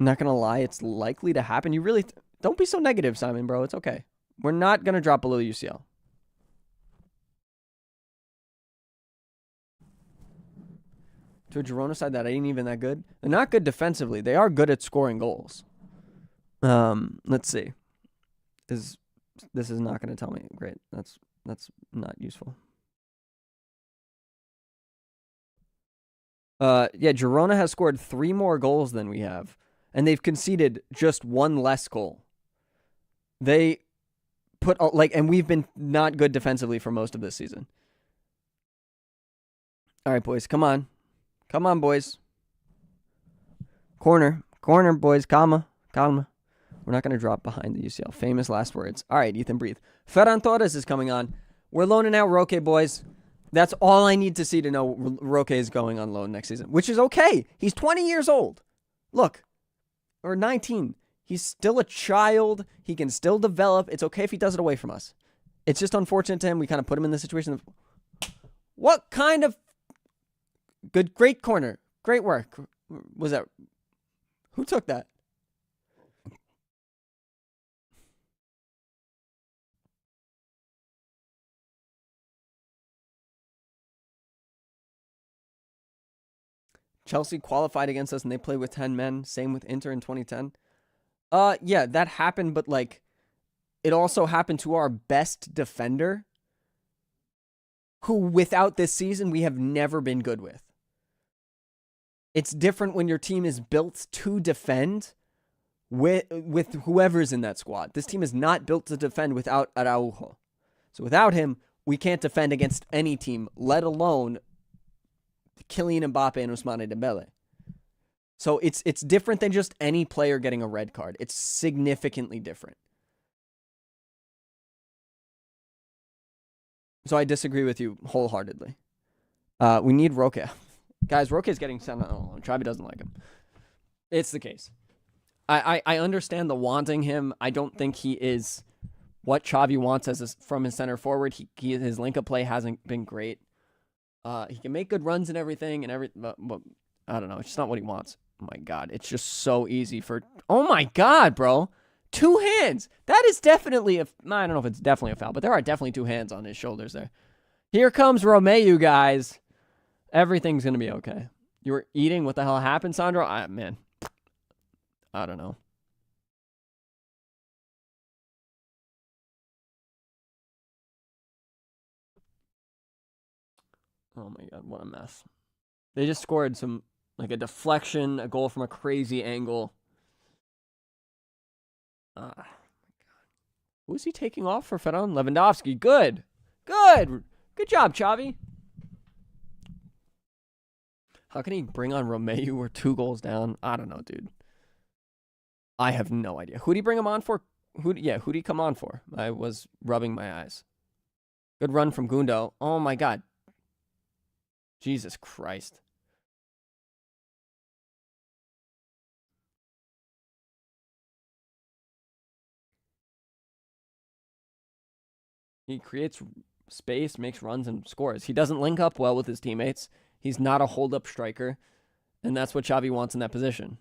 I'm not going to lie. It's likely to happen. You really... don't be so negative, Simon, bro. It's okay. We're not going to drop below UCL. To a Girona side that ain't even that good. They're not good defensively. They are good at scoring goals. Let's see. This is not going to tell me. Great. That's not useful. Yeah, Girona has scored 3 more goals than we have, and they've conceded just 1 less goal. They put and we've been not good defensively for most of this season. All right, boys, come on, boys. Corner, boys, calma. We're not going to drop behind the UCL. Famous last words. All right, Ethan, breathe. Ferran Torres is coming on. We're loaning out Roque, boys. That's all I need to see to know Roque is going on loan next season, which is okay. He's 20 years old. Look, or 19. He's still a child. He can still develop. It's okay if he does it away from us. It's just unfortunate to him. We kind of put him in this situation. What kind of great corner. Great work. Was that? Who took that? Chelsea qualified against us and they played with 10 men. Same with Inter in 2010. Yeah, that happened, but like it also happened to our best defender, who without this season we have never been good with. It's different when your team is built to defend with whoever's in that squad. This team is not built to defend without Araujo. So without him, we can't defend against any team, let alone Kylian Mbappe and Ousmane Dembele. So it's different than just any player getting a red card. It's significantly different. So I disagree with you wholeheartedly. We need Roque. Guys, Roque is getting sent on loan. Xavi doesn't like him. It's the case. I understand the wanting him. I don't think he is what Xavi wants from his center forward. His link-up play hasn't been great. He can make good runs and everything, but I don't know. It's just not what he wants. Oh, my God. It's just so easy for... Oh, my God, bro. 2 hands. That is definitely I don't know if it's definitely a foul, but there are definitely 2 hands on his shoulders there. Here comes Romeu, guys. Everything's going to be okay. You were eating? What the hell happened, Sandro? Man, I don't know. Oh, my God. What a mess. They just scored some, like a deflection, a goal from a crazy angle. My God. Who is he taking off for Ferran? Lewandowski. Good. Good job, Xavi. How can he bring on Romeu? We're 2 goals down. I don't know, dude. I have no idea. Who'd he bring him on for? Who'd he come on for? I was rubbing my eyes. Good run from Gundo. Oh, my God. Jesus Christ. He creates space, makes runs, and scores. He doesn't link up well with his teammates. He's not a hold-up striker, and that's what Xavi wants in that position.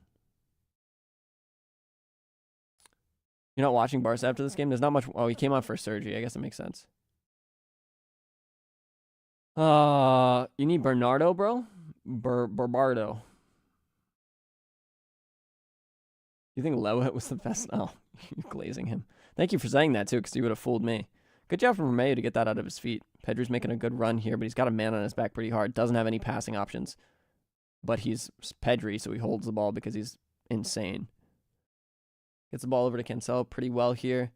You're not watching Barca after this game? There's not much... Oh, he came on for Sergi. I guess it makes sense. You need Bernardo, bro? Barbardo. You think Lewit was the best? Oh, you're glazing him. Thank you for saying that, too, because he would have fooled me. Good job from Romeu to get that out of his feet. Pedri's making a good run here, but he's got a man on his back pretty hard. Doesn't have any passing options. But he's Pedri, so he holds the ball because he's insane. Gets the ball over to Cancelo pretty well here.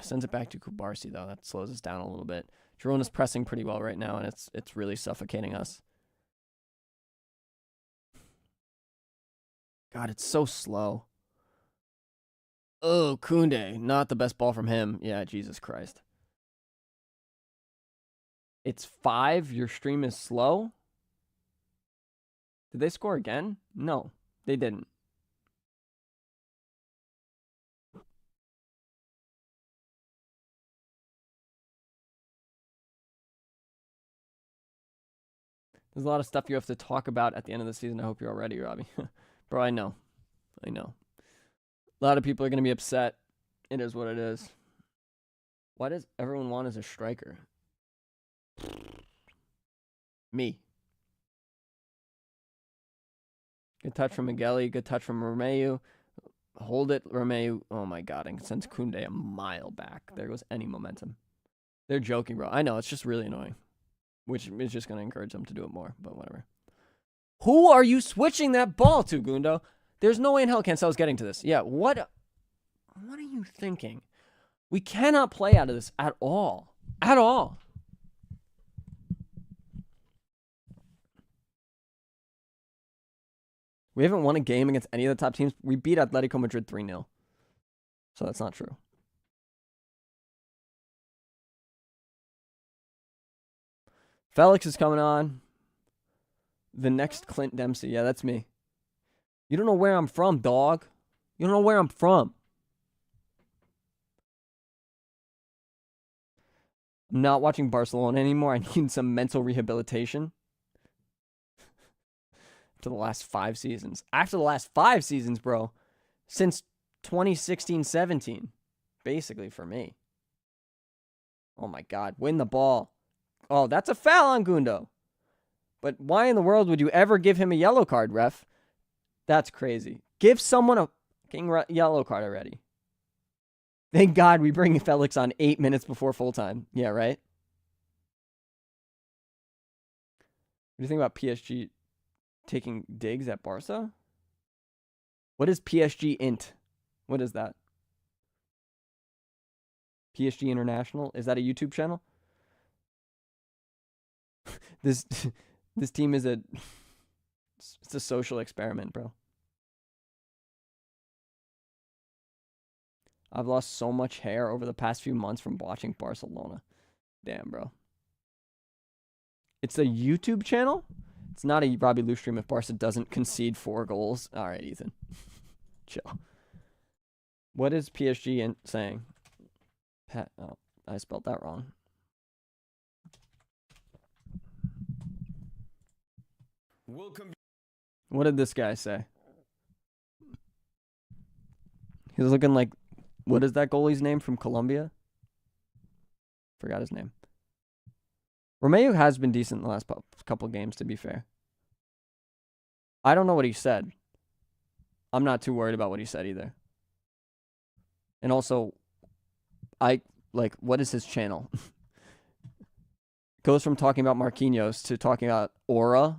Sends it back to Kubarsi, though. That slows us down a little bit. Girona's pressing pretty well right now, and it's really suffocating us. God, it's so slow. Oh, Koundé. Not the best ball from him. Yeah, Jesus Christ. It's 5. Your stream is slow? Did they score again? No, they didn't. There's a lot of stuff you have to talk about at the end of the season. I hope you're all ready, Robby. Bro, I know. I know. A lot of people are going to be upset. It is what it is. Why does everyone want as a striker? Me. Good touch from Migueli. Good touch from Romeu. Hold it, Romeu. Oh, my God. And sends Koundé a mile back. There goes any momentum. They're joking, bro. I know. It's just really annoying. Which is just going to encourage them to do it more. But whatever. Who are you switching that ball to, Gundo? There's no way in hell Cancelo's getting to this. Yeah, what are you thinking? We cannot play out of this at all. At all. We haven't won a game against any of the top teams. We beat Atletico Madrid 3-0. So that's not true. Felix is coming on. The next Clint Dempsey. Yeah, that's me. You don't know where I'm from, dog. You don't know where I'm from. I'm not watching Barcelona anymore. I need some mental rehabilitation. After the last 5 seasons. After the last 5 seasons, bro. Since 2016-17. Basically for me. Oh my God. Win the ball. Oh, that's a foul on Gundo. But why in the world would you ever give him a yellow card, ref? That's crazy. Give someone a fucking yellow card already. Thank God we bring Felix on 8 minutes before full time. Yeah, right? What do you think about PSG taking digs at Barca? What is PSG Int? What is that? PSG International? Is that a YouTube channel? This team is it's a social experiment, bro. I've lost so much hair over the past few months from watching Barcelona. Damn, bro. It's a YouTube channel? It's not a Robby Lou stream if Barca doesn't concede 4 goals. All right, Ethan. Chill. What is PSG saying? Oh, I spelled that wrong. What did this guy say? He's looking like, what is that goalie's name from Colombia? Forgot his name. Romeu has been decent in the last couple games, to be fair. I don't know what he said. I'm not too worried about what he said either. And also, what is his channel? Goes from talking about Marquinhos to talking about aura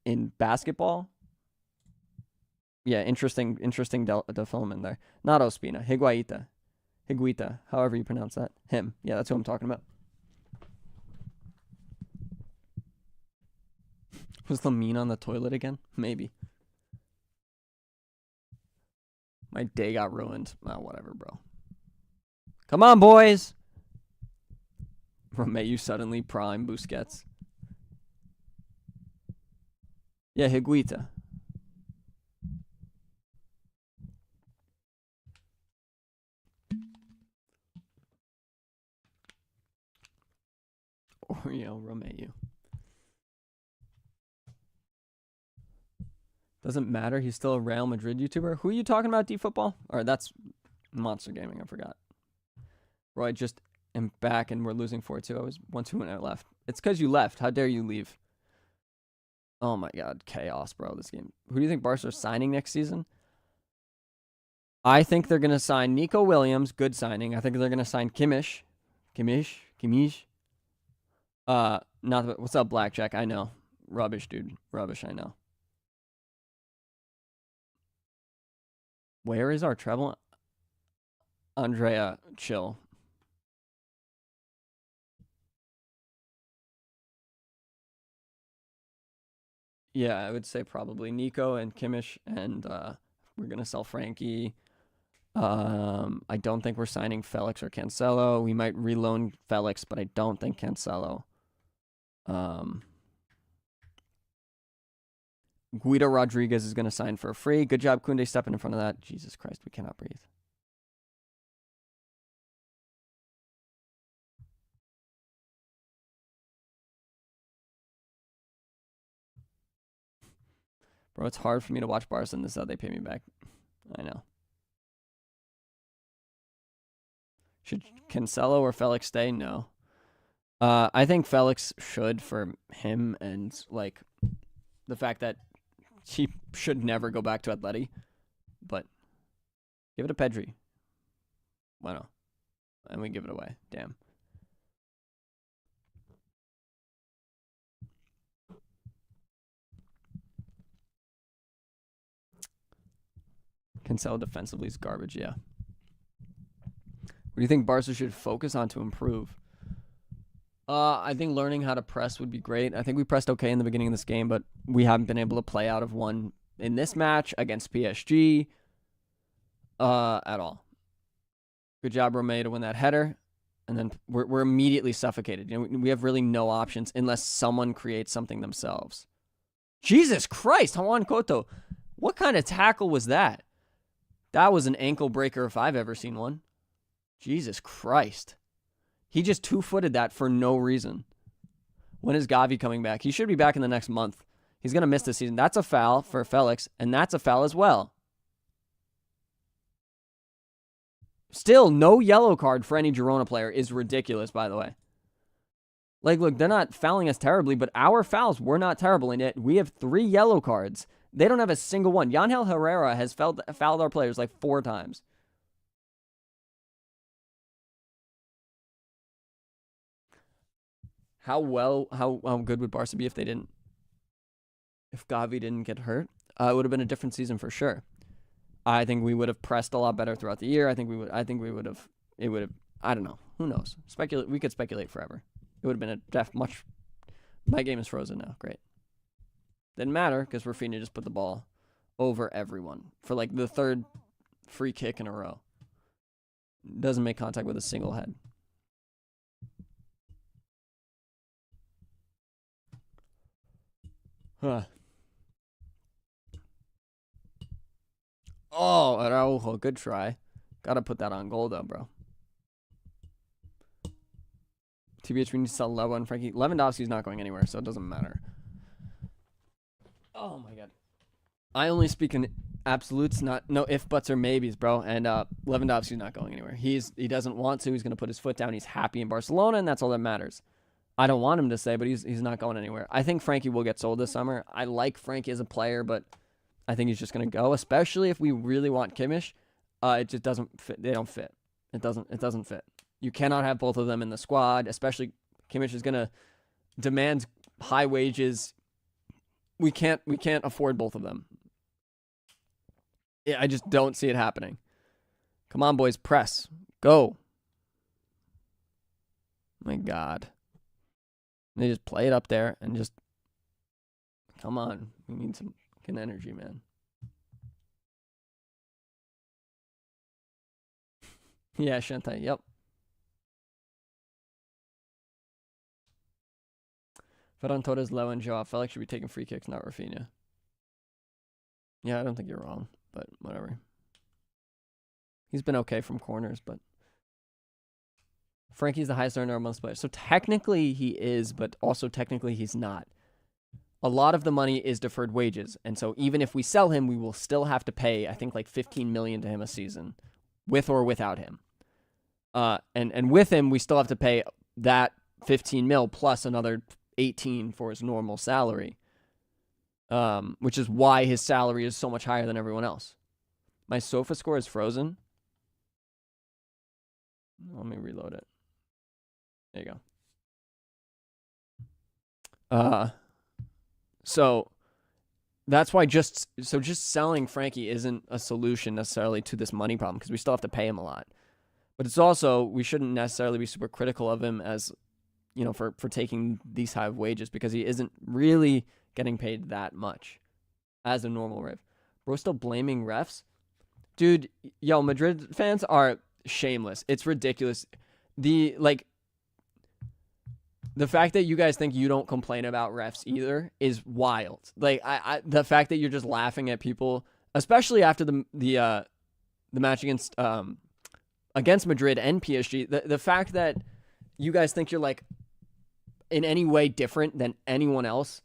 in basketball. Yeah, interesting development there. Not Ospina, Higuita, however you pronounce that. Him. Yeah, that's who I'm talking about. Was Lamine on the toilet again? Maybe. My day got ruined. Oh, whatever, bro. Come on, boys. Romeu suddenly prime Busquets. Yeah, Higuita. Oreo Romeu. Doesn't matter. He's still a Real Madrid YouTuber. Who are you talking about, D-Football? Or that's Monster Gaming. I forgot. Bro, I just am back and we're losing 4-2. I was 1-2 when I left. It's because you left. How dare you leave? Oh my God. Chaos, bro, this game. Who do you think Barca are signing next season? I think they're going to sign Nico Williams. Good signing. I think they're going to sign Kimmich. Not what's up, Blackjack? I know. Rubbish, dude. Rubbish, I know. Where is our treble? Andrea, chill. Yeah, I would say probably Nico and Kimmich, and we're gonna sell Frankie. I don't think we're signing Felix or Cancelo. We might reloan Felix, but I don't think Cancelo. Guido Rodriguez is gonna sign for free. Good job, Kunde, stepping in front of that. Jesus Christ, we cannot breathe. Bro, it's hard for me to watch Barca and this is how they pay me back. I know. Should Cancelo or Felix stay? No. I think Felix should for him and like the fact that he should never go back to Atleti. But give it to Pedri. Why not? And we give it away. Damn. Cancelo defensively is garbage, yeah. What do you think Barca should focus on to improve? I think learning how to press would be great. I think we pressed okay in the beginning of this game, but we haven't been able to play out of one in this match against PSG at all. Good job, Romeo, to win that header. And then we're immediately suffocated. You know, we have really no options unless someone creates something themselves. Jesus Christ, Juan Coto. What kind of tackle was that? That was an ankle breaker if I've ever seen one. Jesus Christ. He just two-footed that for no reason. When is Gavi coming back? He should be back in the next month. He's going to miss the season. That's a foul for Felix, and that's a foul as well. Still, no yellow card for any Girona player is ridiculous, by the way. Like, look, they're not fouling us terribly, but our fouls were not terrible, and yet we have 3 yellow cards. They don't have a single one. Yangel Herrera has fouled our players like 4 times. How good would Barca be if Gavi didn't get hurt? It would have been a different season for sure. I think we would have pressed a lot better throughout the year. I think we would have. It would have. I don't know. Who knows? Speculate. We could speculate forever. It would have been much. My game is frozen now. Great. Didn't matter because Rafinha just put the ball over everyone for like the 3rd free kick in a row. Doesn't make contact with a single head. Huh. Oh, Araujo, good try. Gotta put that on goal though, bro. TBH, we need to sell Lobo and Frankie. Lewandowski's not going anywhere, so it doesn't matter. Oh my god. I only speak in absolutes, no if, buts, or maybes, bro. And Lewandowski's not going anywhere. He doesn't want to. He's gonna put his foot down. He's happy in Barcelona, and that's all that matters. I don't want him to stay, but he's not going anywhere. I think Frankie will get sold this summer. I like Frankie as a player, but I think he's just going to go, especially if we really want Kimmich. It just doesn't fit. They don't fit. It doesn't fit. You cannot have both of them in the squad, especially Kimmich is going to demand high wages. We can't afford both of them. Yeah, I just don't see it happening. Come on, boys, press. Go. My God. They just play it up there and just come on. We need some fucking energy, man. Yeah, Shantai. Yep. Ferran Torres, Low, and Joao Felix should be taking free kicks, not Rafinha. Yeah, I don't think you're wrong, but whatever. He's been okay from corners, but Frankie's the highest earner amongst players. So technically he is, but also technically he's not. A lot of the money is deferred wages. And so even if we sell him, we will still have to pay, I think, like $15 million to him a season, with or without him. And with him, we still have to pay that 15 mil plus another 18 for his normal salary, which is why his salary is so much higher than everyone else. My sofa score is frozen. Let me reload it. There you go. So that's why just selling Frankie isn't a solution necessarily to this money problem, because we still have to pay him a lot. But it's also, we shouldn't necessarily be super critical of him as, for taking these high wages, because he isn't really getting paid that much as a normal ref. We're still blaming refs. Dude, Madrid fans are shameless. It's ridiculous. The fact that you guys think you don't complain about refs either is wild. The fact that you're just laughing at people, especially after the match against Madrid and PSG, the fact that you guys think you're in any way different than anyone else,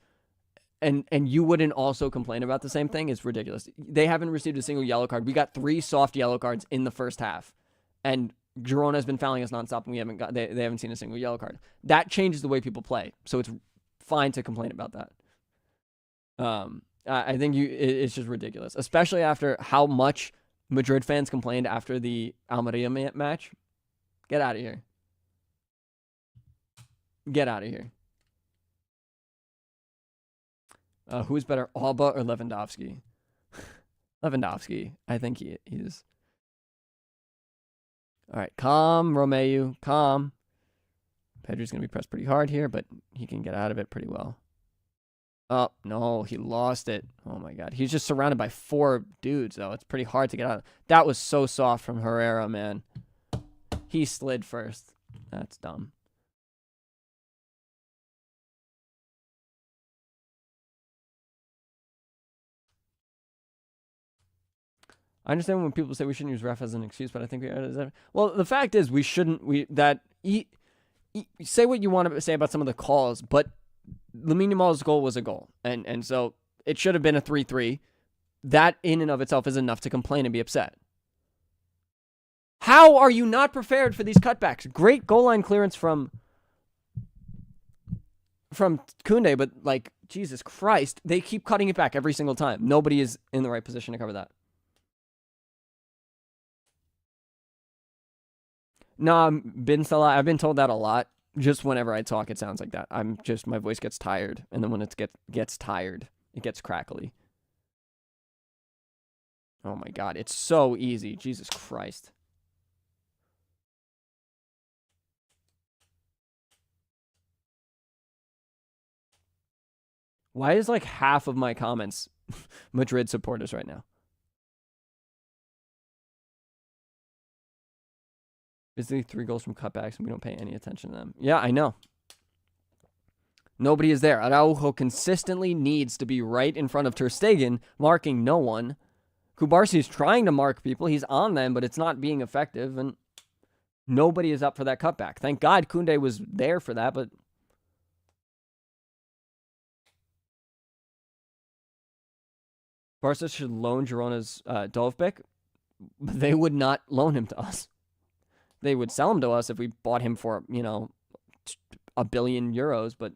and you wouldn't also complain about the same thing is ridiculous. They haven't received a single yellow card. We got 3 soft yellow cards in the first half, and Girona has been fouling us nonstop, and they haven't seen a single yellow card. That changes the way people play, so it's fine to complain about that. I think it's just ridiculous, especially after how much Madrid fans complained after the Almeria match. Get out of here. Get out of here. Who's better, Alba or Lewandowski? Lewandowski. I think he is. All right, calm, Romeu, calm. Pedri's going to be pressed pretty hard here, but he can get out of it pretty well. Oh, no, he lost it. Oh, my God. He's just surrounded by 4 dudes, though. It's pretty hard to get out. That was so soft from Herrera, man. He slid first. That's dumb. I understand when people say we shouldn't use ref as an excuse, but I think well, the fact is we shouldn't. Say what you want to say about some of the calls, but Lamine Yamal's goal was a goal, and so it should have been a 3-3. That in and of itself is enough to complain and be upset. How are you not prepared for these cutbacks? Great goal line clearance from Koundé, but Jesus Christ, they keep cutting it back every single time. Nobody is in the right position to cover that. No, Bin Salah, I've been told that a lot. Just whenever I talk, it sounds like that. My voice gets tired. And then when it gets tired, it gets crackly. Oh my God, it's so easy. Jesus Christ. Why is half of my comments Madrid supporters right now? Basically 3 goals from cutbacks, and we don't pay any attention to them. Yeah, I know. Nobody is there. Araujo consistently needs to be right in front of Ter Stegen, marking no one. Kubarsi is trying to mark people. He's on them, but it's not being effective, and nobody is up for that cutback. Thank God Koundé was there for that, but Barca should loan Girona's Dovbyk, but they would not loan him to us. They would sell him to us if we bought him for, €1 billion, but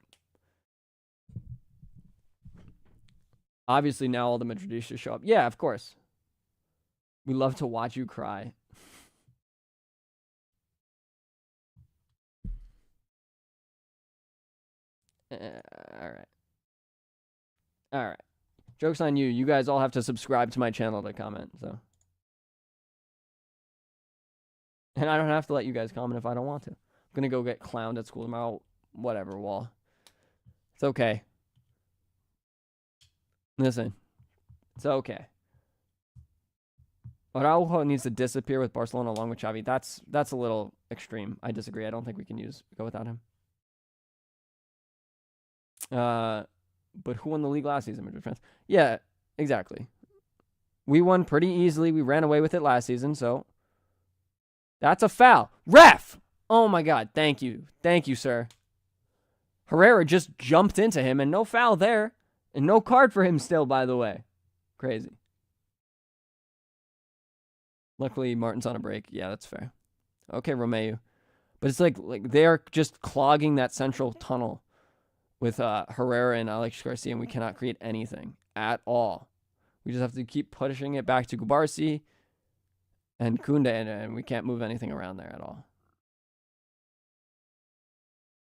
obviously now all the Madridistas show up. Yeah, of course. We love to watch you cry. All right. All right. Joke's on you. You guys all have to subscribe to my channel to comment, so. And I don't have to let you guys comment if I don't want to. I'm going to go get clowned at school tomorrow. Whatever, Wall. It's okay. Listen. It's okay. Araujo needs to disappear with Barcelona along with Xavi. That's a little extreme. I disagree. I don't think we can go without him. But who won the league last season, Madrid fans? Yeah, exactly. We won pretty easily. We ran away with it last season, so that's a foul. Ref! Oh my God. Thank you. Thank you, sir. Herrera just jumped into him and no foul there. And no card for him still, by the way. Crazy. Luckily, Martin's on a break. Yeah, that's fair. Okay, Romeu. But it's like they're just clogging that central tunnel with Herrera and Alex Garcia, and we cannot create anything at all. We just have to keep pushing it back to Kubarsi and Koundé, and we can't move anything around there at all.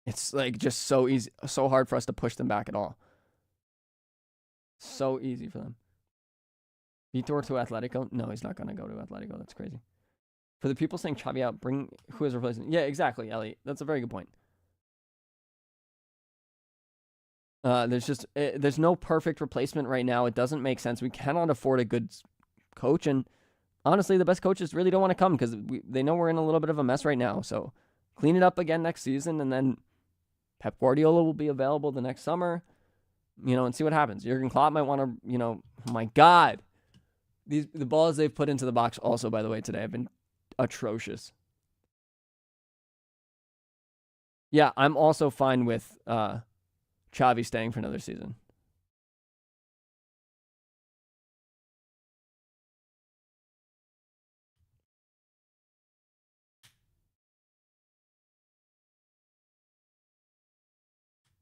It's like just so easy, so hard for us to push them back at all. So easy for them. Vitor to Atletico? No, he's not going to go to Atletico. That's crazy. For the people saying Xavi out, bring who is replacing. Yeah, exactly, Elliot. That's a very good point. There's no perfect replacement right now. It doesn't make sense. We cannot afford a good coach, and honestly, the best coaches really don't want to come because they know we're in a little bit of a mess right now. So clean it up again next season, and then Pep Guardiola will be available the next summer, and see what happens. Jurgen Klopp might want to, oh my God. The balls they've put into the box also, by the way, today have been atrocious. Yeah, I'm also fine with Xavi staying for another season.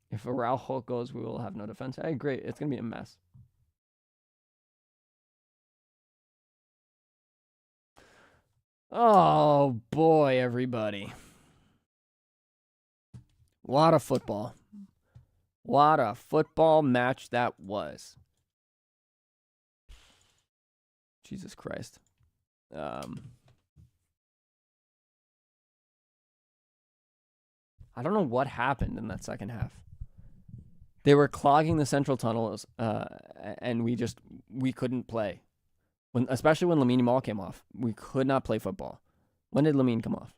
If Araujo goes, we will have no defense. I agree. It's going to be a mess. Oh, boy, everybody. What a football. What a football match that was. Jesus Christ. I don't know what happened in that second half. They were clogging the central tunnels, and we couldn't play. Especially when Lamine Yamal came off. We could not play football. When did Lamine come off?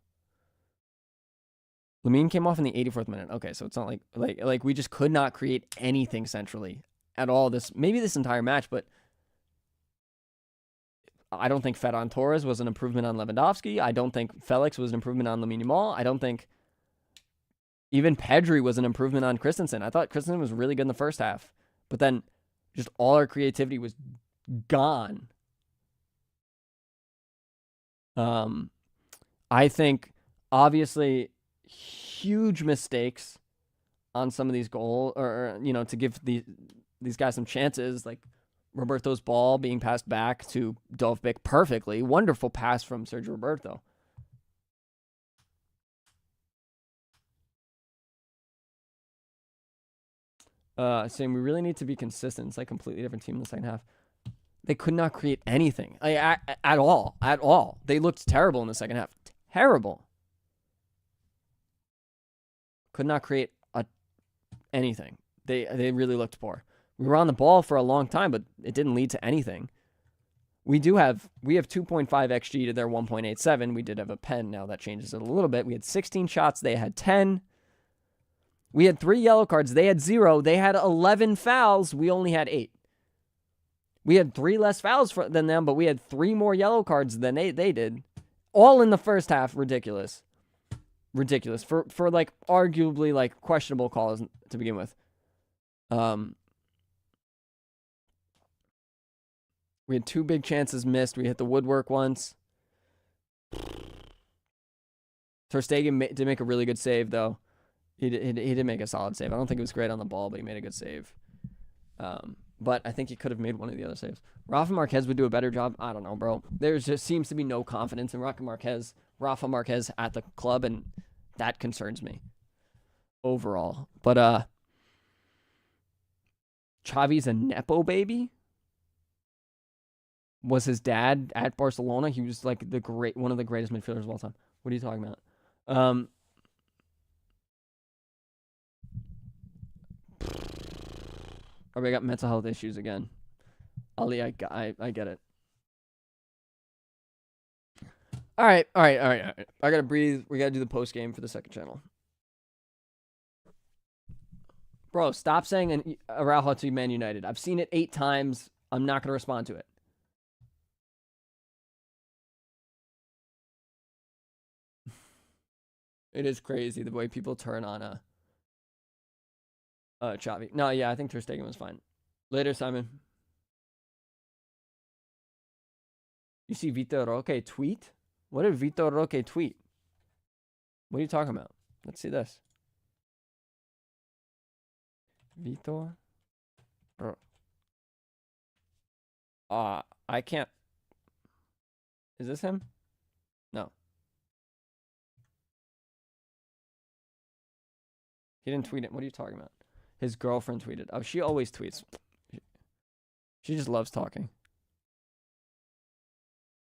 Lamine came off in the 84th minute. Okay, so it's not like we just could not create anything centrally at all. Maybe this entire match, but I don't think Ferran Torres was an improvement on Lewandowski. I don't think Felix was an improvement on Lamine Yamal. I don't think even Pedri was an improvement on Christensen. I thought Christensen was really good in the first half, but then just all our creativity was gone. I think obviously huge mistakes on some of these goals, or to give these guys some chances, like Roberto's ball being passed back to Dovbyk perfectly. Wonderful pass from Sergio Roberto. Saying we really need to be consistent. It's like a completely different team in the second half. They could not create anything at all. At all. They looked terrible in the second half. Terrible. Could not create anything. They really looked poor. We were on the ball for a long time, but it didn't lead to anything. We have 2.5 XG to their 1.87. We did have a pen. Now that changes it a little bit. We had 16 shots. They had 10. We had 3 yellow cards. They had 0. They had 11 fouls. We only had 8. We had 3 less fouls than them, but we had 3 more yellow cards than they did. All in the first half. Ridiculous. Ridiculous. For like arguably like questionable calls to begin with. We had 2 big chances missed. We hit the woodwork once. Ter Stegen did make a really good save, though. He did make a solid save. I don't think it was great on the ball, but he made a good save. But I think he could have made one of the other saves. Rafa Marquez would do a better job. I don't know, bro. There just seems to be no confidence in Rafa Marquez at the club, and that concerns me overall. But Xavi's a Nepo baby. Was his dad at Barcelona? He was like one of the greatest midfielders of all time. What are you talking about? We got mental health issues again. Ali, I get it. All right. I gotta breathe. We gotta do the post game for the second channel. Bro, stop saying Araujo to Man United. I've seen it 8 times. I'm not gonna respond to it. It is crazy the way people turn on Xavi. No, yeah, I think Ter Stegen was fine. Later, Simon. You see Vitor Roque tweet? What did Vitor Roque tweet? What are you talking about? Let's see this. Vitor. I can't. Is this him? No. He didn't tweet it. What are you talking about? His girlfriend tweeted. Oh, she always tweets. She just loves talking.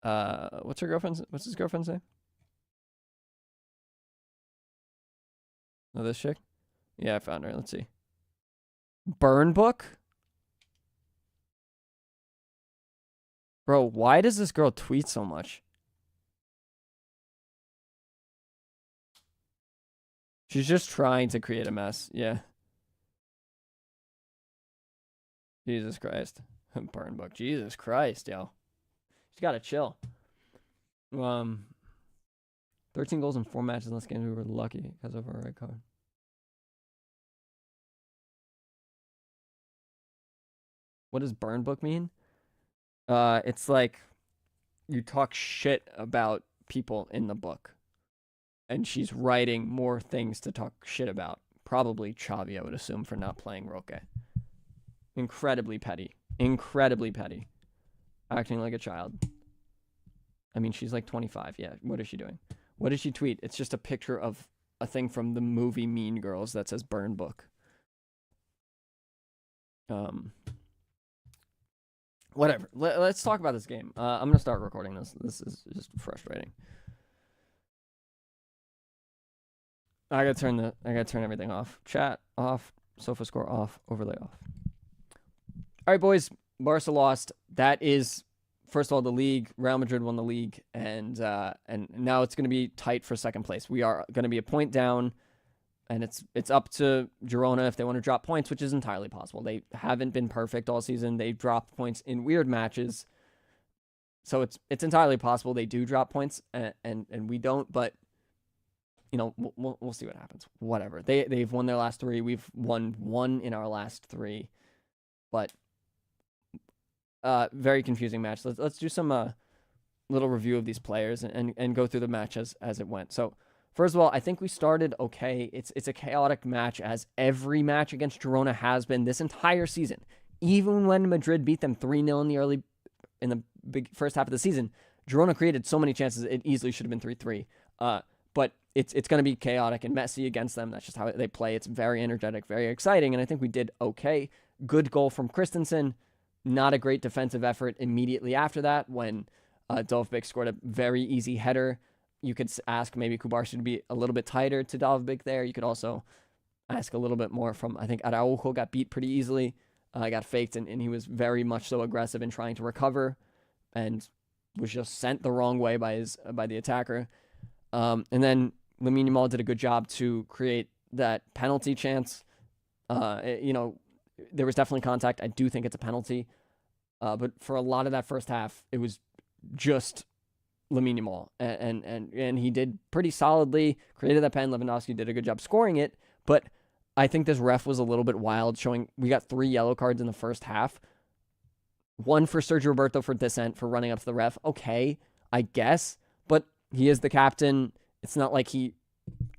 What's his girlfriend's name? Oh, this chick? Yeah, I found her. Let's see. Burn Book? Bro, why does this girl tweet so much? She's just trying to create a mess. Yeah. Jesus Christ. Burn Book. Jesus Christ, yo. She's got to chill. 13 goals in 4 matches in this game. We were lucky because of our red card. What does Burn Book mean? It's like you talk shit about people in the book. And she's writing more things to talk shit about. Probably Xavi, I would assume, for not playing Roque. Incredibly petty. Incredibly petty. Acting like a child. I mean, she's like 25. Yeah, what is she doing? What did she tweet? It's just a picture of a thing from the movie Mean Girls that says Burn Book. Whatever. Let's talk about this game. I'm going to start recording this. This is just frustrating. I gotta turn everything off. Chat off, sofa score off, overlay off. All right, boys. Barca lost. That is, first of all, the league. Real Madrid won the league, and now it's gonna be tight for second place. We are gonna be a point down, and it's up to Girona if they want to drop points, which is entirely possible. They haven't been perfect all season. They dropped points in weird matches, so it's entirely possible they do drop points, and we don't, but. You know, we'll see what happens. Whatever. They've won their last 3. We've won 1 in our last 3. But very confusing match. Let's do some little review of these players and go through the match as it went. So first of all, I think we started okay. It's a chaotic match, as every match against Girona has been this entire season. Even when Madrid beat them 3-0 in the big first half of the season, Girona created so many chances it easily should have been 3-3. But it's going to be chaotic and messy against them. That's just how they play. It's very energetic, very exciting, and I think we did okay. Good goal from Christensen. Not a great defensive effort immediately after that when Dovbyk scored a very easy header. You could ask maybe Kubar should be a little bit tighter to Dovbyk there. You could also ask a little bit more from, I think Araujo got beat pretty easily. Got faked, and he was very much so aggressive in trying to recover and was just sent the wrong way by the attacker. And then Lamine Yamal did a good job to create that penalty chance. You know, there was definitely contact. I do think it's a penalty. But for a lot of that first half, it was just Lamine Yamal. And he did pretty solidly, created that pen. Lewandowski did a good job scoring it. But I think this ref was a little bit wild, showing we got 3 yellow cards in the first half. 1 for Sergio Roberto for dissent, for running up to the ref. Okay, I guess. But he is the captain. It's not like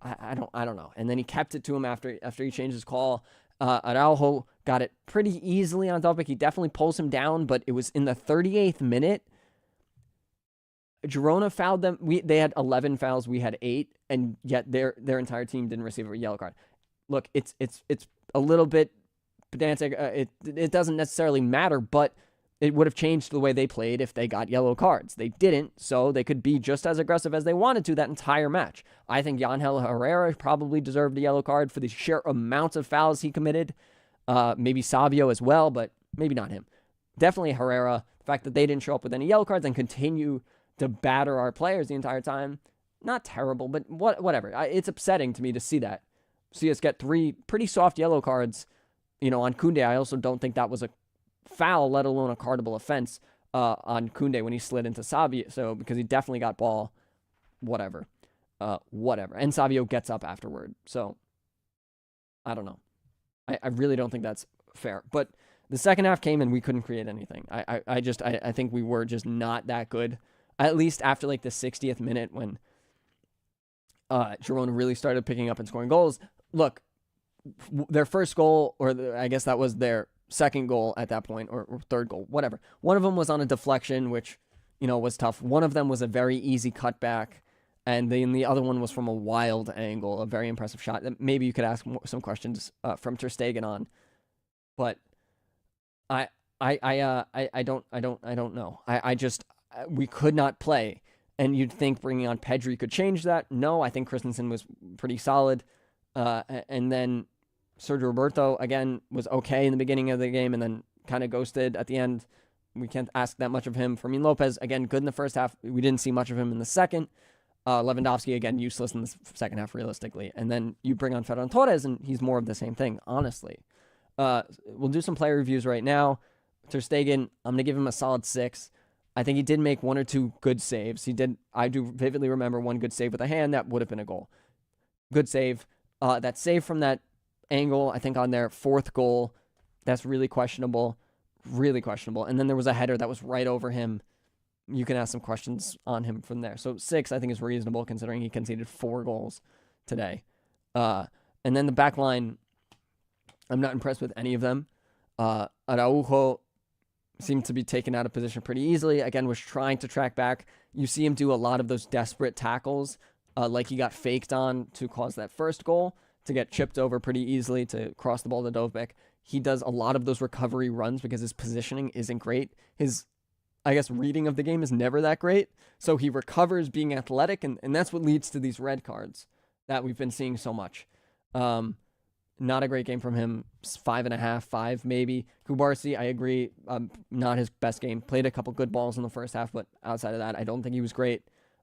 I don't know. And then he kept it to him after he changed his call. Araujo got it pretty easily on Dovbyk. He definitely pulls him down, but it was in the 38th minute. Girona fouled them. They had 11 fouls. We had 8, and yet their entire team didn't receive a yellow card. Look, it's a little bit pedantic. It doesn't necessarily matter, but it would have changed the way they played if they got yellow cards. They didn't, so they could be just as aggressive as they wanted to that entire match. I think Yangel Herrera probably deserved a yellow card for the sheer amount of fouls he committed. Maybe Savio as well, but maybe not him. Definitely Herrera. The fact that they didn't show up with any yellow cards and continue to batter our players the entire time, not terrible, but whatever. It's upsetting to me to see that. See us get 3 pretty soft yellow cards, on Koundé. I also don't think that was a foul, let alone a cardable offense on Koundé when he slid into Savio. So because he definitely got ball, whatever. And Savio gets up afterward. So I don't know. I really don't think that's fair. But the second half came and we couldn't create anything. I think we were just not that good. At least after like the 60th minute when Girona really started picking up and scoring goals. Look, their first goal, I guess that was their second goal at that point, or third goal, whatever. One of them was on a deflection, which, was tough. One of them was a very easy cutback. And then the other one was from a wild angle, a very impressive shot that maybe you could ask some questions from Ter Stegen on. But I don't know. We could not play. And you'd think bringing on Pedri could change that. No, I think Christensen was pretty solid. And then Sergio Roberto, again, was okay in the beginning of the game and then kind of ghosted at the end. We can't ask that much of him. Fermin Lopez, again, good in the first half. We didn't see much of him in the second. Lewandowski, again, useless in the second half, realistically. And then you bring on Ferran Torres, and he's more of the same thing, honestly. We'll do some player reviews right now. Ter Stegen, I'm going to give him a solid 6. I think he did make 1 or 2 good saves. I do vividly remember one good save with a hand. That would have been a goal. Good save. That save from that angle, I think on their 4th goal, that's really questionable. Really questionable. And then there was a header that was right over him. You can ask some questions on him from there. So 6, I think, is reasonable considering he conceded 4 goals today. And then the back line, I'm not impressed with any of them. Araujo seemed to be taken out of position pretty easily. Again, was trying to track back. You see him do a lot of those desperate tackles, like he got faked on to cause that first goal, to get chipped over pretty easily to cross the ball to Dovbyk. He does a lot of those recovery runs because his positioning isn't great. His, I guess, reading of the game is never that great. So he recovers being athletic, and that's what leads to these red cards that we've been seeing so much. Not a great game from him. 5.5, 5 maybe. Kubarsi, I agree, not his best game. Played a couple good balls in the first half, but outside of that, I don't think he was great.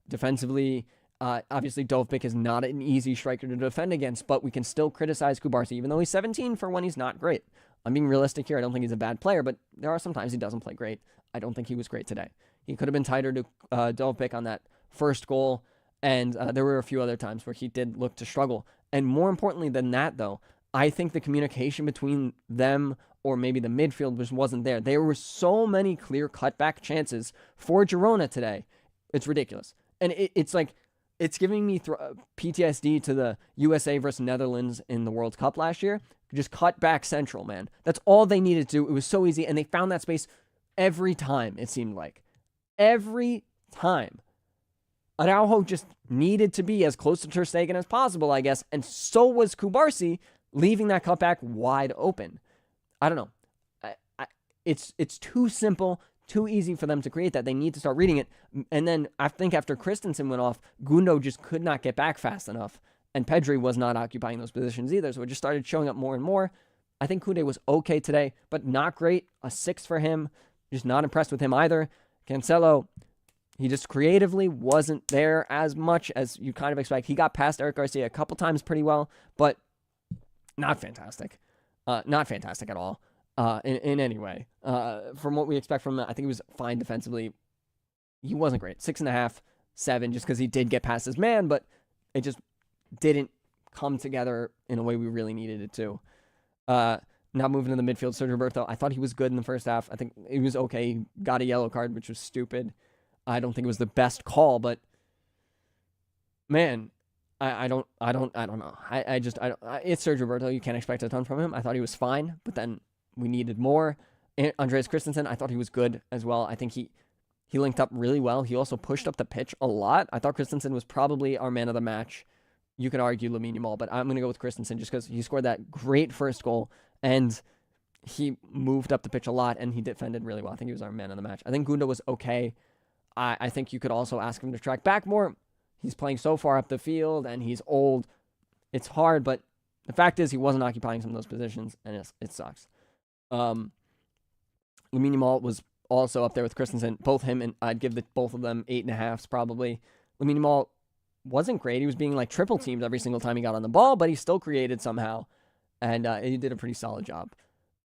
Defensively, obviously Dovbyk is not an easy striker to defend against, but we can still criticize Kubarsi, even though he's 17 for when he's not great. I'm being realistic here. I don't think he's a bad player, but there are some times he doesn't play great. I don't think he was great today. He could have been tighter to Dovbyk on that first goal, and there were a few other times where he did look to struggle. And more importantly than that, though, I think the communication between them or maybe the midfield just wasn't there. There were so many clear cutback chances for Girona today. It's ridiculous. And it's like, it's giving me PTSD to the USA versus Netherlands in the World Cup last year. Just cut back central, man. That's all they needed to do. It was so easy, and they found that space every time, it seemed like. Every time. Araujo just needed to be as close to Ter Stegen as possible, I guess, and so was Kubarsi, leaving that cutback wide open. I don't know. It's too simple, too easy for them to create that. They need to start reading it. And then I think after Christensen went off, Gundo just could not get back fast enough. And Pedri was not occupying those positions either. So it just started showing up more and more. I think Koundé was okay today, but not great. A 6 for him. Just not impressed with him either. Cancelo, he just creatively wasn't there as much as you kind of expect. He got past Eric Garcia a couple times pretty well, but not fantastic. Not fantastic at all in any way. From what we expect from him, I think he was fine defensively. He wasn't great. 6.5, 7, just because he did get past his man, but it just didn't come together in a way we really needed it to. Now moving to the midfield, Sergio Roberto, I thought he was good in the first half. I think he was okay. He got a yellow card, which was stupid. I don't think it was the best call, but man, I don't know. It's Sergio Roberto. You can't expect a ton from him. I thought he was fine, but then we needed more. Andreas Christensen, I thought he was good as well. I think he linked up really well. He also pushed up the pitch a lot. I thought Christensen was probably our man of the match. You could argue Lamine Yamal, but I'm going to go with Christensen just because he scored that great first goal, and he moved up the pitch a lot, and he defended really well. I think he was our man of the match. I think Gundo was okay. I think you could also ask him to track back more. He's playing so far up the field, and he's old. It's hard, but the fact is he wasn't occupying some of those positions, and it sucks. Lamine Yamal was also up there with Christensen. Both him and I'd give both of them 8.5s probably. Lamine Yamal wasn't great. He was being like triple teamed every single time he got on the ball, but he still created somehow, and he did a pretty solid job.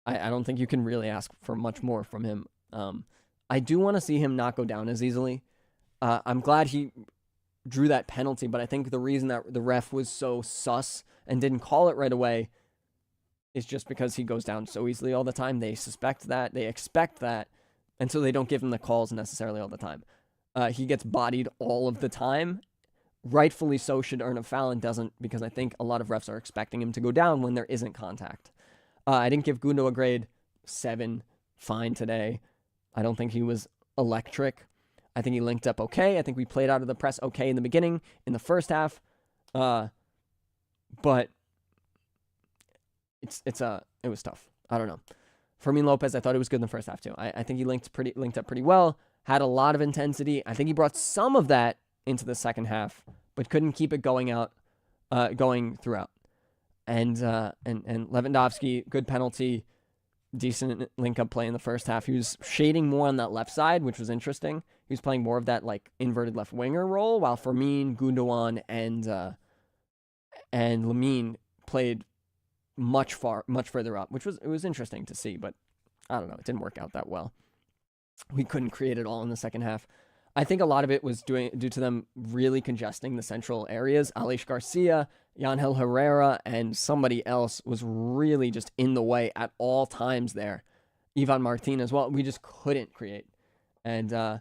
I don't think you can really ask for much more from him. I do want to see him not go down as easily. I'm glad he drew that penalty, but I think the reason that the ref was so sus and didn't call it right away is just because he goes down so easily all the time. They suspect that, they expect that, and so they don't give him the calls necessarily all the time. He gets bodied all of the time. Rightfully so, should earn a foul and doesn't, because I think a lot of refs are expecting him to go down when there isn't contact. I didn't give Gundo a grade 7. Fine today. I don't think he was electric. I think he linked up okay. I think we played out of the press okay in the beginning, in the first half. But it was tough. I don't know. Fermin Lopez, I thought it was good in the first half too. I think he linked up pretty well, had a lot of intensity. I think he brought some of that into the second half, but couldn't keep it going throughout. And Lewandowski, good penalty, decent link-up play in the first half. He was shading more on that left side, which was interesting. He was playing more of that like inverted left winger role, while Fermin, Gundogan, and Lamine played much further up, which was interesting to see, but I don't know, it didn't work out that well. We couldn't create it all in the second half. I think a lot of it was due to them really congesting the central areas. Aleix Garcia, Yangel Herrera, and somebody else was really just in the way at all times there. Ivan Martin as well. We just couldn't create. And I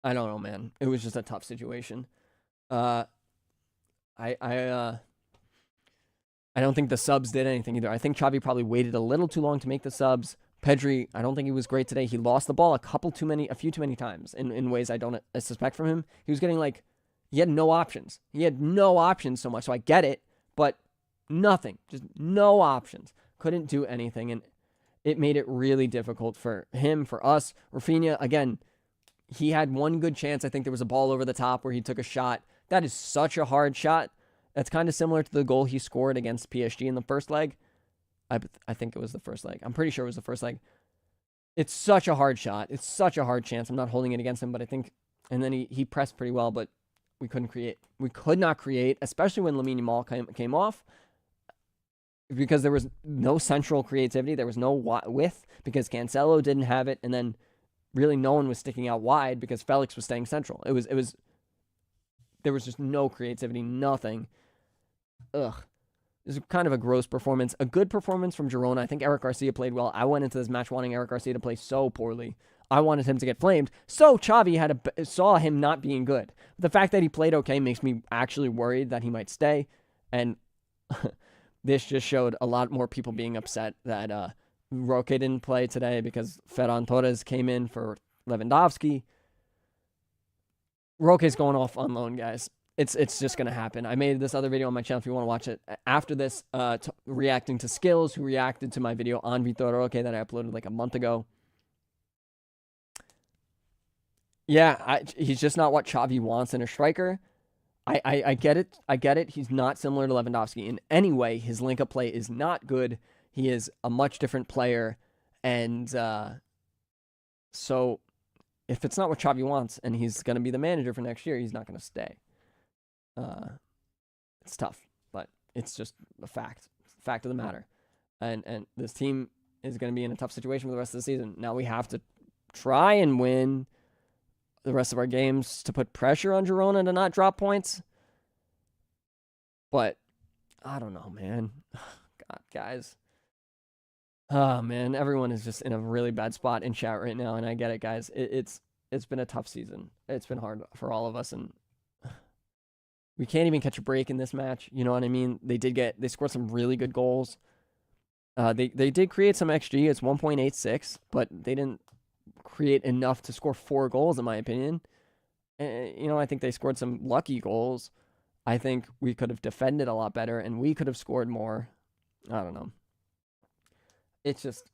don't know, man. It was just a tough situation. I don't think the subs did anything either. I think Xavi probably waited a little too long to make the subs. Pedri, I don't think he was great today. He lost the ball a few too many times in ways I don't suspect from him. He was getting he had no options. He had no options so much. So I get it, but nothing, just no options. Couldn't do anything. And it made it really difficult for him, for us. Rafinha, again, he had one good chance. I think there was a ball over the top where he took a shot. That is such a hard shot. That's kind of similar to the goal he scored against PSG in the first leg. I think it was the first leg. I'm pretty sure it was the first leg. It's such a hard shot. It's such a hard chance. I'm not holding it against him, but I think... And then he pressed pretty well, but we couldn't create. We could not create, especially when Lamine Yamal came off, because there was no central creativity. There was no width, because Cancelo didn't have it, and then really no one was sticking out wide because Felix was staying central. There was just no creativity, nothing. Ugh. This is kind of a gross performance. A good performance from Girona. I think Eric Garcia played well. I went into this match wanting Eric Garcia to play so poorly. I wanted him to get flamed. So Xavi saw him not being good. The fact that he played okay makes me actually worried that he might stay. And this just showed a lot more people being upset that Roque didn't play today because Ferran Torres came in for Lewandowski. Roque's going off on loan, guys. It's just going to happen. I made this other video on my channel if you want to watch it. After this, reacting to Skills, who reacted to my video on Vitor Roque that I uploaded like a month ago. Yeah, he's just not what Xavi wants in a striker. I get it. I get it. He's not similar to Lewandowski in any way. His link-up play is not good. He is a much different player. And so if it's not what Xavi wants and he's going to be the manager for next year, he's not going to stay. It's tough, but it's just a fact of the matter. And this team is going to be in a tough situation for the rest of the season. Now we have to try and win the rest of our games to put pressure on Girona to not drop points. But I don't know, man. God, guys. Oh, man. Everyone is just in a really bad spot in chat right now, and I get it, guys. It's been a tough season. It's been hard for all of us, and we can't even catch a break in this match. You know what I mean? They scored some really good goals. They did create some XG. It's 1.86, but they didn't create enough to score 4 goals, in my opinion. I think they scored some lucky goals. I think we could have defended a lot better, and we could have scored more. I don't know. It's just...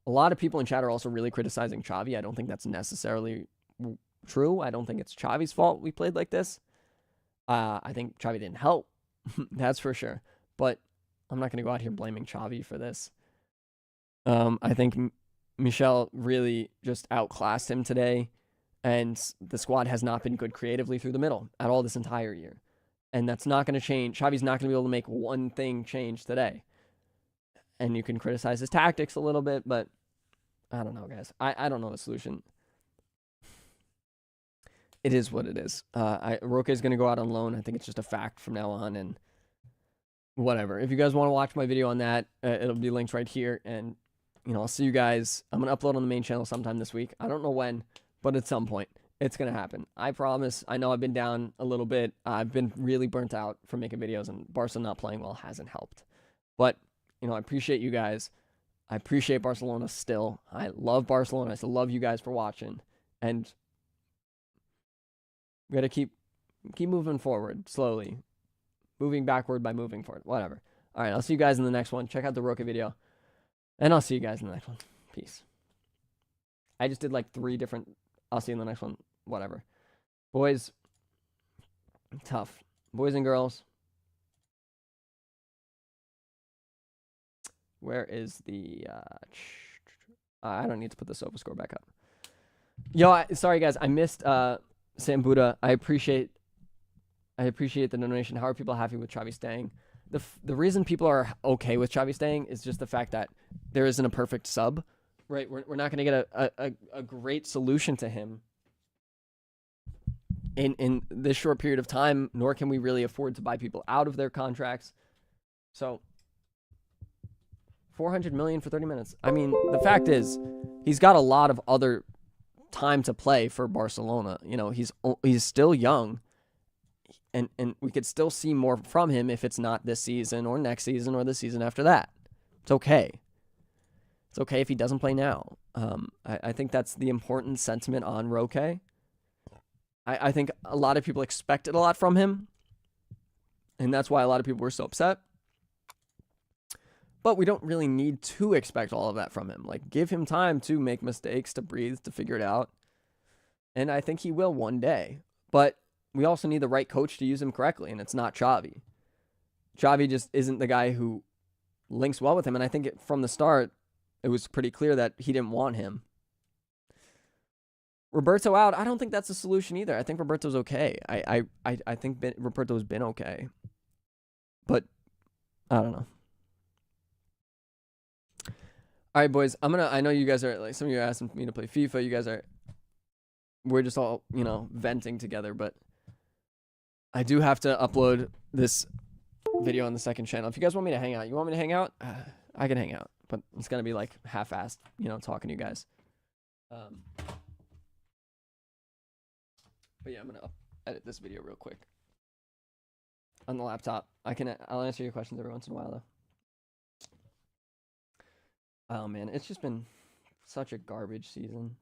A lot of people in chat are also really criticizing Xavi. I don't think that's necessarily true. I don't think it's Xavi's fault we played like this. I think Xavi didn't help. That's for sure. But I'm not going to go out here blaming Xavi for this. I think Michel really just outclassed him today. And the squad has not been good creatively through the middle at all this entire year. And that's not going to change. Xavi's not going to be able to make one thing change today. And you can criticize his tactics a little bit, but I don't know, guys. I don't know the solution. It is what it is. Roque is going to go out on loan. I think it's just a fact from now on, and whatever. If you guys want to watch my video on that, it'll be linked right here, and I'll see you guys. I'm going to upload on the main channel sometime this week. I don't know when, but at some point, it's going to happen. I promise. I know I've been down a little bit. I've been really burnt out from making videos, and Barca not playing well hasn't helped. But, I appreciate you guys. I appreciate Barcelona still. I love Barcelona. I still love you guys for watching. And we got to keep moving forward slowly. Moving backward by moving forward. Whatever. All right, I'll see you guys in the next one. Check out the Roca video. And I'll see you guys in the next one. Peace. I just did like 3 different. I'll see you in the next one. Whatever. Boys, tough. Boys and girls. Where is the... I don't need to put the sofa score back up. Yo, sorry guys. I missed Sam Buddha. I appreciate the donation. How are people happy with Xavi staying? The reason people are okay with Xavi staying is just the fact that there isn't a perfect sub, right? We're not going to get a great solution to him in this short period of time, nor can we really afford to buy people out of their contracts. So 400 million for 30 minutes. I mean, the fact is he's got a lot of other time to play for Barcelona. You know, he's still young. And we could still see more from him if it's not this season or next season or the season after that. It's okay. It's okay if he doesn't play now. I think that's the important sentiment on Roque. I think a lot of people expected a lot from him. And that's why a lot of people were so upset. But we don't really need to expect all of that from him. Like, give him time to make mistakes, to breathe, to figure it out. And I think he will one day. But we also need the right coach to use him correctly, and it's not Xavi. Xavi just isn't the guy who links well with him, and I think from the start, it was pretty clear that he didn't want him. Roberto out, I don't think that's a solution either. I think Roberto's okay. I think Roberto's been okay. But, I don't know. All right, boys, I know you guys are, like, some of you are asking me to play FIFA. We're just all, venting together, but I do have to upload this video on the second channel. If you guys want me to hang out, I can hang out, but it's going to be like half-assed, talking to you guys. But yeah, I'm going to edit this video real quick on the laptop. I'll answer your questions every once in a while, though. Oh, man, it's just been such a garbage season.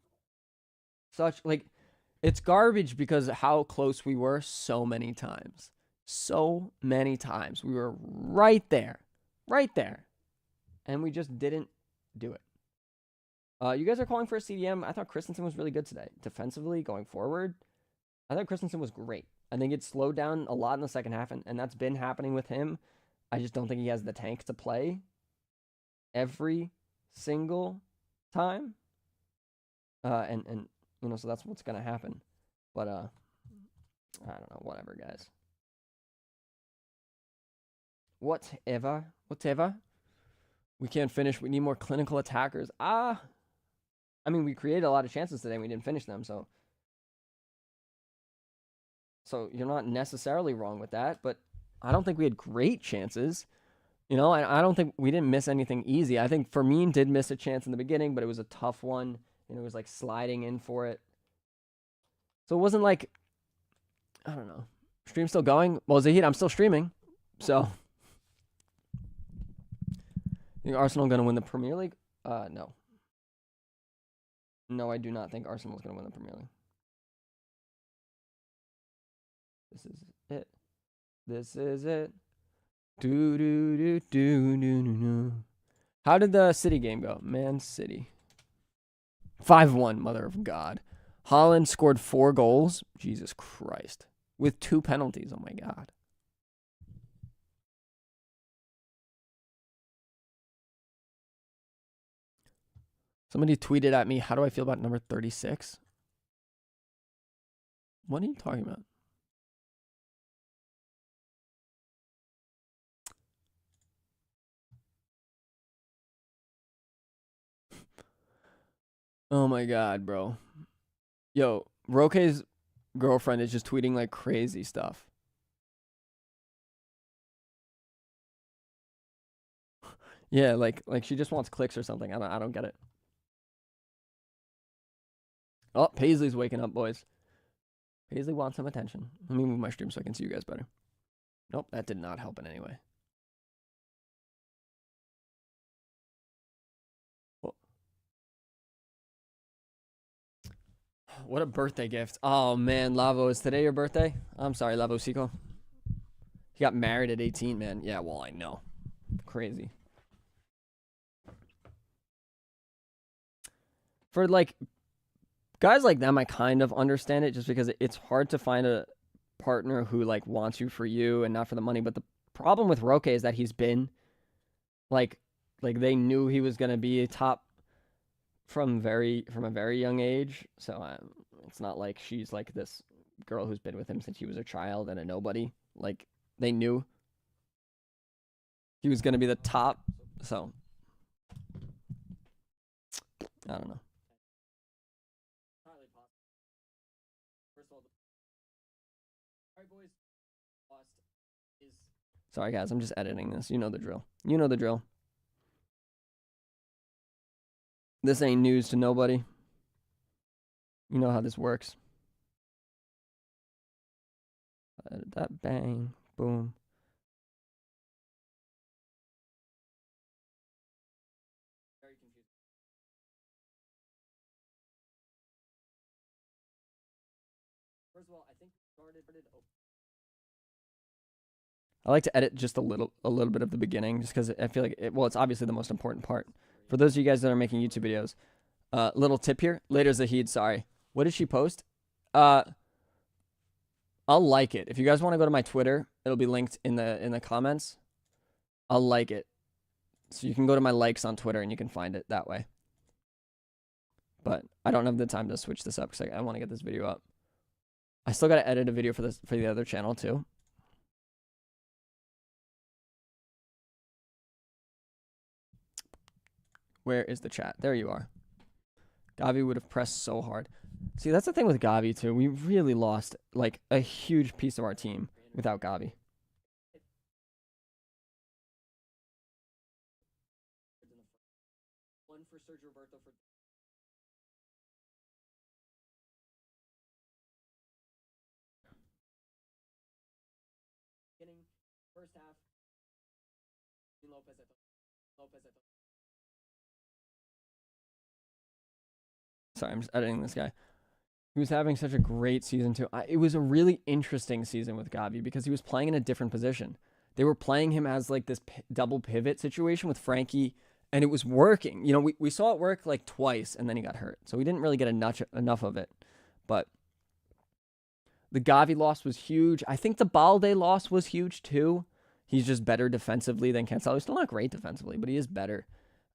It's garbage because of how close we were so many times. So many times. We were right there. Right there. And we just didn't do it. You guys are calling for a CDM. I thought Christensen was really good today. Defensively, going forward, I thought Christensen was great. I think it slowed down a lot in the second half, and that's been happening with him. I just don't think he has the tank to play every single time. And so that's what's going to happen. But, I don't know. Whatever, guys. Whatever. We can't finish. We need more clinical attackers. I mean, we created a lot of chances today and we didn't finish them, so you're not necessarily wrong with that, but I don't think we had great chances. I don't think we didn't miss anything easy. I think Fermin did miss a chance in the beginning, but it was a tough one, and it was like sliding in for it. So it wasn't like, I don't know. Stream still going? Well, Zahid, I'm still streaming. So, you think Arsenal going to win the Premier League? No. No, I do not think Arsenal is going to win the Premier League. This is it. This is it. Do do do do do do. How did the City game go? Man City. 5-1, mother of God. Haaland scored 4 goals. Jesus Christ. With 2 penalties. Oh, my God. Somebody tweeted at me, how do I feel about number 36? What are you talking about? Oh, my God, bro. Yo, Roque's girlfriend is just tweeting like crazy stuff. Yeah, like she just wants clicks or something. I don't get it. Oh, Paisley's waking up, boys. Paisley wants some attention. Let me move my stream so I can see you guys better. Nope, that did not help in any way. What a birthday gift. Oh, man, Lavo, is today your birthday? I'm sorry, Lavo Seco. He got married at 18, man. Yeah, well, I know. Crazy. For, like, guys like them, I kind of understand it just because it's hard to find a partner who, like, wants you for you and not for the money. But the problem with Roque is that he's been, like they knew he was going to be a top from a very young age. So it's not like she's, like, this girl who's been with him since he was a child and a nobody. Like, they knew he was going to be the top. So, I don't know. Sorry, guys. I'm just editing this. You know the drill. You know the drill. This ain't news to nobody. You know how this works. Edit that. Bang. Boom. Very confused. First of all, I think started. I like to edit just a little bit of the beginning, just because I feel like it's obviously the most important part. For those of you guys that are making YouTube videos, little tip here. Later Zahid, sorry. What did she post? I'll like it. If you guys want to go to my Twitter, it'll be linked in the comments. I'll like it. So you can go to my likes on Twitter and you can find it that way. But I don't have the time to switch this up because I want to get this video up. I still got to edit a video for the other channel too. Where is the chat? There you are. Gavi would have pressed so hard. See, that's the thing with Gavi too. We really lost, like, a huge piece of our team without Gavi. One for Sergio Roberto for beginning first half. Lopez at Sorry, I'm just editing this guy. He was having such a great season too. It was a really interesting season with Gavi because he was playing in a different position. They were playing him as, like, this double pivot situation with Frankie, and it was working. You know, we saw it work like twice, and then he got hurt. So we didn't really get enough of it. But the Gavi loss was huge. I think the Balde loss was huge too. He's just better defensively than Cancelo. He's still not great defensively, but he is better.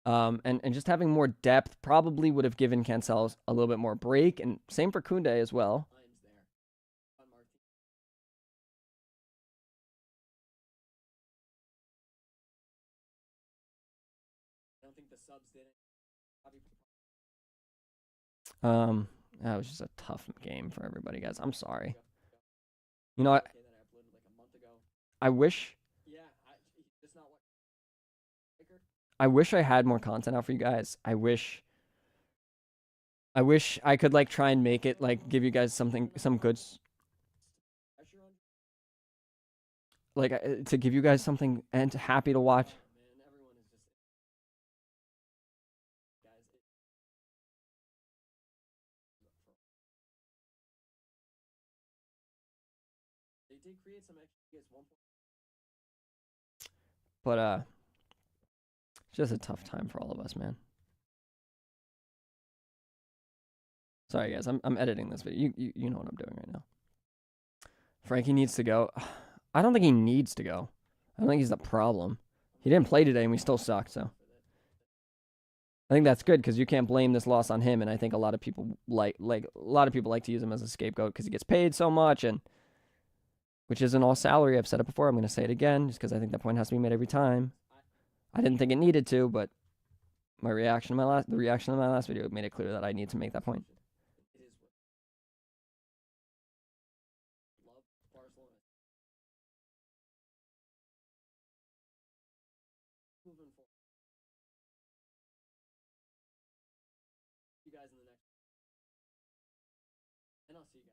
And just having more depth probably would have given Cancelo a little bit more break, and same for Koundé as well. I don't think the subs did it. That was just a tough game for everybody, guys. I'm sorry. You know, I wish. I wish I had more content out for you guys. I wish I could, like, try and make it, like, give you guys some good, like, to give you guys something and happy to watch. They did create some extra. But it's just a tough time for all of us, man. Sorry, guys. I'm editing this video. You know what I'm doing right now. Frankie needs to go. I don't think he needs to go. I don't think he's the problem. He didn't play today, and we still sucked. So I think that's good because you can't blame this loss on him. And I think a lot of people like to use him as a scapegoat because he gets paid so much, and which isn't all salary. I've said it before. I'm going to say it again just because I think that point has to be made every time. I didn't think it needed to, but the reaction to my last video made it clear that I need to make that point. You guys in the next, and I'll see you guys.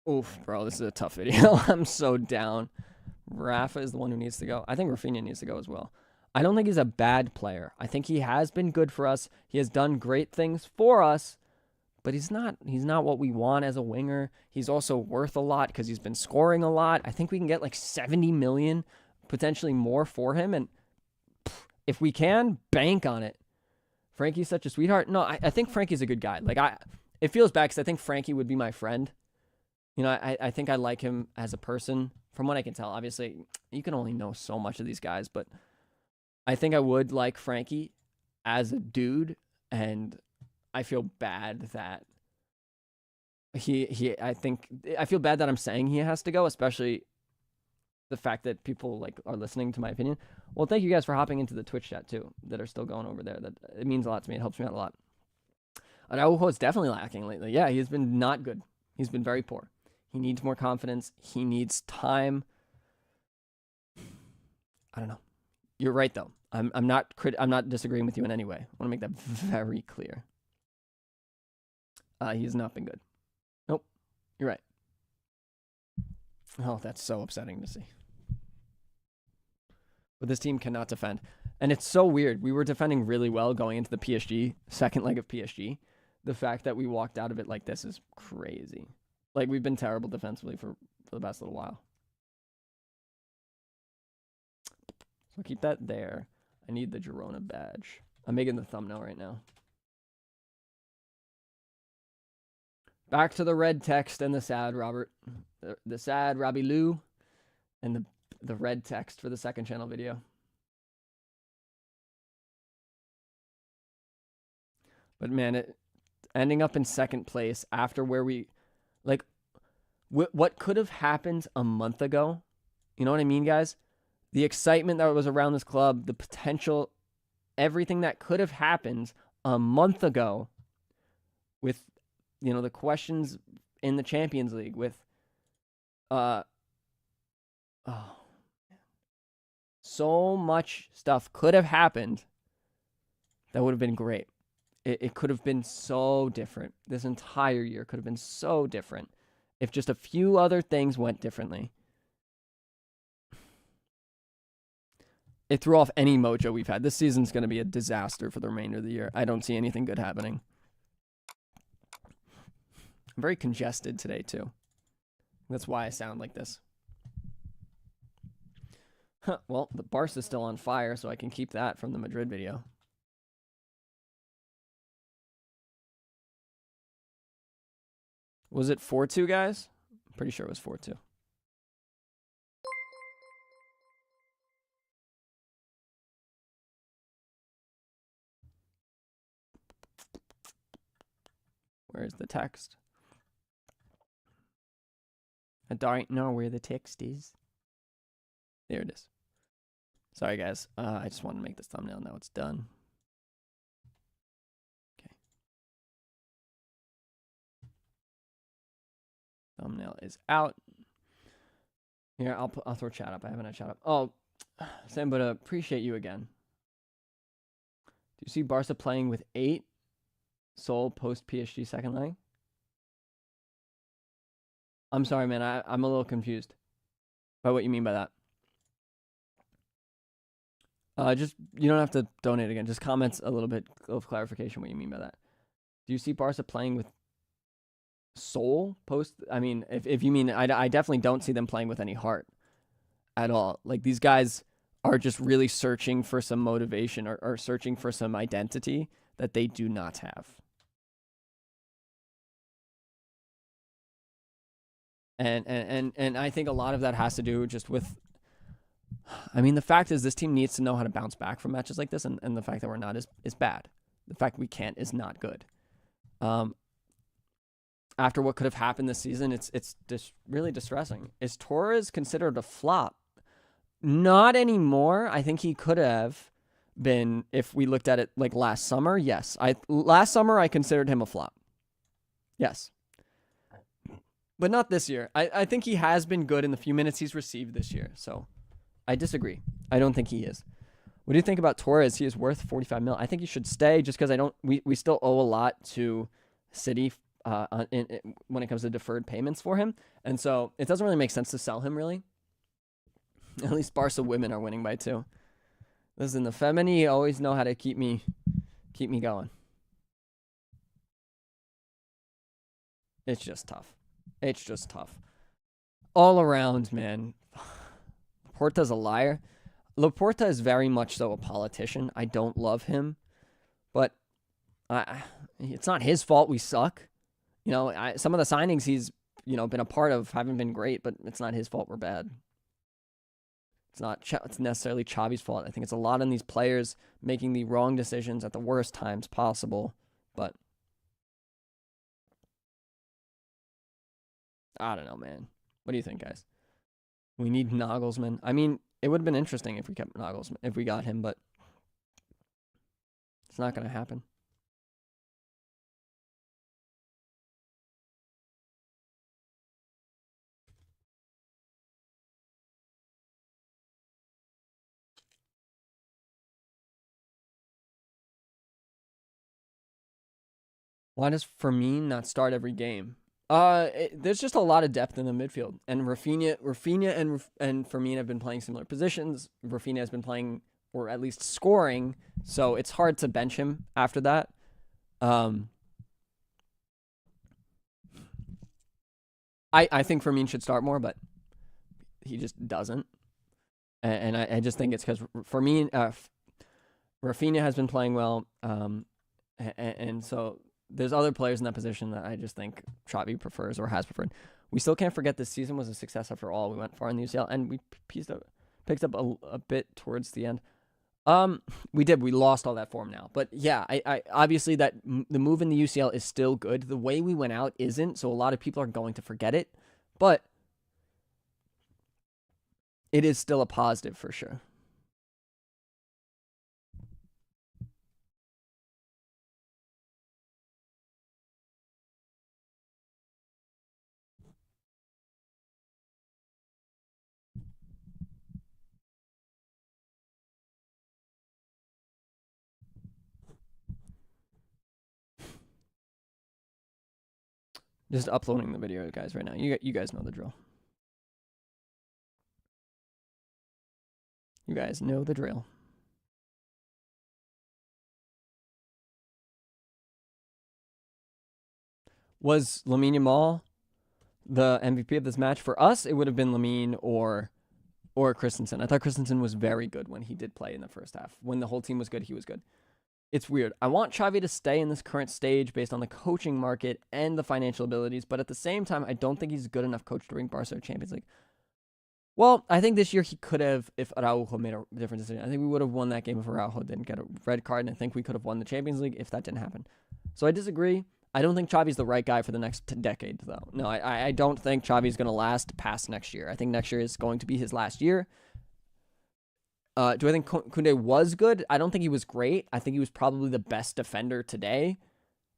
Oof, bro, this is a tough video. I'm so down. Rafa is the one who needs to go. I think Rafinha needs to go as well. I don't think he's a bad player. I think he has been good for us. He has done great things for us, but he's not what we want as a winger. He's also worth a lot because he's been scoring a lot. I think we can get like 70 million, potentially more for him, and if we can, bank on it. Frankie's such a sweetheart. No, I think Frankie's a good guy. Like, it feels bad because I think Frankie would be my friend. You know, I think I like him as a person, from what I can tell. Obviously, you can only know so much of these guys, but I think I would like Frankie as a dude, and I feel bad that I feel bad that I'm saying he has to go, especially the fact that people like are listening to my opinion. Well, thank you guys for hopping into the Twitch chat too, that are still going over there. That it means a lot to me. It helps me out a lot. Araujo is definitely lacking lately. Yeah, he's been not good. He's been very poor. He needs more confidence. He needs time. I don't know. You're right though. I'm not disagreeing with you in any way. I want to make that very clear. He's not been good. Nope. You're right. Oh, that's so upsetting to see. But this team cannot defend. And it's so weird. We were defending really well going into the PSG, second leg of PSG. The fact that we walked out of it like this is crazy. Like, we've been terrible defensively for the past little while. So keep that there. I need the Girona badge. I'm making the thumbnail right now. Back to the red text and the sad Robert. The sad Robby Lou. And the red text for the second channel video. But man, ending up in second place after where we... Like, what could have happened a month ago? You know what I mean, guys? The excitement that was around this club, the potential, everything that could have happened a month ago with, you know, the questions in the Champions League with, so much stuff could have happened that would have been great. It could have been so different. This entire year could have been so different if just a few other things went differently. It threw off any mojo we've had. This season's going to be a disaster for the remainder of the year. I don't see anything good happening. I'm very congested today, too. That's why I sound like this. Well, the Barca's still on fire, so I can keep that from the Madrid video. Was it 4-2, guys? I'm pretty sure it was 4-2. Where's the text? I don't know where the text is. There it is. Sorry, guys. I just wanted to make this thumbnail. Now it's done. Okay. Thumbnail is out. Here, I'll throw chat up. I haven't had chat up. Oh, Sam, but appreciate you again. Do you see Barca playing with 8 Seoul post PSG second leg? I'm sorry, man. I'm a little confused by what you mean by that. Just, you don't have to donate again. Just comments a little bit of clarification what you mean by that. Do you see Barca playing with Seoul post? I mean, if you mean, I definitely don't see them playing with any heart at all. Like, these guys are just really searching for some motivation or searching for some identity that they do not have. And I think a lot of that has to do just with, I mean, the fact is this team needs to know how to bounce back from matches like this, and the fact that we're not is bad. The fact we can't is not good. After what could have happened this season, it's just really distressing. Is Torres considered a flop? Not anymore. I think he could have been if we looked at it like last summer. Yes, last summer I considered him a flop. Yes. But not this year. I think he has been good in the few minutes he's received this year. So I disagree. I don't think he is. What do you think about Torres? He is worth 45 mil. I think he should stay just because we still owe a lot to City when it comes to deferred payments for him. And so it doesn't really make sense to sell him, really. At least Barca women are winning by 2. Listen, the Femini always know how to keep me going. It's just tough. It's just tough. All around, man. Laporta's a liar. Laporta is very much so a politician. I don't love him, but it's not his fault we suck. You know, some of the signings he's, been a part of haven't been great, but it's not his fault we're bad. It's necessarily Xavi's fault. I think it's a lot on these players making the wrong decisions at the worst times possible, but I don't know, man. What do you think, guys? We need Nagelsmann. I mean, it would have been interesting if we kept Nagelsmann, if we got him, but it's not going to happen. Why does Firmino not start every game? There's just a lot of depth in the midfield, and Rafinha and Firmino have been playing similar positions. Rafinha has been playing, or at least scoring, so it's hard to bench him after that. I think Firmino should start more, but he just doesn't, and I just think it's because Rafinha has been playing well, and so there's other players in that position that I just think Xavi prefers or has preferred. We still can't forget this season was a success after all. We went far in the UCL, and we picked up a bit towards the end. We did. We lost all that form now. But yeah, I obviously that the move in the UCL is still good. The way we went out isn't, so a lot of people are going to forget it. But it is still a positive for sure. Just uploading the video, guys, right now. You guys know the drill. You guys know the drill. Was Lamine Yamal the MVP of this match? For us, it would have been Lamine or Christensen. I thought Christensen was very good when he did play in the first half. When the whole team was good, he was good. It's weird. I want Xavi to stay in this current stage based on the coaching market and the financial abilities, but at the same time, I don't think he's a good enough coach to bring Barca to Champions League. Well, I think this year he could have if Araujo made a different decision. I think we would have won that game if Araujo didn't get a red card, and I think we could have won the Champions League if that didn't happen. So I disagree. I don't think Xavi's the right guy for the next decade, though. No, I don't think Xavi's going to last past next year. I think next year is going to be his last year. Do I think Koundé was good? I don't think he was great. I think he was probably the best defender today,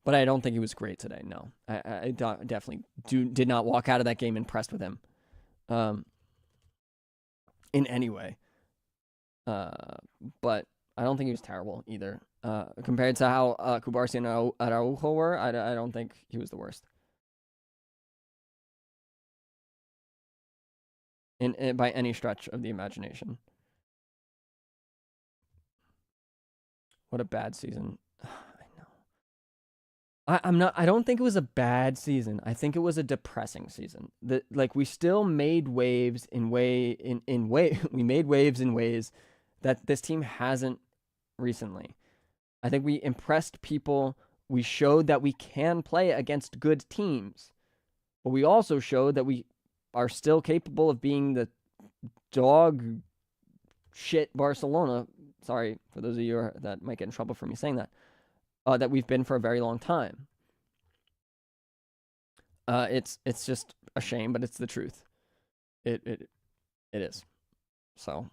but I don't think he was great today. No, I definitely did not walk out of that game impressed with him in any way. But I don't think he was terrible either. Compared to how Kubarsi and Araujo were, I don't think he was the worst. In by any stretch of the imagination. What a bad season. I know. I don't think it was a bad season. I think it was a depressing season. We still made waves we made waves in ways that this team hasn't recently. I think we impressed people. We showed that we can play against good teams. But we also showed that we are still capable of being the dog shit Barcelona. Sorry for those of you that might get in trouble for me saying that. That we've been for a very long time. It's just a shame, but it's the truth. It is. So,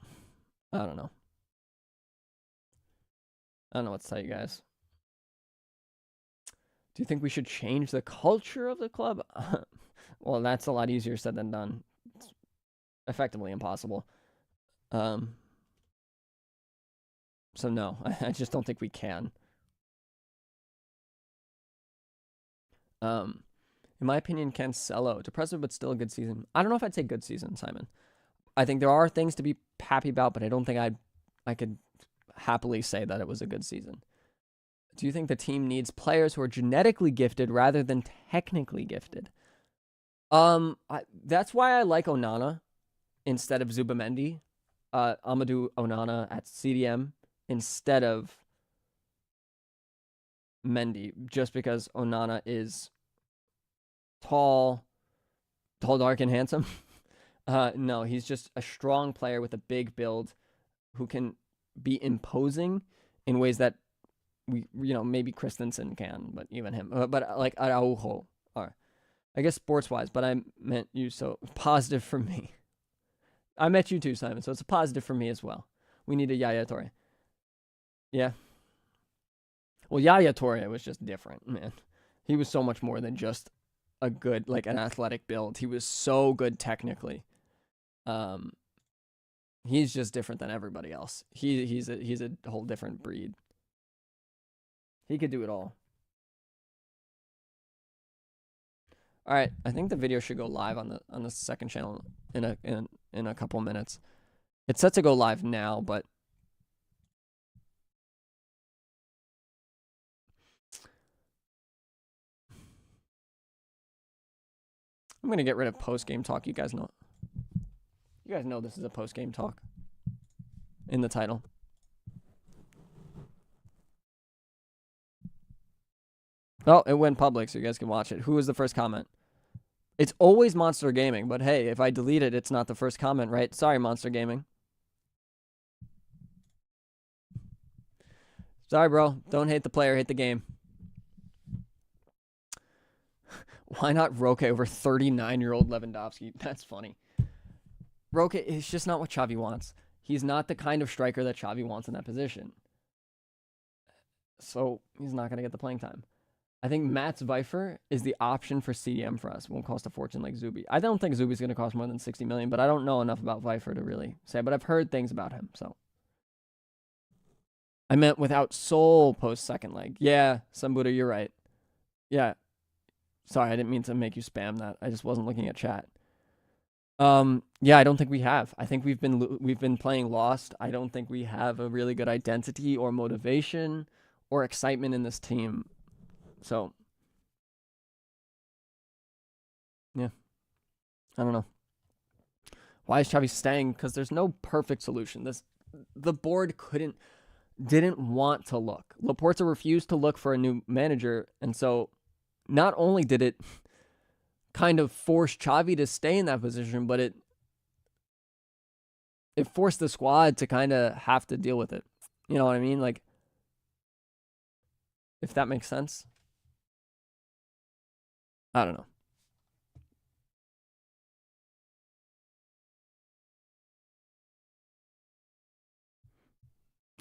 I don't know. I don't know what to tell you guys. Do you think we should change the culture of the club? Well, that's a lot easier said than done. It's effectively impossible. So no, I just don't think we can. In my opinion, Cancelo, depressive but still a good season. I don't know if I'd say good season, Simon. I think there are things to be happy about, but I don't think I could happily say that it was a good season. Do you think the team needs players who are genetically gifted rather than technically gifted? That's why I like Onana instead of Zubamendi. Amadou Onana at CDM instead of Mendy, just because Onana is tall, dark, and handsome. No, he's just a strong player with a big build who can be imposing in ways that maybe Christensen can, but even him. But like Araujo are. I guess sports-wise, but I meant you, so positive for me. I met you too, Simon, so it's a positive for me as well. We need a Yaya Toure. Yeah. Well, Yaya Toure was just different, man. He was so much more than just a good, like, an athletic build. He was so good technically. He's just different than everybody else. He's a whole different breed. He could do it all. All right, I think the video should go live on the second channel in a couple minutes. It's set to go live now, but I'm gonna get rid of post-game talk. You guys know this is a post-game talk in the title. Oh, it went public, so you guys can watch it. Who was the first comment? It's always Monster Gaming, but hey, if I delete it, it's not the first comment, right? Sorry, Monster Gaming. Sorry, bro. Don't hate the player, hate the game. Why not Roque over 39-year-old Lewandowski? That's funny. Roque is just not what Xavi wants. He's not the kind of striker that Xavi wants in that position. So he's not going to get the playing time. I think Mats Vifer is the option for CDM for us. It won't cost a fortune like Zuby. I don't think Zuby's going to cost more than 60 million, but I don't know enough about Vifer to really say. But I've heard things about him, so. I meant without soul post second leg. Yeah, Sambuda, you're right. Yeah. Sorry, I didn't mean to make you spam that. I just wasn't looking at chat. Yeah, I don't think we have. I think we've been playing lost. I don't think we have a really good identity or motivation or excitement in this team. So, yeah, I don't know. Why is Xavi staying? Because there's no perfect solution. The board didn't want to look. Laporta refused to look for a new manager, and so not only did it kind of force Xavi to stay in that position, but it forced the squad to kind of have to deal with it. You know what I mean? Like, if that makes sense. I don't know.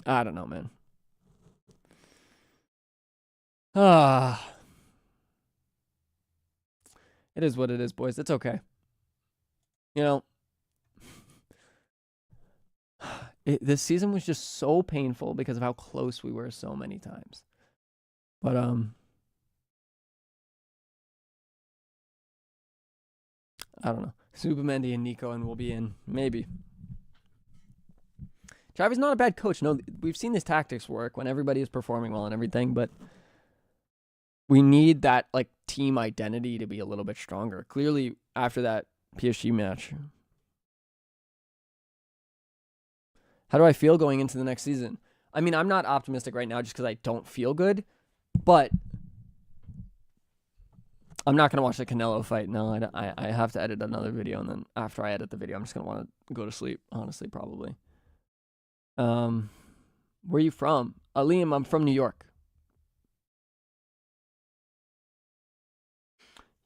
I don't know, man. It is what it is, boys. It's okay. You know, this season was just so painful because of how close we were so many times. But I don't know. Subamendi and Nico and will be in maybe. Xavi's not a bad coach. No, we've seen his tactics work when everybody is performing well and everything, but we need that like team identity to be a little bit stronger. Clearly, after that PSG match. How do I feel going into the next season? I mean, I'm not optimistic right now just because I don't feel good, but I'm not going to watch the Canelo fight. No, I have to edit another video, and then after I edit the video, I'm just going to want to go to sleep, honestly, probably. Where are you from? Liam, I'm from New York.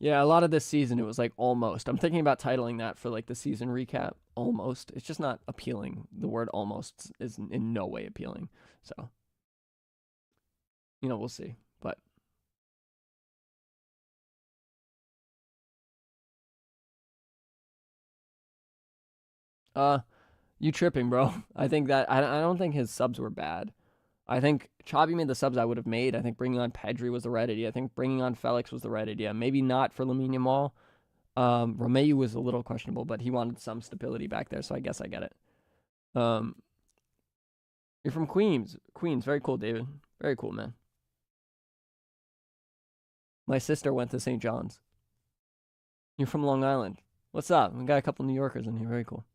Yeah, a lot of this season, it was like almost. I'm thinking about titling that for like the season recap. Almost. It's just not appealing. The word almost is in no way appealing. So, we'll see. But you tripping, bro. I think that I don't think his subs were bad. I think Xavi made the subs I would have made. I think bringing on Pedri was the right idea. I think bringing on Felix was the right idea. Maybe not for Lamine Yamal. Romeu was a little questionable, but he wanted some stability back there, so I guess I get it. You're You're from Queens. Queens. Very cool, David. Very cool, man. My sister went to St. John's. You're from Long Island. What's up? We got a couple New Yorkers in here. Very cool.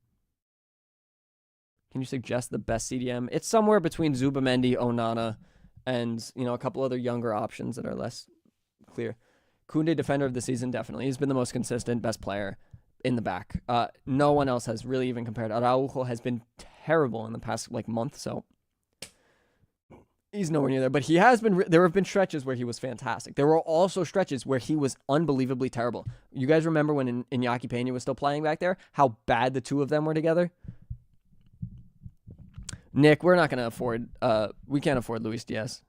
Can you suggest the best CDM? It's somewhere between Zubamendi, Onana, and a couple other younger options that are less clear. Koundé, defender of the season, definitely. He's been the most consistent, best player in the back. No one else has really even compared. Araujo has been terrible in the past month, so he's nowhere near there. But he has been. There have been stretches where he was fantastic. There were also stretches where he was unbelievably terrible. You guys remember when Iñaki Peña was still playing back there? How bad the two of them were together? Nick, we're not going to afford. We can't afford Luis Diaz.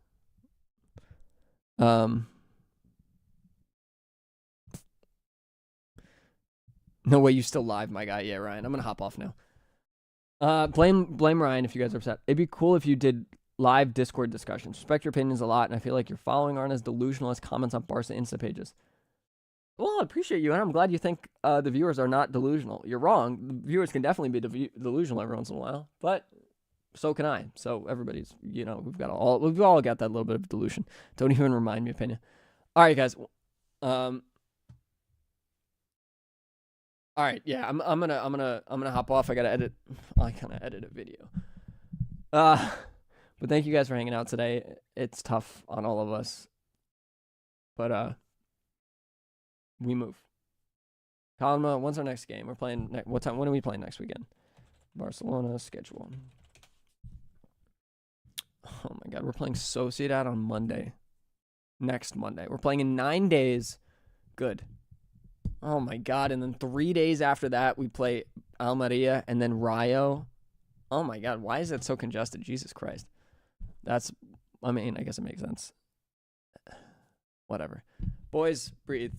No way you still live, my guy. Yeah, Ryan. I'm going to hop off now. Blame Ryan if you guys are upset. It'd be cool if you did live Discord discussions. Respect your opinions a lot, and I feel like your following aren't as delusional as comments on Barca Insta pages. Well, I appreciate you, and I'm glad you think the viewers are not delusional. You're wrong. The viewers can definitely be delusional every once in a while, but so can I. So everybody's, we've all got that little bit of delusion. Don't even remind me, opinion. All right, guys. All right, yeah, I'm gonna hop off. I gotta edit. I gotta edit a video. But thank you guys for hanging out today. It's tough on all of us, but we move. Kalma, when's our next game? We're playing. What time? When are we playing next weekend? Barcelona schedule. Oh my God, we're playing Sociedad on Monday. Next Monday, we're playing in 9 days. Good. Oh my God, and then 3 days after that, we play Almeria and then Rayo. Oh my God, why is that so congested? Jesus Christ. I guess it makes sense. Whatever. Boys, breathe.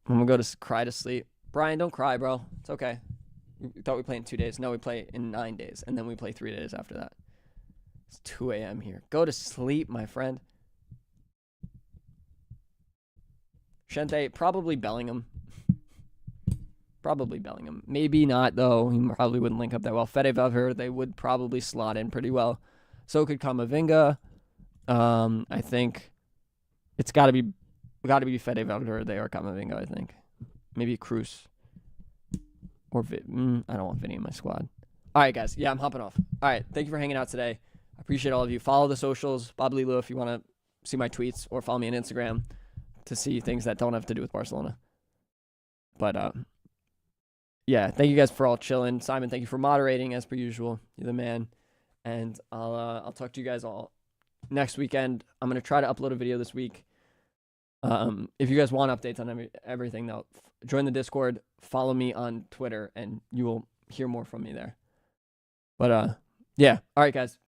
I'm going to cry to sleep. Brian, don't cry, bro. It's okay. We thought we played in 2 days. No, we play in 9 days, and then we play 3 days after that. It's 2 a.m. here. Go to sleep, my friend. Shente, probably Bellingham. Probably Bellingham. Maybe not, though. He probably wouldn't link up that well. Fede Valverde, they would probably slot in pretty well. So could Camavinga. I think it's got to be Fede Valverde or Camavinga, I think. Maybe Cruz. Or I don't want Vinny in my squad. All right, guys. Yeah, I'm hopping off. All right, thank you for hanging out today. I appreciate all of you. Follow the socials. Bob Lilo if you want to see my tweets, or follow me on Instagram to see things that don't have to do with Barcelona. But, yeah, thank you guys for all chilling. Simon, thank you for moderating, as per usual. You're the man. And I'll talk to you guys all next weekend. I'm going to try to upload a video this week. If you guys want updates on everything, though, join the Discord, follow me on Twitter, and you will hear more from me there. But, yeah. All right, guys.